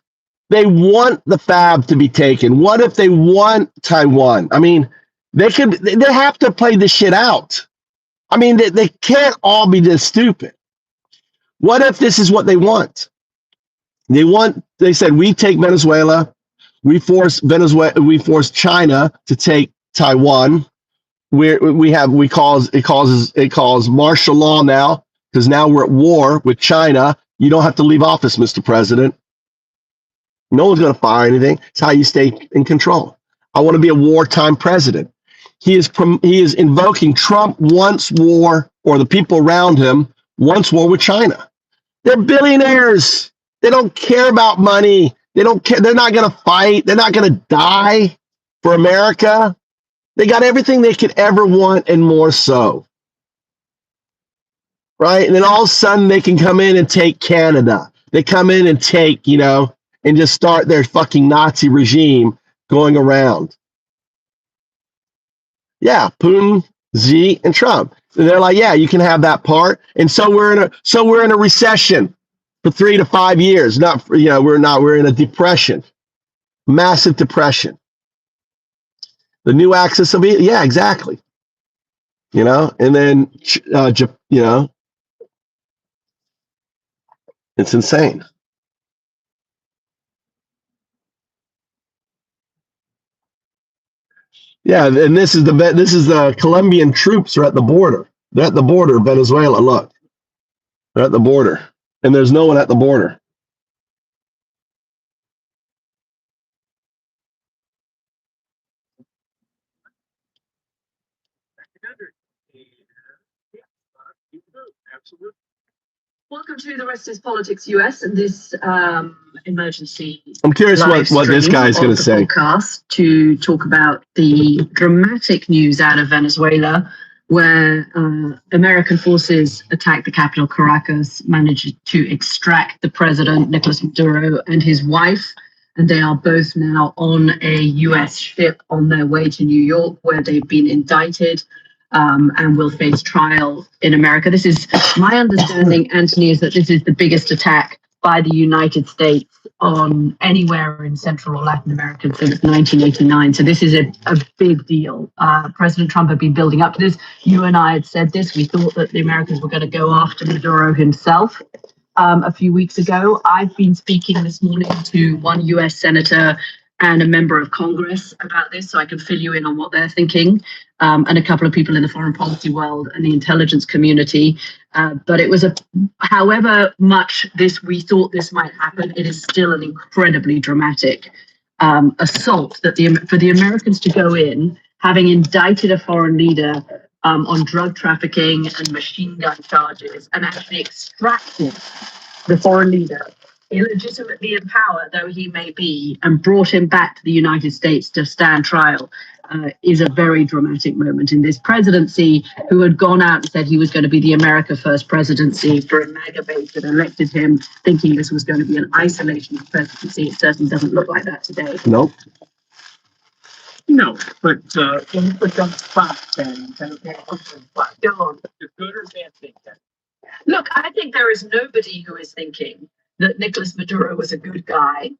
the fab to be taken? What if they want Taiwan? I mean, they have to play this shit out. I mean, they can't all be this stupid. What if this is what they want? They said, we take Venezuela, we force China to take Taiwan. It calls martial law now, because now we're at war with China. You don't have to leave office, Mr. President. No one's going to fire anything. It's how you stay in control. I want to be a wartime president. He is invoking Trump wants war, or the people around him wants war with China. They're billionaires. They don't care about money. They don't care. They're not going to fight. They're not going to die for America. They got everything they could ever want and more so. Right? And then all of a sudden they can come in and take Canada. They come in and take, and just start their fucking Nazi regime going around. Yeah, Putin, Xi, and Trump. And they're like, yeah, you can have that part. And so we're in a recession for 3 to 5 years. We're in a depression, massive depression. The new axis of it, yeah, exactly. And then it's insane. Yeah, and this is the Colombian troops are at the border. They're at the border of Venezuela. Look, they're at the border, and there's no one at the border. Welcome to the Rest is Politics US and this emergency. I'm curious what this guy's going to say. Podcast to talk about the dramatic news out of Venezuela, where American forces attacked the capital, Caracas, managed to extract the president, Nicolas Maduro, and his wife. And they are both now on a US ship on their way to New York, where they've been indicted. And will face trial in America. This is my understanding, Anthony, is that this is the biggest attack by the United States on anywhere in Central or Latin America since 1989. So this is a big deal. President Trump had been building up to this. You and I had said this. We thought that the Americans were going to go after Maduro himself a few weeks ago. I've been speaking this morning to one US senator and a member of Congress about this, so I can fill you in on what they're thinking, and a couple of people in the foreign policy world and the intelligence community. But it was however much we thought this might happen, it is still an incredibly dramatic assault for the Americans to go in, having indicted a foreign leader on drug trafficking and machine gun charges, and actually extracted the foreign leader, illegitimately in power though he may be, and brought him back to the United States to stand trial, is a very dramatic moment in this presidency, who had gone out and said he was going to be the America First presidency for a MAGA base that elected him, thinking this was going to be an isolationist presidency. It certainly doesn't look like that today. Nope. No, but when you put on the spot, then the good or bad thing then? Look, I think there is nobody who is thinking that Nicolas Maduro was a good guy,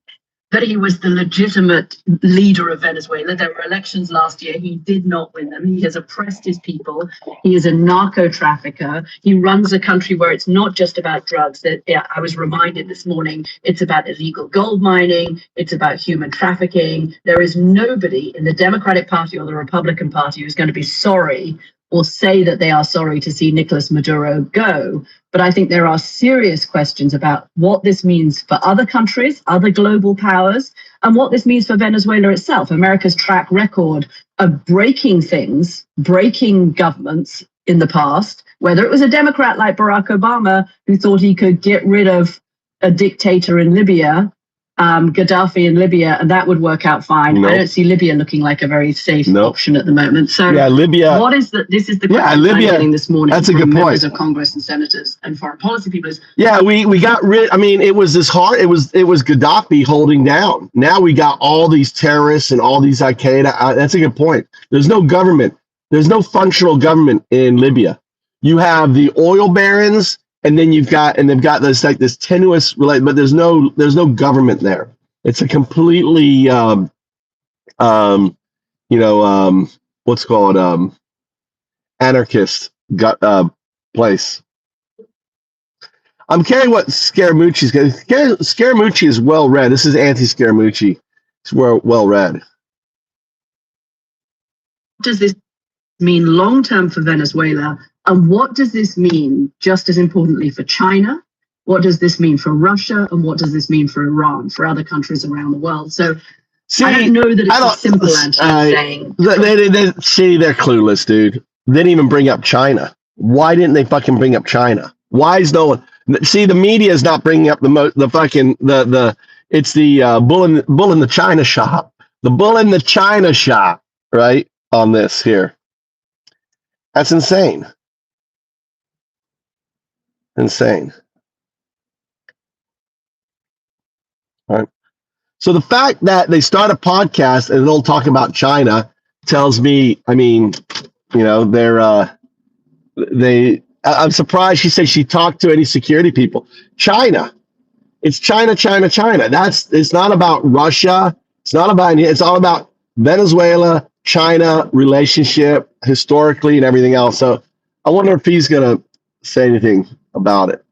that he was the legitimate leader of Venezuela. There were elections last year. He did not win them. He has oppressed his people. He is a narco trafficker. He runs a country where it's not just about drugs. I was reminded this morning, it's about illegal gold mining. It's about human trafficking. There is nobody in the Democratic Party or the Republican Party who's going to be sorry or say that they are sorry to see Nicolas Maduro go. But I think there are serious questions about what this means for other countries, other global powers, and what this means for Venezuela itself. America's track record of breaking things, breaking governments in the past, whether it was a Democrat like Barack Obama who thought he could get rid of a dictator in Libya, Gaddafi in Libya, and that would work out fine. Nope. I don't see Libya looking like a very safe option at the moment. So yeah, Libya. What is that? This is the question Libya, I'm getting this morning. That's a good from point. Members of Congress and senators and foreign policy people. We got rid. I mean, it was this hard. It was Gaddafi holding down. Now we got all these terrorists and all these Al Qaeda. That's a good point. There's no government. There's no functional government in Libya. You have the oil barons. And then they've got this tenuous relation, but there's no government there. It's a completely anarchist got place. I'm carrying what Scaramucci's got. Scaramucci is well read. This is anti-Scaramucci. It's well read. Does this mean long term for Venezuela? And what does this mean, just as importantly, for China? What does this mean for Russia? And what does this mean for Iran, for other countries around the world? So I don't know that it's as simple as saying. They're clueless, dude. They didn't even bring up China. Why didn't they fucking bring up China? Why is no one? See, the media is not bringing up it's the bull in the China shop. The bull in the China shop, right? On this here. That's insane. Insane. All right. So the fact that they start a podcast and they'll talk about China tells me, I mean, you know, I'm surprised she said she talked to any security people. China. It's China, China, China. It's not about Russia. It's all about Venezuela, China relationship historically and everything else. So I wonder if he's going to say anything about it.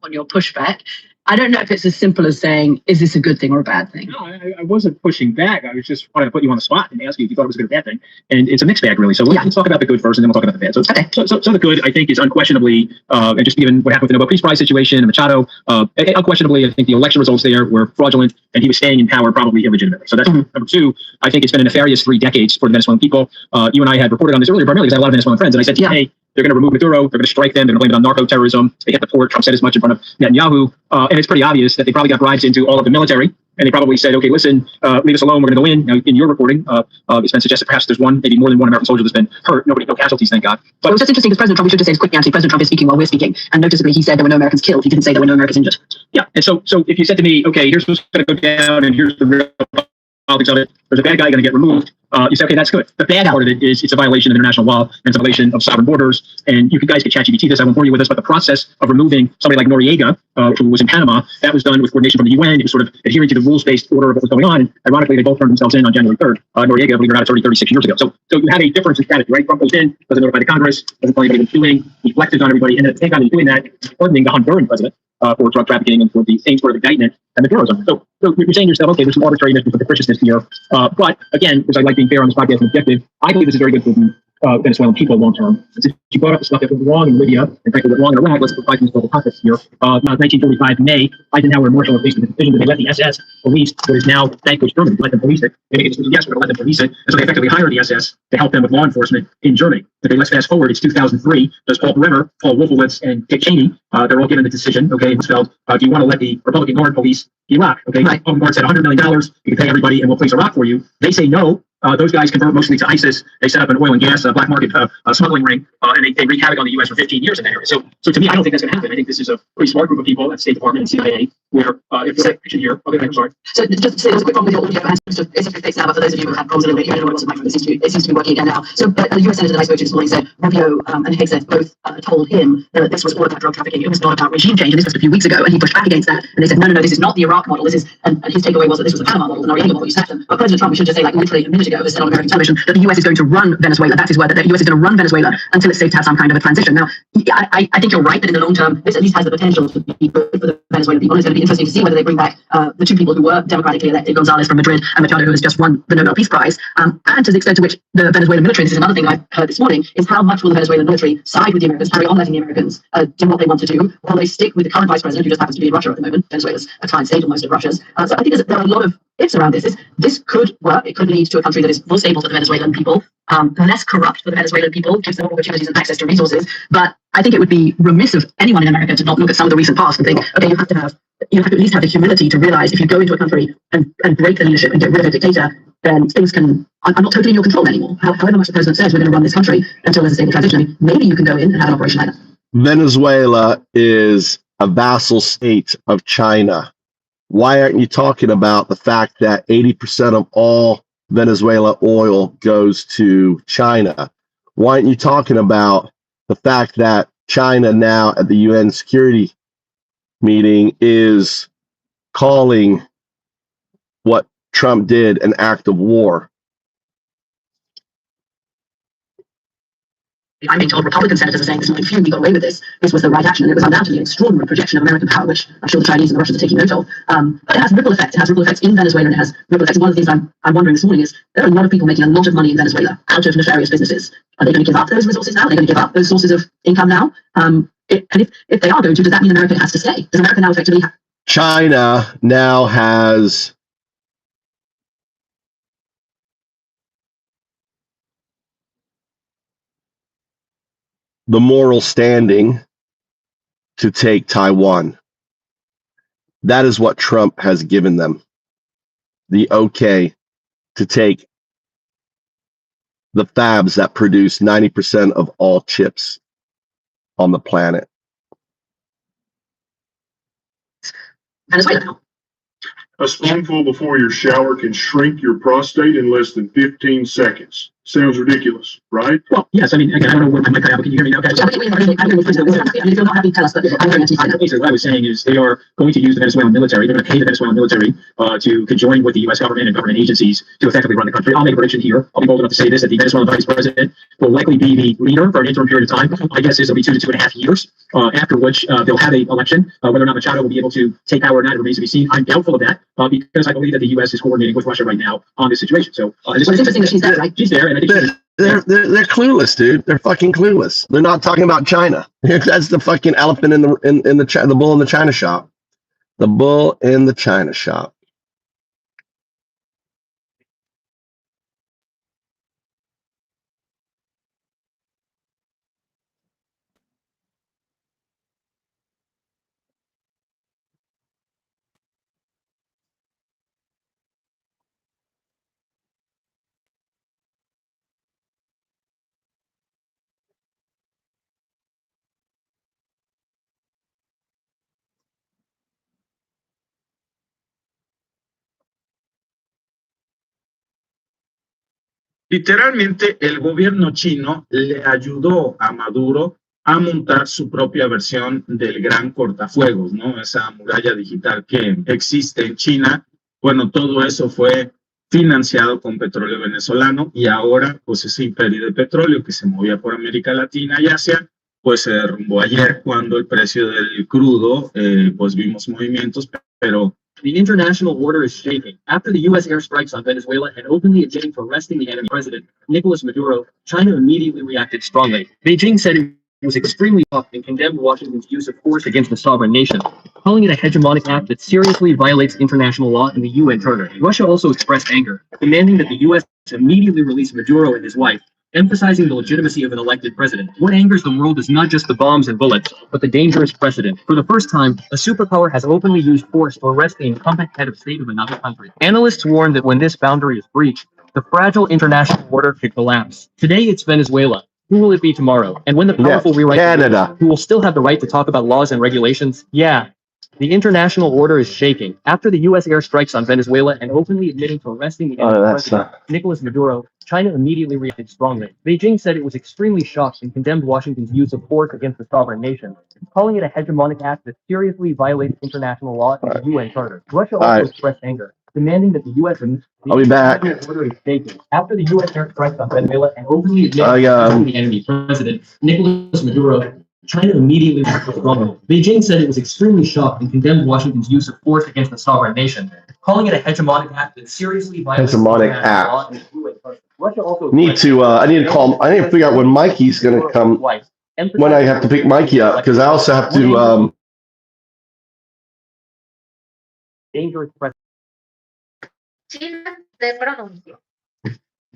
On your pushback, I don't know if it's as simple as saying, is this a good thing or a bad thing? No, I wasn't pushing back. I was just wanting to put you on the spot and ask you if you thought it was a good or bad thing. And it's a mixed bag, really. So let's talk about the good first, and then we'll talk about the bad. So, so the good, I think, is unquestionably, and just given what happened with the Nobel Peace Prize situation and Machado, unquestionably, I think the election results there were fraudulent, and he was staying in power probably illegitimately. So that's number two. I think it's been a nefarious 3 decades for the Venezuelan people. You and I had reported on this earlier, primarily because I have a lot of Venezuelan friends, and I said, hey, they're going to remove Maduro. They're going to strike them. They're going to blame it on narco-terrorism. They hit the port. Trump said as much in front of Netanyahu. And it's pretty obvious that they probably got bribes into all of the military. And they probably said, okay, listen, leave us alone. We're going to go in. Now, in your reporting, it's been suggested perhaps there's maybe more than one American soldier that's been hurt. No casualties, thank God. But it was just interesting because President Trump, we should just say this quickly, actually, President Trump is speaking while we're speaking. And noticeably, he said there were no Americans killed. He didn't say there were no Americans injured. Yeah. And so if you said to me, okay, here's what's going to go down and here's the real politics of it, there's a bad guy going to get removed. You say, okay, that's good. The bad part of it is it's a violation of international law and it's a violation of sovereign borders. And you guys could ChatGPT this. I won't bore you with this, but the process of removing somebody like Noriega, who was in Panama, that was done with coordination from the UN. It was sort of adhering to the rules-based order of what was going on. And ironically, they both turned themselves in on January 3rd. Noriega, believe it or not, 36 years ago. So you have a difference in strategy, right? Trump goes in, doesn't notify the Congress, doesn't tell anybody what he's doing, he flexes on everybody, and at the same time he's doing that, he's pardoning the Honduran president for drug trafficking and for the same sort of indictment and the terrorism. So you're saying to yourself, okay, there's some arbitrariness and some capriciousness here. But again, because I like being fair on this podcast and objective, I believe this is very good for the Venezuelan people long term. Since you brought up the stuff that went wrong in Libya and frankly went wrong in Iraq, let's provide some global context here. 1945 May, Eisenhower and Marshall faced with the decision that they let the SS police what is now thankfully Germany, let them police it. They didn't get to yes, we're going to let them police it. And so they effectively hired the SS to help them with law enforcement in Germany. Okay, let's fast forward. It's 2003. There's Paul Bremer, Paul Wolfowitz, and Dick Cheney. They're all given the decision. Okay, it was spelled, do you want to let the Republican Guard police Iraq? Okay, right. Republican Guard said $100 million. You can pay everybody and we'll police Iraq for you. They say no. Those guys convert mostly to ISIS. They set up an oil and gas black market smuggling ring, and they wreak havoc on the U.S. for 15 years in that area. So to me, I don't think that's going to happen. I think this is a pretty smart group of people at the State Department and CIA, where if there's a picture here, okay, I'm sorry. So just to say, there's a quick problem with your audio, and it's fixed now, but for those of you who have problems a little bit, you know what it's like, it seems to be working again now. So the U.S. Senator that I spoke to this morning said Rubio and Higgs both told him that this was all about drug trafficking. It was not about regime change, and this was a few weeks ago, and he pushed back against that, and they said, no, this is not the Iraq model. This is, and his takeaway was that this was the Panama model, the Noriega model. You snapped them. But President Trump, we should just say, like literally a minute ago, has said on American television that the US is going to run Venezuela. That's his word, that the US is going to run Venezuela until it's safe to have some kind of a transition. Now, I think you're right that in the long term, this at least has the potential to be good for the Venezuelan people. It's going to be interesting to see whether they bring back the two people who were democratically elected, Gonzalez from Madrid and Machado, who has just won the Nobel Peace Prize. And to the extent to which the Venezuelan military, this is another thing I've heard this morning, is how much will the Venezuelan military side with the Americans, carry on letting the Americans do what they want to do, while they stick with the current vice president, who just happens to be in Russia at the moment. Venezuela's a client state, almost of Russia's. So I think there are a lot of ifs around this. This could work. It could lead to a country that is more stable for the Venezuelan people, less corrupt for the Venezuelan people, gives them more opportunities and access to resources. But I think it would be remiss of anyone in America to not look at some of the recent past and think, okay, you have to at least have the humility to realize if you go into a country and break the leadership and get rid of a dictator, then things can, I'm not totally in your control anymore. However much the president says we're going to run this country until there's a stable transition, I mean, maybe you can go in and have an operation like that. Venezuela is a vassal state of China. Why aren't you talking about the fact that 80% of all Venezuela oil goes to China? Why aren't you talking about the fact that China now at the UN security meeting is calling what Trump did an act of war? I'm being told Republican senators are saying this morning, phew, we got away with this. This was the right action. And it was undoubtedly an extraordinary projection of American power, which I'm sure the Chinese and the Russians are taking note of. But it has ripple effects. It has ripple effects in Venezuela, and it has ripple effects. One of the things I'm wondering this morning is there are a lot of people making a lot of money in Venezuela out of nefarious businesses. Are they going to give up those resources now? Are they going to give up those sources of income now? And if they are going to, does that mean America has to stay? Does America now effectively have... China now has the moral standing to take Taiwan. That is what Trump has given them. The okay to take the fabs that produce 90% of all chips on the planet. Venezuela now? A spoonful before your shower can shrink your prostate in less than 15 seconds. Sounds ridiculous, right? Well, yes. I mean, again, I don't know what my cut out. Can you hear me now, guys? Yeah, if you're not happy, tell us. But I'm going to Basically, what I was saying is they are going to use the Venezuelan military. They're going to pay the Venezuelan military to conjoin with the U.S. government and government agencies to effectively run the country. I'll make a prediction here. I'll be bold enough to say this, that the Venezuelan vice president will likely be the leader for an interim period of time. My guess is it'll be 2 to 2.5 years, after which they'll have an election. Whether or not Machado will be able to take power or not remains to be seen. I'm doubtful of that because I believe that the U.S. is coordinating with Russia right now on this situation. So it's interesting that she's there, right? She's there, and I think they're clueless, dude. They're fucking clueless. They're not talking about China. That's the fucking elephant in the bull in the China shop. The bull in the China shop. Literalmente, el gobierno chino le ayudó a Maduro a montar su propia versión del gran cortafuegos, ¿no? Esa muralla digital que existe en China. Bueno, todo eso fue financiado con petróleo venezolano y ahora, pues ese imperio de petróleo que se movía por América Latina y Asia, pues se derrumbó ayer cuando el precio del crudo, pues vimos movimientos, pero the international order is shaking. After the U.S. airstrikes on Venezuela and openly admitting to arresting the enemy president, Nicolas Maduro, China immediately reacted strongly. Beijing said it was extremely shocked and condemned Washington's use of force against the sovereign nation, calling it a hegemonic act that seriously violates international law and the UN Charter. Russia also expressed anger, demanding that the U.S. immediately release Maduro and his wife, emphasizing the legitimacy of an elected president. What angers the world is not just the bombs and bullets, but the dangerous precedent. For the first time, a superpower has openly used force to arrest the incumbent head of state of another country. Analysts warn that when this boundary is breached, the fragile international order could collapse. Today, it's Venezuela. Who will it be tomorrow? And when the powerful rewrite Canada, who will still have the right to talk about laws and regulations? Yeah. The international order is shaking. After the U.S. airstrikes on Venezuela and openly admitting to arresting the enemy president, Nicolas Maduro, China immediately reacted strongly. Beijing said it was extremely shocked and condemned Washington's use of force against the sovereign nation, calling it a hegemonic act that seriously violates international law and the UN Charter. Russia also expressed anger, demanding that the U.S. I'll be back. Order is shaking. After the U.S. airstrikes on Venezuela and openly admitted to arresting the enemy president, Nicolas Maduro, China immediately reacted strongly. Beijing said it was extremely shocked and condemned Washington's use of force against the sovereign nation, calling it a hegemonic act that seriously violates hegemonic law act. and the UN Charter. Russia also I need to call him. I need to figure out when Mikey's going to come. When I have to pick Mikey up, because I also have to. Dangerous precedent.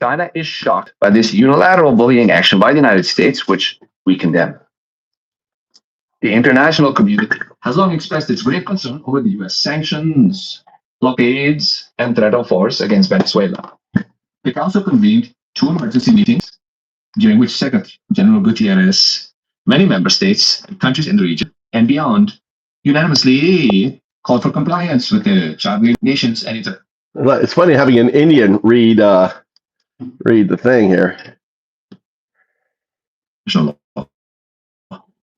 China is shocked by this unilateral bullying action by the United States, which we condemn. The international community has long expressed its grave concern over the U.S. sanctions, blockades, and threat of force against Venezuela. The Council convened 2 emergency meetings, during which Secretary General Gutierrez, many member states and countries in the region and beyond unanimously called for compliance with the Charter Nations and its. It's funny having an Indian read the thing here.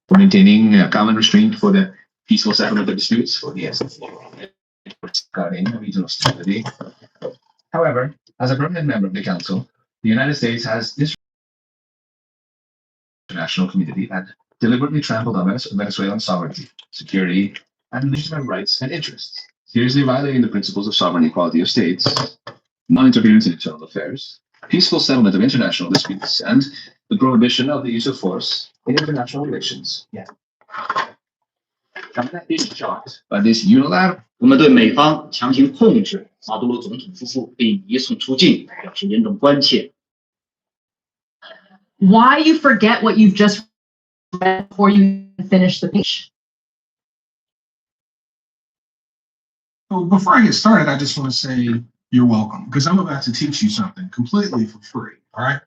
For maintaining common restraint for the peaceful settlement of disputes for the essence regarding regional stability. However, as a permanent member of the Council, the United States has international community had deliberately trampled on Venezuelan sovereignty, security, and legitimate rights and interests, seriously violating the principles of sovereign equality of states, non-interference in internal affairs, peaceful settlement of international disputes, and the prohibition of the use of force in international relations. Yeah. China is shocked by this unilateral. 我们对美方强行控制马杜罗总统夫妇并移送出境表示严重关切。 Why you forget what you've just read before you finish the page? Well, before I get started, I just want to say you're welcome, because I'm about to teach you something completely for free. All right.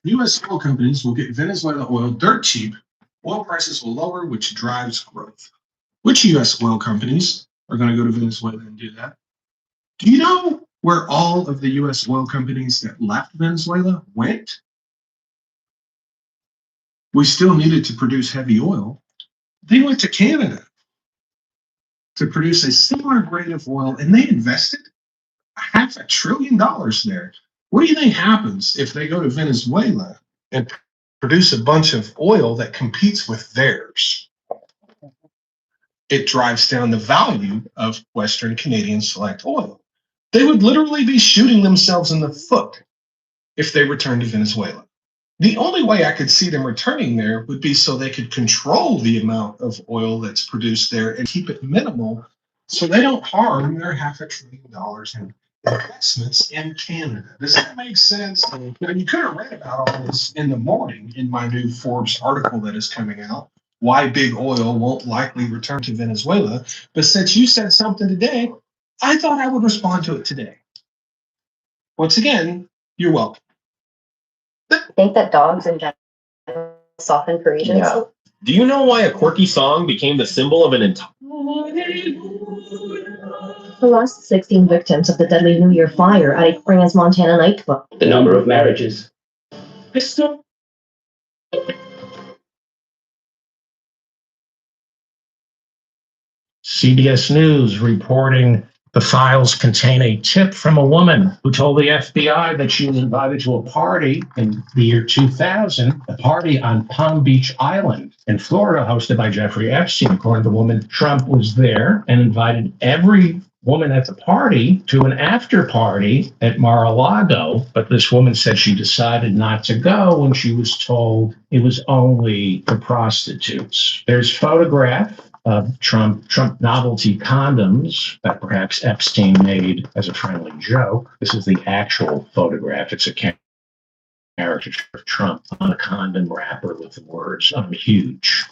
U.S. oil companies will get Venezuela oil dirt cheap. Oil prices will lower, which drives growth. Which U.S. oil companies are going to go to Venezuela and do that? Do you know where all of the U.S. oil companies that left Venezuela went? We still needed to produce heavy oil. They went to Canada to produce a similar grade of oil, and they invested $500 billion there. What do you think happens if they go to Venezuela and produce a bunch of oil that competes with theirs? It drives down the value of Western Canadian select oil. They would literally be shooting themselves in the foot if they returned to Venezuela. The only way I could see them returning there would be so they could control the amount of oil that's produced there and keep it minimal so they don't harm their $500 billion in investments in Canada. Does that make sense? You could have read about all this in the morning in my new Forbes article that is coming out, why big oil won't likely return to Venezuela. But since you said something today, I thought I would respond to it today. Once again, you're welcome. Think that dogs in general soften for Asians? Yeah. Do you know why a quirky song became the symbol of an entire... The lost 16 victims of the deadly New Year fire at a France, Montana nightclub. The number of marriages. CBS News reporting the files contain a tip from a woman who told the FBI that she was invited to a party in the year 2000, a party on Palm Beach Island in Florida hosted by Jeffrey Epstein. According to the woman, Trump was there and invited every woman at the party to an after party at Mar-a-Lago, but this woman said she decided not to go when she was told it was only for prostitutes. There's photograph of Trump novelty condoms that perhaps Epstein made as a friendly joke. This is the actual photograph. It's a caricature of Trump on a condom wrapper with the words, "I'm huge."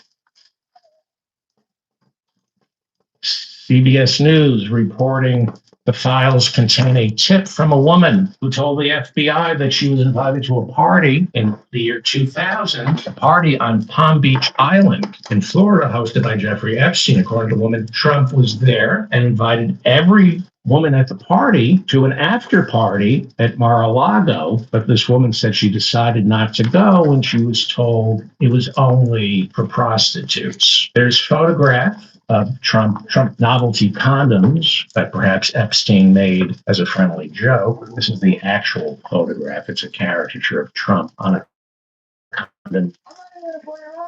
CBS News reporting the files contain a tip from a woman who told the FBI that she was invited to a party in the year 2000, a party on Palm Beach Island in Florida hosted by Jeffrey Epstein. According to the woman, Trump was there and invited every woman at the party to an after party at Mar-a-Lago, but this woman said she decided not to go when she was told it was only for prostitutes. There's photograph of Trump novelty condoms that perhaps Epstein made as a friendly joke. This is the actual photograph. It's a caricature of Trump on a condom.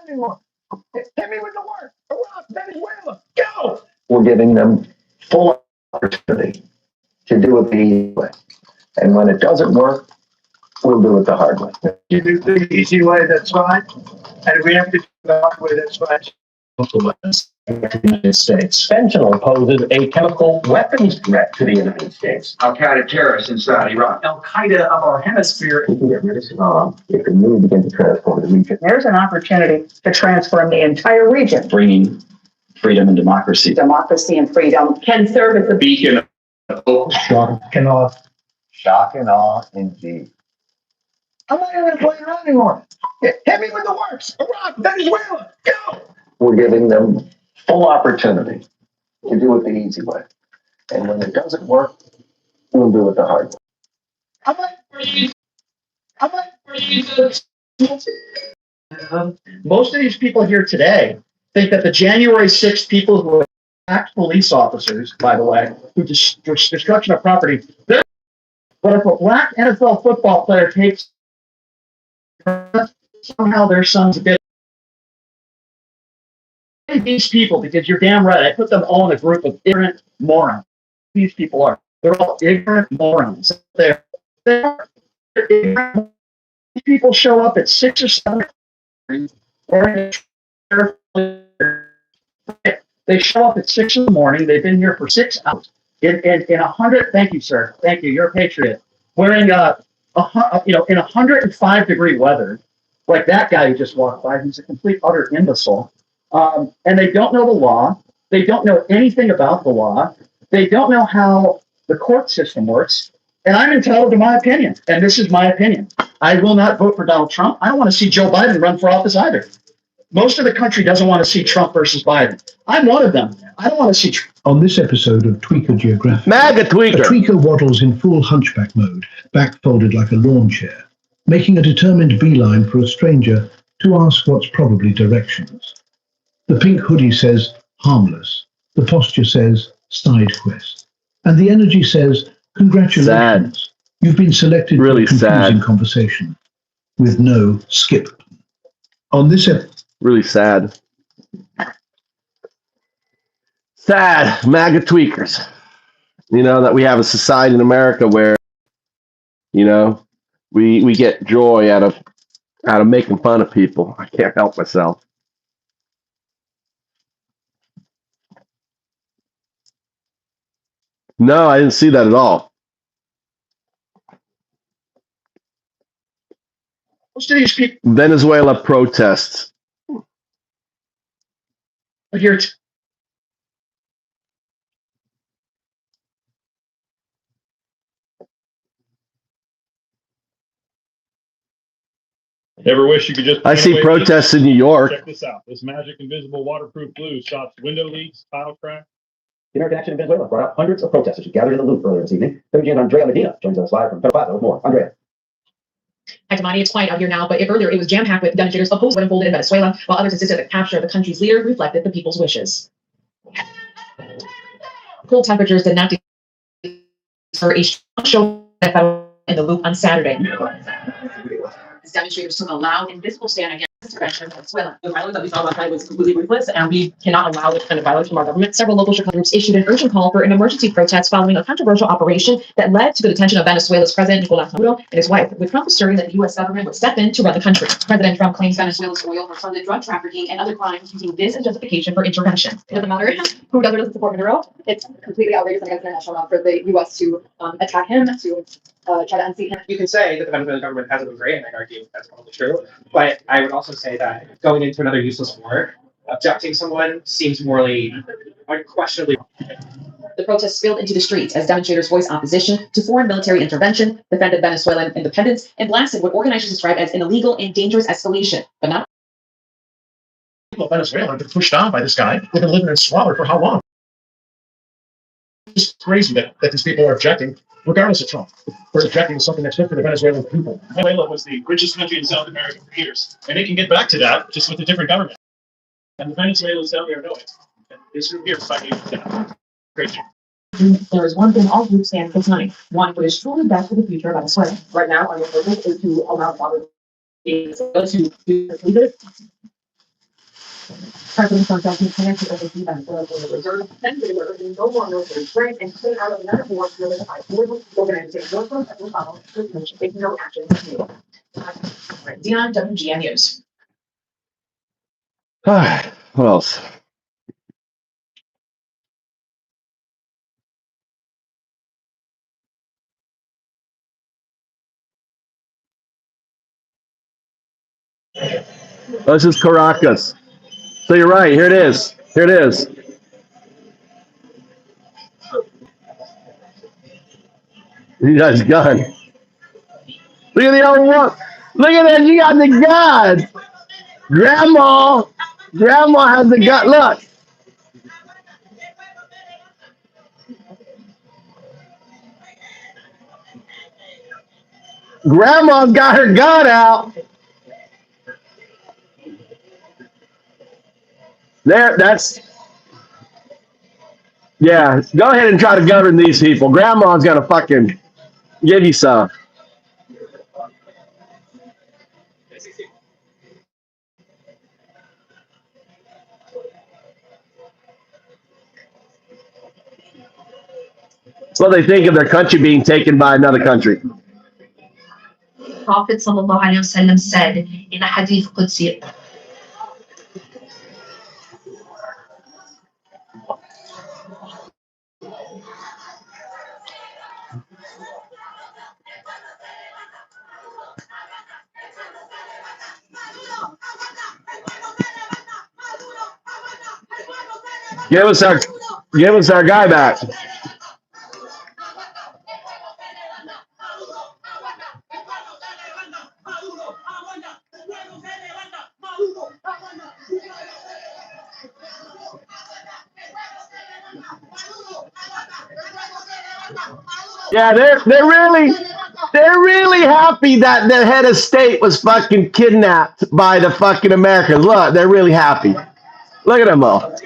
Hit me with the word. Iraq, Venezuela, go! We're giving them full opportunity to do it the easy way. And when it doesn't work, we'll do it the hard way. You do the easy way, that's fine. And if we have to do the hard way, that's fine. The United States. Fentanyl poses a chemical weapons threat to the United States. Al-Qaeda terrorists inside Iraq. Al-Qaeda of our hemisphere. We can get rid of Islam if we really begin to transform the region. There's an opportunity to transform the entire region. Bringing freedom and democracy. Democracy and freedom can serve as a Beacon of hope. Shock and awe. Shock and awe, indeed. I'm not even going to play around anymore. Hit me with the works. Iraq, Venezuela, go! We're giving them full opportunity to do it the easy way. And when it doesn't work, we'll do it the hard way. Most of these people here today think that the January 6th people who attacked police officers, by the way, who destruction of property, but if a black NFL football player takes somehow their son's a bit these people, because you're damn right, I put them all in a group of ignorant morons. These people are. They're all ignorant morons. They're ignorant. These people show up at 6 or 7 wearing they show up at 6 in the morning. They've been here for 6 hours. In 100, thank you, sir. Thank you. You're a patriot. Wearing in 105-degree weather, like that guy who just walked by. He's a complete utter imbecile. And they don't know the law. They don't know anything about the law. They don't know how the court system works. And I'm entitled to my opinion. And this is my opinion. I will not vote for Donald Trump. I don't want to see Joe Biden run for office either. Most of the country doesn't want to see Trump versus Biden. I'm one of them. I don't want to see Trump. On this episode of Tweaker Geographic, MAGA tweaker. a tweaker waddles in full hunchback mode, back folded like a lawn chair, making a determined beeline for a stranger to ask what's probably directions. The pink hoodie says, harmless. The posture says, side quest. And the energy says, congratulations. Sad. You've been selected Really for a confusing sad. conversation with no skip. On this episode, Really sad. Sad. MAGA tweakers. You know, that we have a society in America where, you know, we get joy out of making fun of people. I can't help myself. No, I didn't see that at all. Most of these people Venezuela protests. here. Ever wish you could just... I see protests in New York. Check this out. This magic invisible waterproof glue stops window leaks, tile cracks. The American Action in Venezuela brought out hundreds of protesters who gathered in the loop earlier this evening. WGN's Andrea Medina joins us live from Plaza with more. Andrea. Hi, Damani. It's quiet out here now, but if earlier it was jam-packed with demonstrators opposed what unfolded in Venezuela, while others insisted that the capture of the country's leader reflected the people's wishes. Cold temperatures did not deter a show that fell in the loop on Saturday. As demonstrators took a loud and visible stand against intervention in Venezuela. The violence that we saw last night was completely ruthless, and we cannot allow this kind of violence from our government. Several local Chicago groups issued an urgent call for an emergency protest following a controversial operation that led to the detention of Venezuela's President Nicolás Maduro and his wife, with Trump asserting that the U.S. government would step in to run the country. President Trump claims Venezuela's oil for funded drug trafficking and other crimes, using this as justification for intervention. It doesn't matter who does or doesn't support Maduro. It's completely outrageous and against international law for the U.S. to attack him, to try to unseat him. You can say that the Venezuelan government hasn't been great, and I'd argue that's probably true. But I would also say that going into another useless war, abducting someone seems morally unquestionably wrong. The protests spilled into the streets as demonstrators voiced opposition to foreign military intervention, defended Venezuelan independence, and blasted what organizers described as an illegal and dangerous escalation. But not people of Venezuela have been pushed down by this guy. They've been living in squalor for how long? It's crazy that these people are objecting, regardless of Trump. We're objecting to something that's good for the Venezuelan people. Venezuela was the richest country in South America for years, and it can get back to that just with a different government. And the Venezuelans down there know it. And this group here is fighting that. Great job. there is one thing all groups stand for tonight, one what is truly best for the future of Venezuela. Right now, our movement is to allow Father to lead it. President Trump has plans to oversee Venezuela for the reserve, and they were urging no more military strength and stay out of another war to identify political organizations work from and will follow this mission, taking no action is needed. Dion, WGN News. What else? This is Caracas. So you're right. Here it is. Here it is. He got his gun. Look at the other one. Look at that. You got the gun. Grandma has the gun. Look. Grandma's got her gun out. There, yeah, go ahead and try to govern these people. Grandma's gonna fucking give you some. Well, they think of their country being taken by another country. Prophet sallallahu alaihi wasallam said in a hadith Qudsi, Give us our guy back. Yeah, they're really happy that the head of state was fucking kidnapped by the fucking Americans. Look, they're really happy. Look at them all.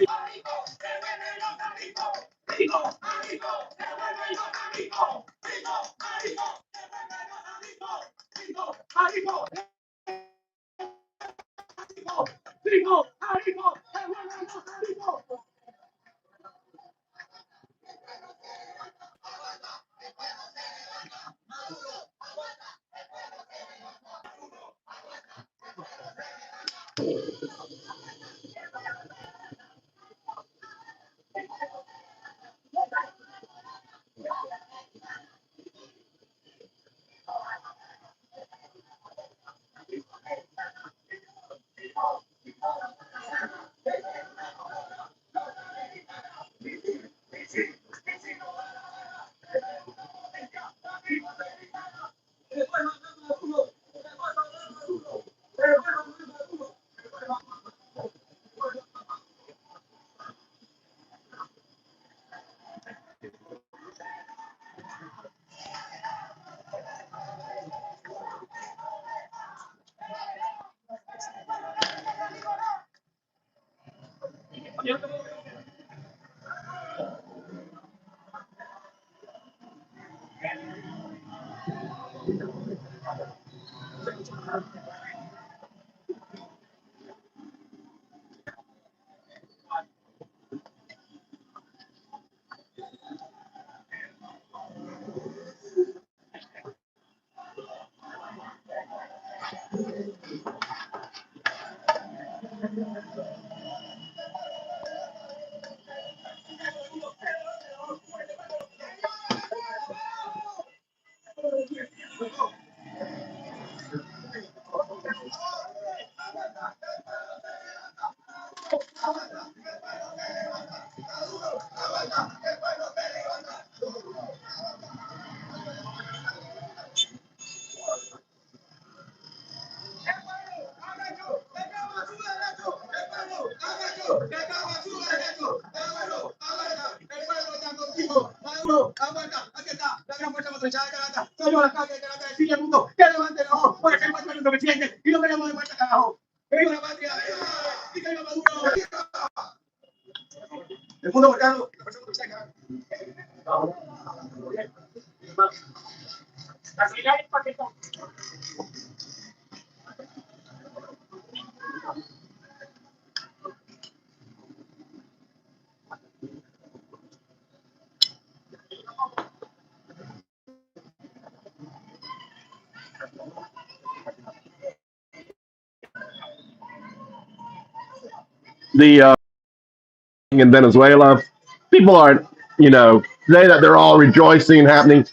The in Venezuela, people aren't, say that they're all rejoicing and happening. Does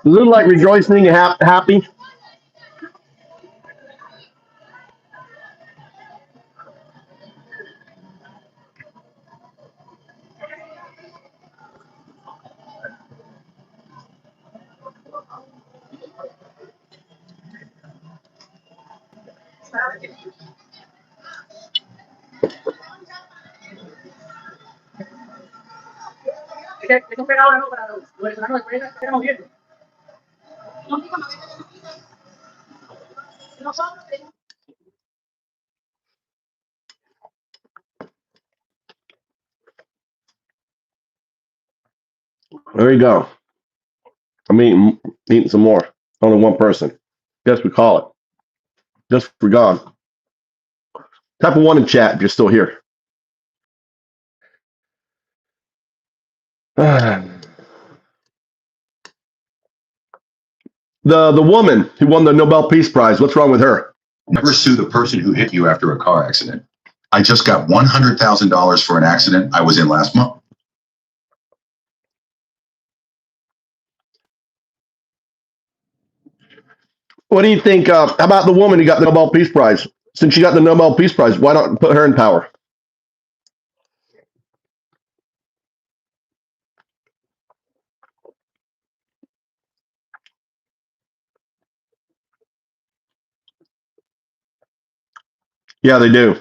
it look like rejoicing and happy? There you go. I'm eating some more. Only one person. Guess we call it. Just for gone. Type of one in chat if you're still here. The woman who won the Nobel Peace Prize, what's wrong with her? Never sue the person who hit you after a car accident. I just got $100,000 for an accident I was in last month. What do you think? How about the woman who got the Nobel Peace Prize? Since she got the Nobel Peace Prize, why not put her in power? Yeah, they do.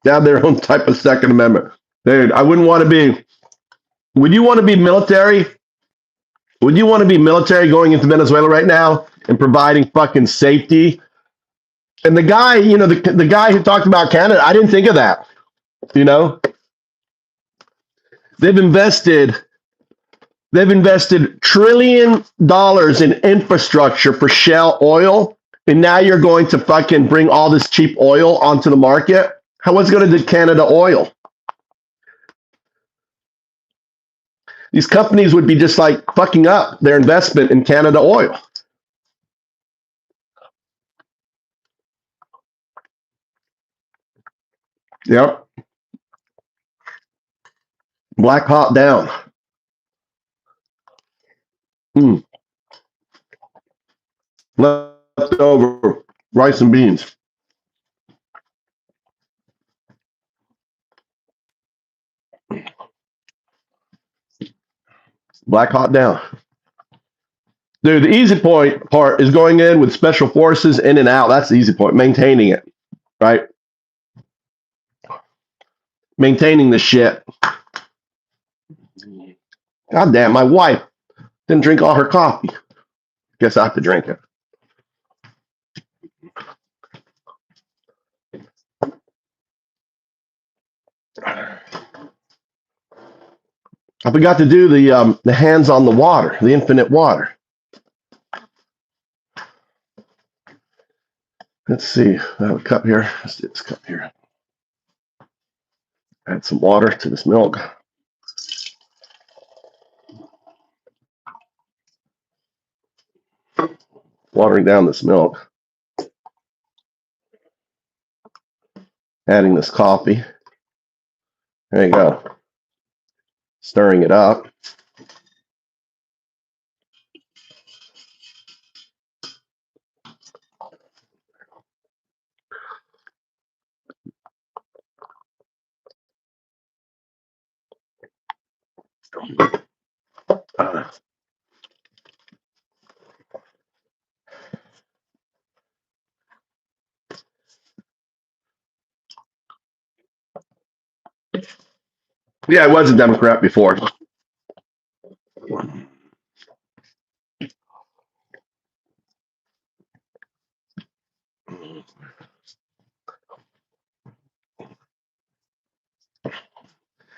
They have their own type of Second Amendment. Dude, I wouldn't want to be. Would you want to be military? Would you want to be military going into Venezuela right now and providing fucking safety? And the guy, you know, the guy who talked about Canada, I didn't think of that. You know, they've invested $1 trillion in infrastructure for shale oil, and now you're going to fucking bring all this cheap oil onto the market. What's going to do Canada oil? These companies would be just like fucking up their investment in Canada oil. Yep. Black hot down. Leftover rice and beans. Black hot down. Dude, the easy part is going in with special forces in and out. That's the easy point. Maintaining it, right? Maintaining the shit. God damn, my wife didn't drink all her coffee. Guess I have to drink it. I forgot to do the hands on the water, the infinite water. Let's see. I have a cup here. Let's do this cup here. Add some water to this milk. Watering down this milk. Adding this coffee. There you go. Stirring it up. Yeah, I was a Democrat before.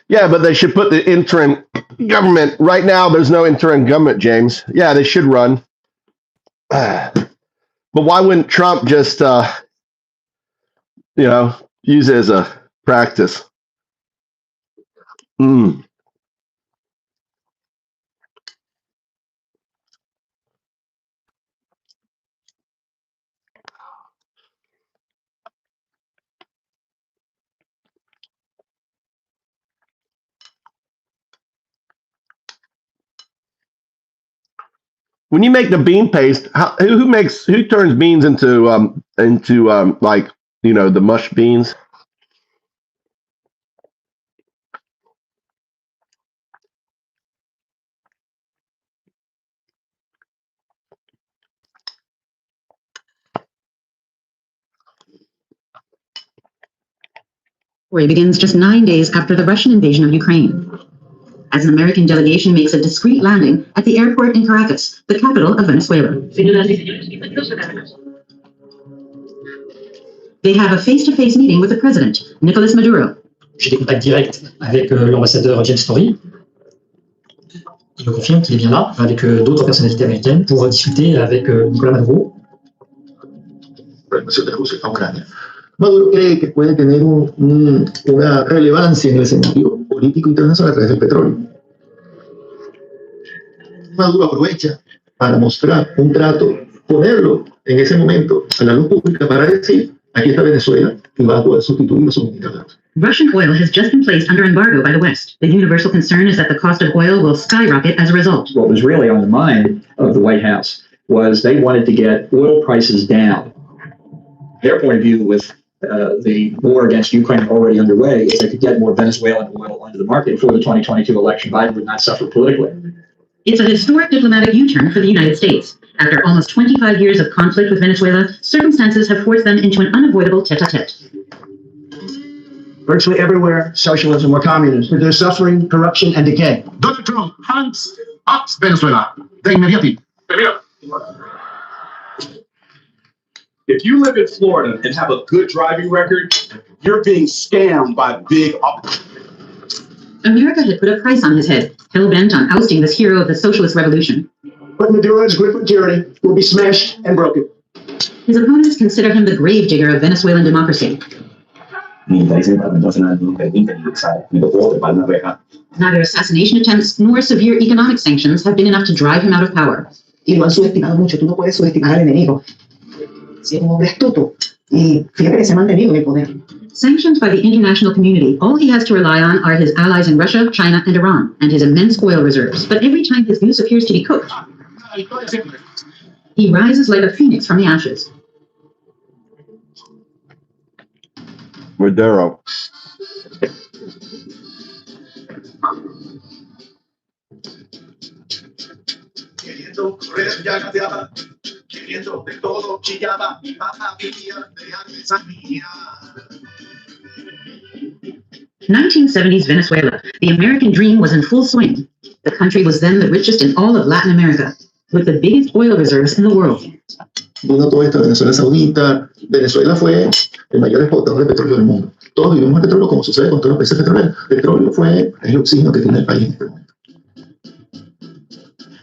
Yeah, but they should put the interim government. Right now, there's no interim government, James. Yeah, they should run. But why wouldn't Trump just, use it as a practice? When you make the bean paste, who turns beans into the mush beans? Begins just 9 days after the Russian invasion of Ukraine, as an American delegation makes a discreet landing at the airport in Caracas, the capital of Venezuela. They have a face-to-face meeting with the president, Nicolas Maduro. J'ai des contacts directs avec l'ambassadeur James Story. Il me confirme qu'il est bien là, avec d'autres personnalités américaines, pour discuter avec Nicolas Maduro. Maduro cree que puede tener una relevancia en el escenario político internacional a través del petróleo. Maduro aprovecha para mostrar un trato, ponerlo en ese momento a la luz pública para decir, aquí está Venezuela y va a poder sustituir los suministradores. Russian oil has just been placed under embargo by the West. The universal concern is that the cost of oil will skyrocket as a result. What was really on the mind of the White House was they wanted to get oil prices down. Their point of view with the war against Ukraine already underway is they could get more Venezuelan oil onto the market before the 2022 election. Biden would not suffer politically. It's a historic diplomatic U-turn for the United States. After almost 25 years of conflict with Venezuela, circumstances have forced them into an unavoidable tete-a-tete. Virtually everywhere, socialism or communism. There's suffering, corruption, and decay. Donald Trump, hands up Venezuela. De inmediati. If you live in Florida and have a good driving record, you're being scammed by big. America had put a price on his head, hell-bent on ousting this hero of the socialist revolution. But Maduro's grip of tyranny will be smashed and broken. His opponents consider him the gravedigger of Venezuelan democracy. Neither assassination attempts nor severe economic sanctions have been enough to drive him out of power. Y lo han subestimado mucho. Tú no puedes subestimar al enemigo. Si es un hombre astuto y fíjate que se ha mantenido en el poder. Sanctioned by the international community, all he has to rely on are his allies in Russia, China, and Iran, and his immense oil reserves. But every time his goose appears to be cooked, he rises like a phoenix from the ashes. Maduro. Queriendo de todo chillaba mi baja vivía de artesanía. 1970s Venezuela. The American dream was in full swing. The country was then the richest in all of Latin America, with the biggest oil reserves in the world. Vino todo esto, Venezuela Saudita. Venezuela fue el mayor exportador de petróleo del mundo. Todos vivimos el petróleo como sucede con todos los países petroleros. El petróleo es el oxígeno que tiene el país en este momento.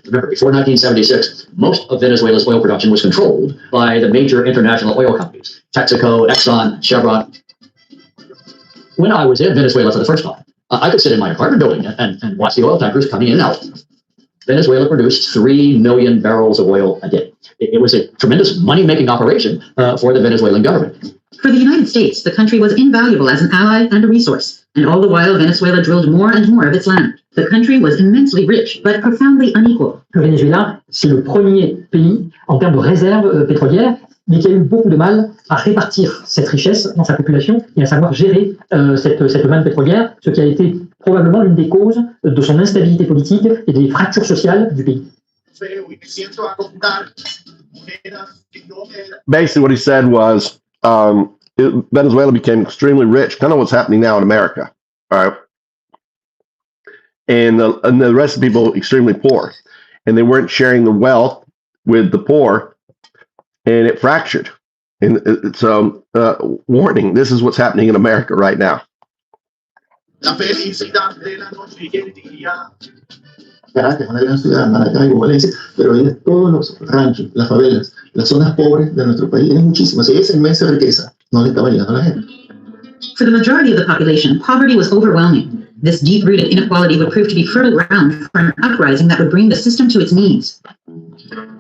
Remember, before 1976, most of Venezuela's oil production was controlled by the major international oil companies, Texaco, Exxon, Chevron. When I was in Venezuela for the first time, I could sit in my apartment building and watch the oil tankers coming in and out. Venezuela produced 3 million barrels of oil a day. It was a tremendous money-making operation for the Venezuelan government. For the United States, the country was invaluable as an ally and a resource, and all the while Venezuela drilled more and more of its land. The country was immensely rich, but profoundly unequal. Le Venezuela, c'est le premier pays en termes de réserves pétrolières, mais qui a eu beaucoup de mal à répartir cette richesse dans sa population et à savoir gérer cette manne pétrolière, ce qui a été probablement l'une des causes de son instabilité politique et des fractures sociales du pays. Basically, what he said was Venezuela became extremely rich, kind of what's happening now in America. All right. And the rest of the people extremely poor, and they weren't sharing the wealth with the poor, and it fractured. And so, warning: this is what's happening in America right now. Caracas, una gran ciudad, Maracaibo, Valencia, pero hay todos los ranchos, las favelas, las zonas pobres de nuestro país, hay muchísimas, y esa inmensa riqueza no le estaba llegando a la gente. For the majority of the population, poverty was overwhelming. This deep-rooted inequality would prove to be fertile ground for an uprising that would bring the system to its knees.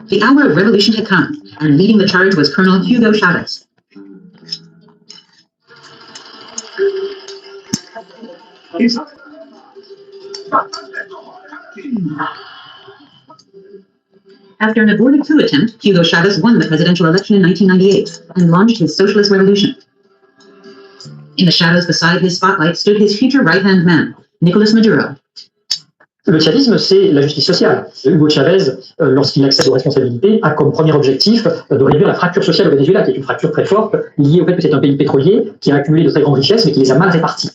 The hour of revolution had come, and leading the charge was Colonel Hugo Chavez. After an aborted coup attempt, Hugo Chavez won the presidential election in 1998 and launched his socialist revolution. In the shadows beside his spotlight stood his future right-hand man, Nicolas Maduro. Le chavisme, c'est la justice sociale. Hugo Chavez, lorsqu'il accède aux responsabilités, a comme premier objectif de réduire la fracture sociale au Venezuela, qui est une fracture très forte, liée au fait que c'est un pays pétrolier qui a accumulé de très grandes richesses, mais qui les a mal réparties.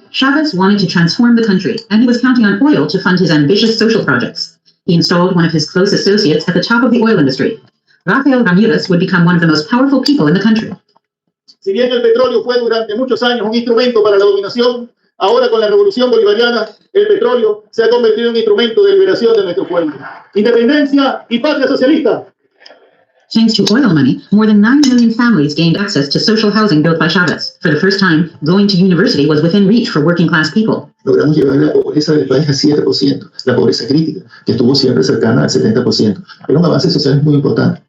Chavez wanted to transform the country, and he was counting on oil to fund his ambitious social projects. He installed one of his close associates at the top of the oil industry. Rafael Ramirez would become one of the most powerful people in the country. Si bien el petróleo fue durante muchos años un instrumento para la dominación, ahora con la revolución bolivariana, el petróleo se ha convertido en un instrumento de liberación de nuestro pueblo. Independencia y patria socialista. Thanks to oil money, more than 9 million families gained access to social housing built by Chavez. For the first time, going to university was within reach for working class people. Logramos llevar la pobreza del país al 7%, la pobreza crítica, que estuvo siempre cercana al 70%. Era un avance social muy importante.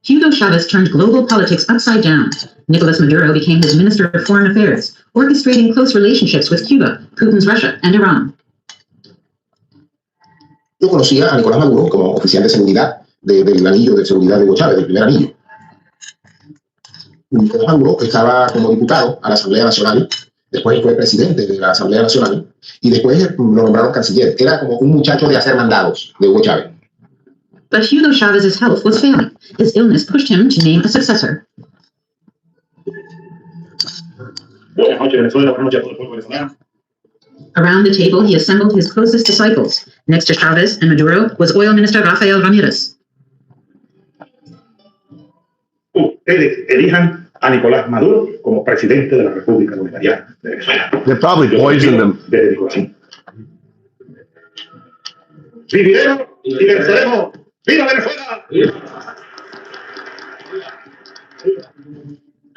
Hugo Chavez turned global politics upside down. Nicolas Maduro became his Minister of Foreign Affairs, orchestrating close relationships with Cuba, Putin's Russia, and Iran. Yo conocía a Nicolás Maduro como oficial de seguridad del anillo de seguridad de Hugo Chávez, del primer anillo. Nicolás Maduro estaba como diputado a la Asamblea Nacional, después fue presidente de la Asamblea Nacional y después lo nombraron canciller. Era como un muchacho de hacer mandados de Hugo Chávez. But Hugo Chávez's health was failing. His illness pushed him to name a successor. Buenas noches, Venezuela. Buenas noches a todo el pueblo venezolano. Around the table, he assembled his closest disciples. Next to Chavez and Maduro was Oil Minister Rafael Ramirez. Ustedes elijan a Nicolás Maduro como presidente de la República Bolivariana de Venezuela. They probably poisoned him. Desde mi corazón. Viviremos y venceremos. ¡Viva Venezuela!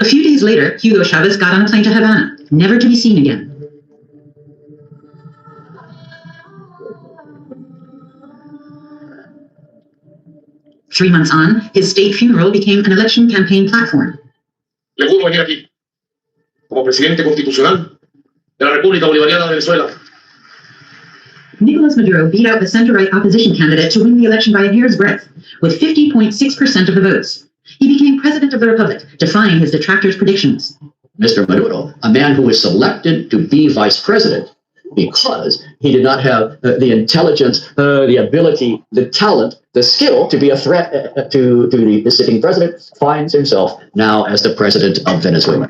A few days later, Hugo Chavez got on a plane to Havana, never to be seen again. Three months on, his state funeral became an election campaign platform. Le pudo venir aquí como presidente constitucional de la República Bolivariana de Venezuela. Nicolas Maduro beat out the center-right opposition candidate to win the election by a hair's breadth, with 50.6% of the votes. He became president of the republic, defying his detractors' predictions. Mr. Maduro, a man who was selected to be vice president because he did not have the intelligence, the ability, the talent, the skill to be a threat to the sitting president, finds himself now as the president of Venezuela.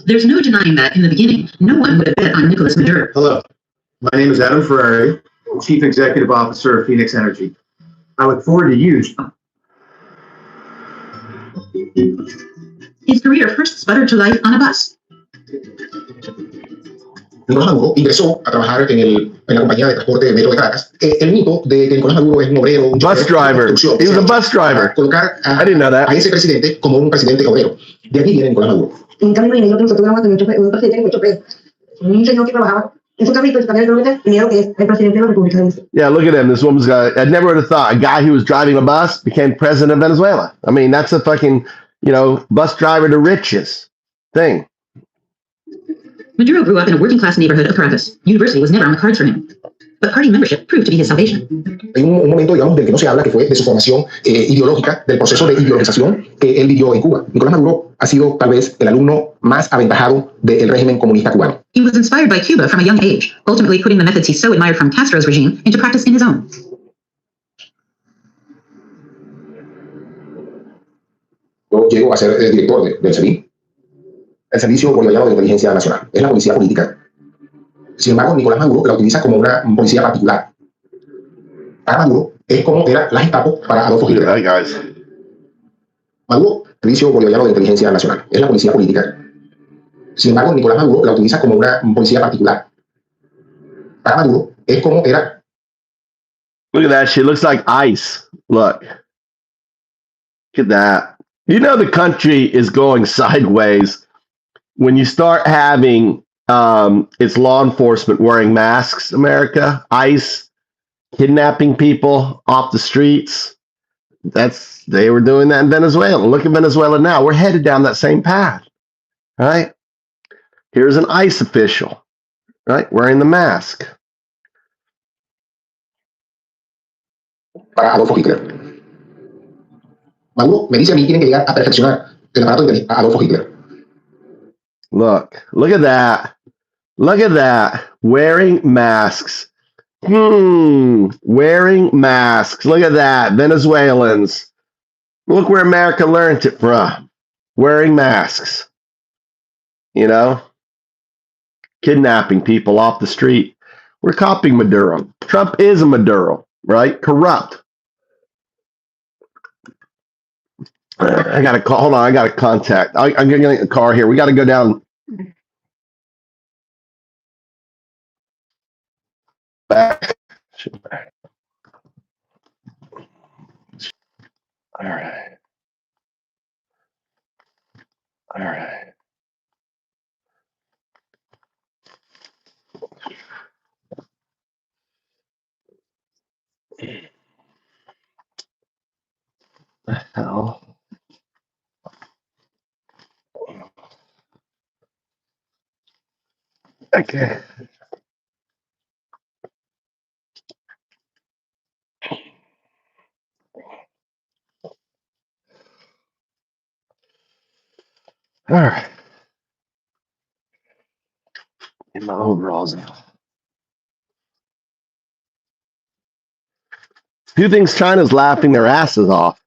There's no denying that, in the beginning, no one would have bet on Nicolas Maduro. Hello, my name is Adam Ferrari, Chief Executive Officer of Phoenix Energy. I look forward to you. His career first sputtered to life on a bus. Nicolás Maduro ingresó a trabajar en la compañía de transporte de metro de Caracas. El mito de que Nicolás Maduro es un obrero, un bus driver. He was a bus driver. Colocar I didn't know that. a ese presidente como un presidente obrero. De aquí viene Nicolás Maduro. En cambio, yo pienso que un presidente que me chopé, un señor que trabajaba en su carrito y también el dinero que es el presidente de la República de Venezuela. Yeah, look at him. This woman's got, I never would have thought a guy who was driving a bus became president of Venezuela. I mean, that's a fucking, bus driver to riches thing. Maduro grew up in a working-class neighborhood of Caracas. University was never on the cards for him. But party membership proved to be his salvation. Hay un momento, digamos, del que no se habla, que fue de su formación ideológica, del proceso de ideologización que él vivió en Cuba. Nicolás Maduro ha sido tal vez el alumno más aventajado del régimen comunista cubano. He was inspired by Cuba from a young age, ultimately putting the methods he so admired from Castro's regime into practice in his own. Yo llego a ser el director del SEBIN, el Servicio Bolivariano de Inteligencia Nacional. Es la policía política. Sin embargo, Nicolás Maduro la utiliza como una policía particular. Para Maduro es como era la Gestapo para Adolfo Hitler. Maduro, Servicio Bolivariano de Inteligencia Nacional. Es la policía política. Sin embargo, Nicolás Maduro la utiliza como una policía particular. Para Maduro es como era. Look at that. She looks like ice. Look. Look at that. You know the country is going sideways when you start having its law enforcement wearing masks, America, ICE, kidnapping people off the streets. They were doing that in Venezuela. Look at Venezuela now. We're headed down that same path, right? Here's an ICE official, right, wearing the mask. Para Adolfo Hitler. Maduro me dice a mí tienen que llegar a perfeccionar el aparato de Adolfo Hitler. Look at that. Look at that. Wearing masks. Wearing masks. Look at that. Venezuelans. Look where America learned it from. Wearing masks. Kidnapping people off the street. We're copying Maduro. Trump is a Maduro, right? Corrupt. I got to call. Hold on. I got to contact. I'm getting a car here. We got to go down. Back. All right. All right. The hell? Okay. All right. In my overalls now. Who thinks China's laughing their asses off?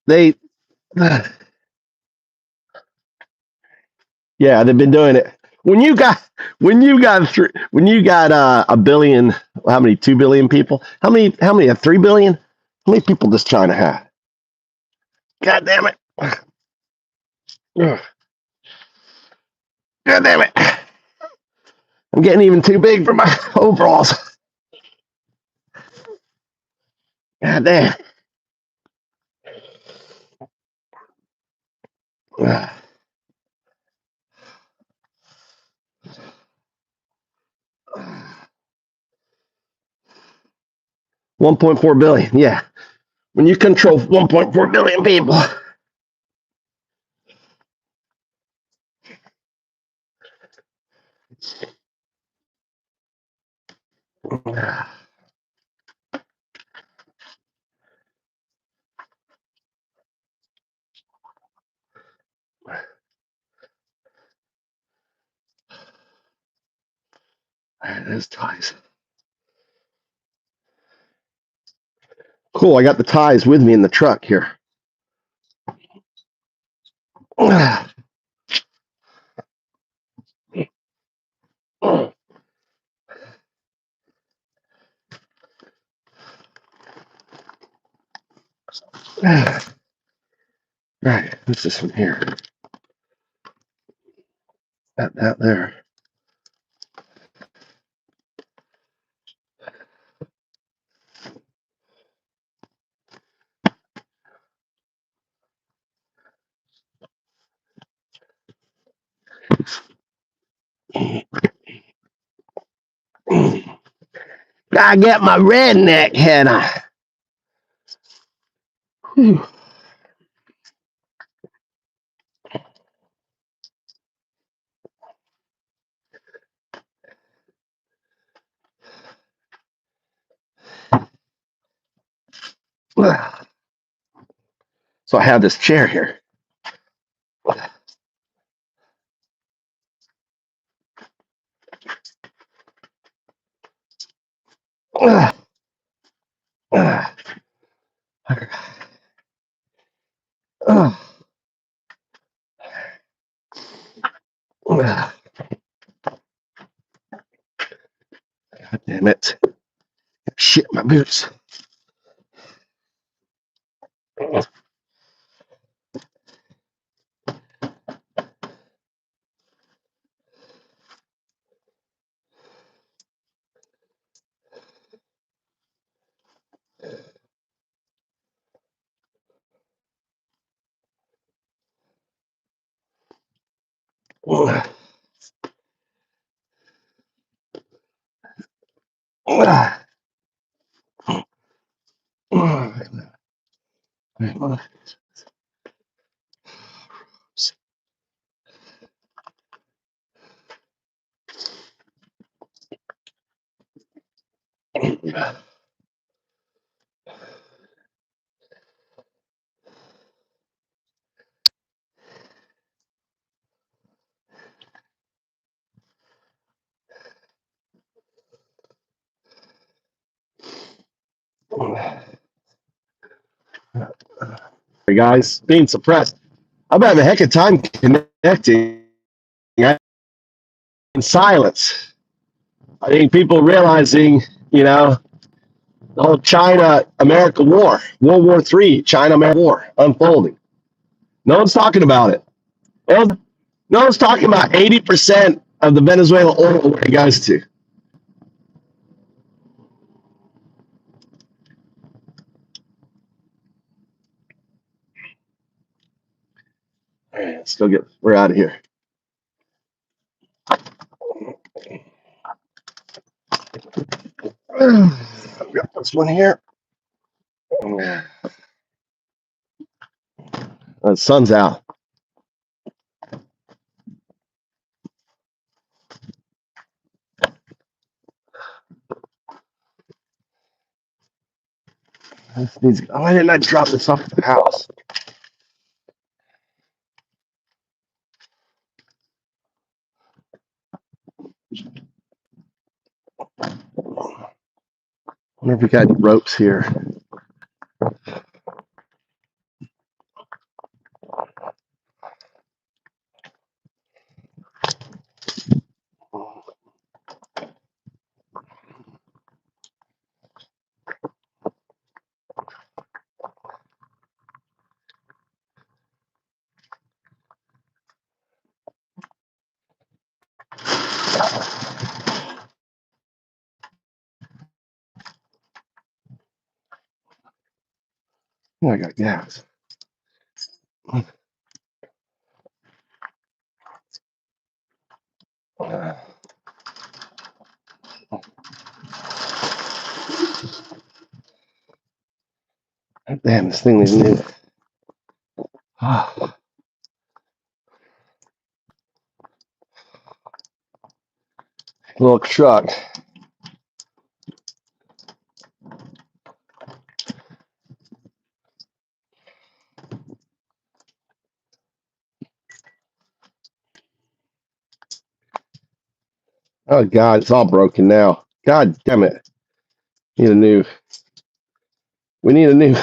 They, yeah, they've been doing it. When you got a billion, how many? 2 billion people? How many? 3 billion? How many people does China have? God damn it! Ugh. God damn it! I'm getting even too big for my overalls. God damn. Ugh. 1.4 billion. Yeah. When you control 1.4 billion people. Ugh. All right, there's ties. Cool. I got the ties with me in the truck here. Ugh. Ugh. Right, what's this one here? Got that there. Gotta get my redneck head on. Whew. Ugh. So I have this chair here. Ugh. Ugh. Ugh. Ugh. God damn it. Shit, my boots. Ugh. Ugh. Ugh. Hey guys, being suppressed. I'm having a heck of a time connecting in silence. I think people realizing, the whole China-America war, World War III, China-America war unfolding. No one's talking about it. No one's talking about 80% of the Venezuela oil where it goes to. All right, let's go get. We're out of here. I've got this one here. The sun's out. Why didn't I drop this off at the house? I wonder if we got any ropes here. Oh, I got gas. Damn, this thing is new. Little truck. Oh God, it's all broken now. God damn it. Need a new. We need a new.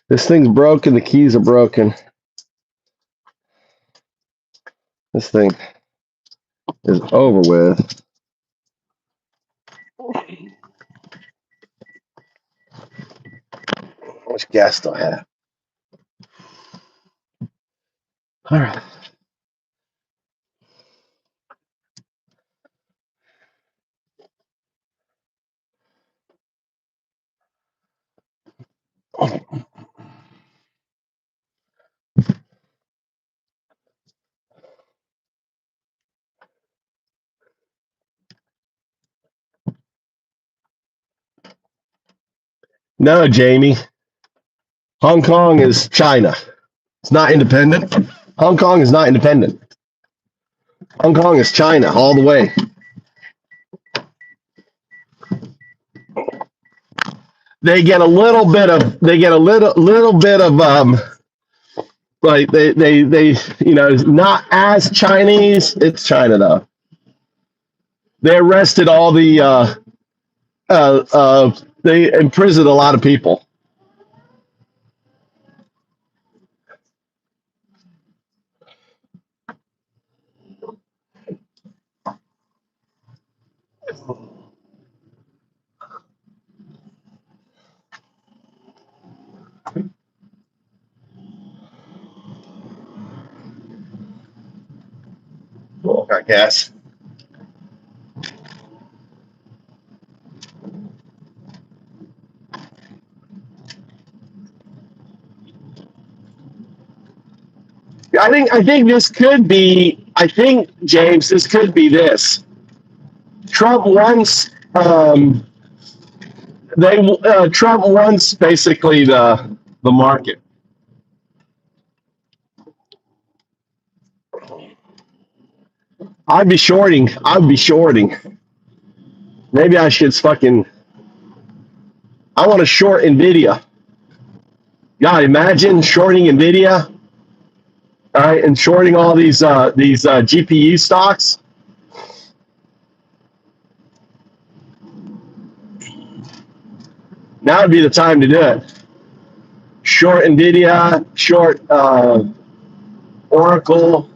This thing's broken. The keys are broken. This thing is over with. How much gas do I have? All right. No, Jamie. Hong Kong is China. It's not independent. Hong Kong is not independent. Hong Kong is China all the way. They get a little bit of. They get a little bit of. Like they not as Chinese. It's China though. They arrested all the. They imprisoned a lot of people. I guess. I think this could be. I think James, this could be this. Trump wants. Trump wants basically the market. I'd be shorting. Maybe I should fucking. I want to short Nvidia. God, imagine shorting Nvidia. All right, and shorting all these GPU stocks. Now would be the time to do it. Short Nvidia, short Oracle,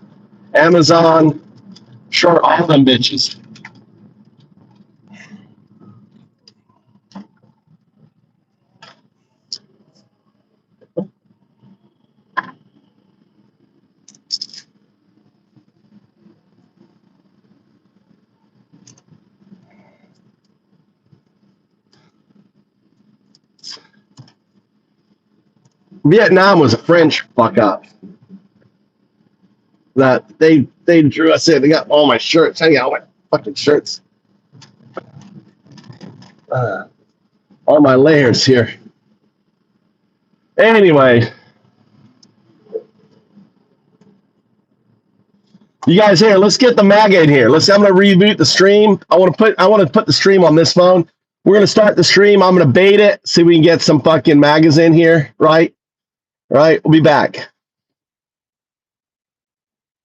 Amazon, short all them bitches. Vietnam was a French fuck up. That they drew us in. They got all my shirts. Hang out, my fucking shirts. All my layers here. Anyway, you guys here, let's get the MAGA in here. I'm gonna reboot the stream. I want to put the stream on this phone. We're gonna start the stream. I'm gonna bait it, see if we can get some fucking MAGAs in here, right? All right, we'll be back.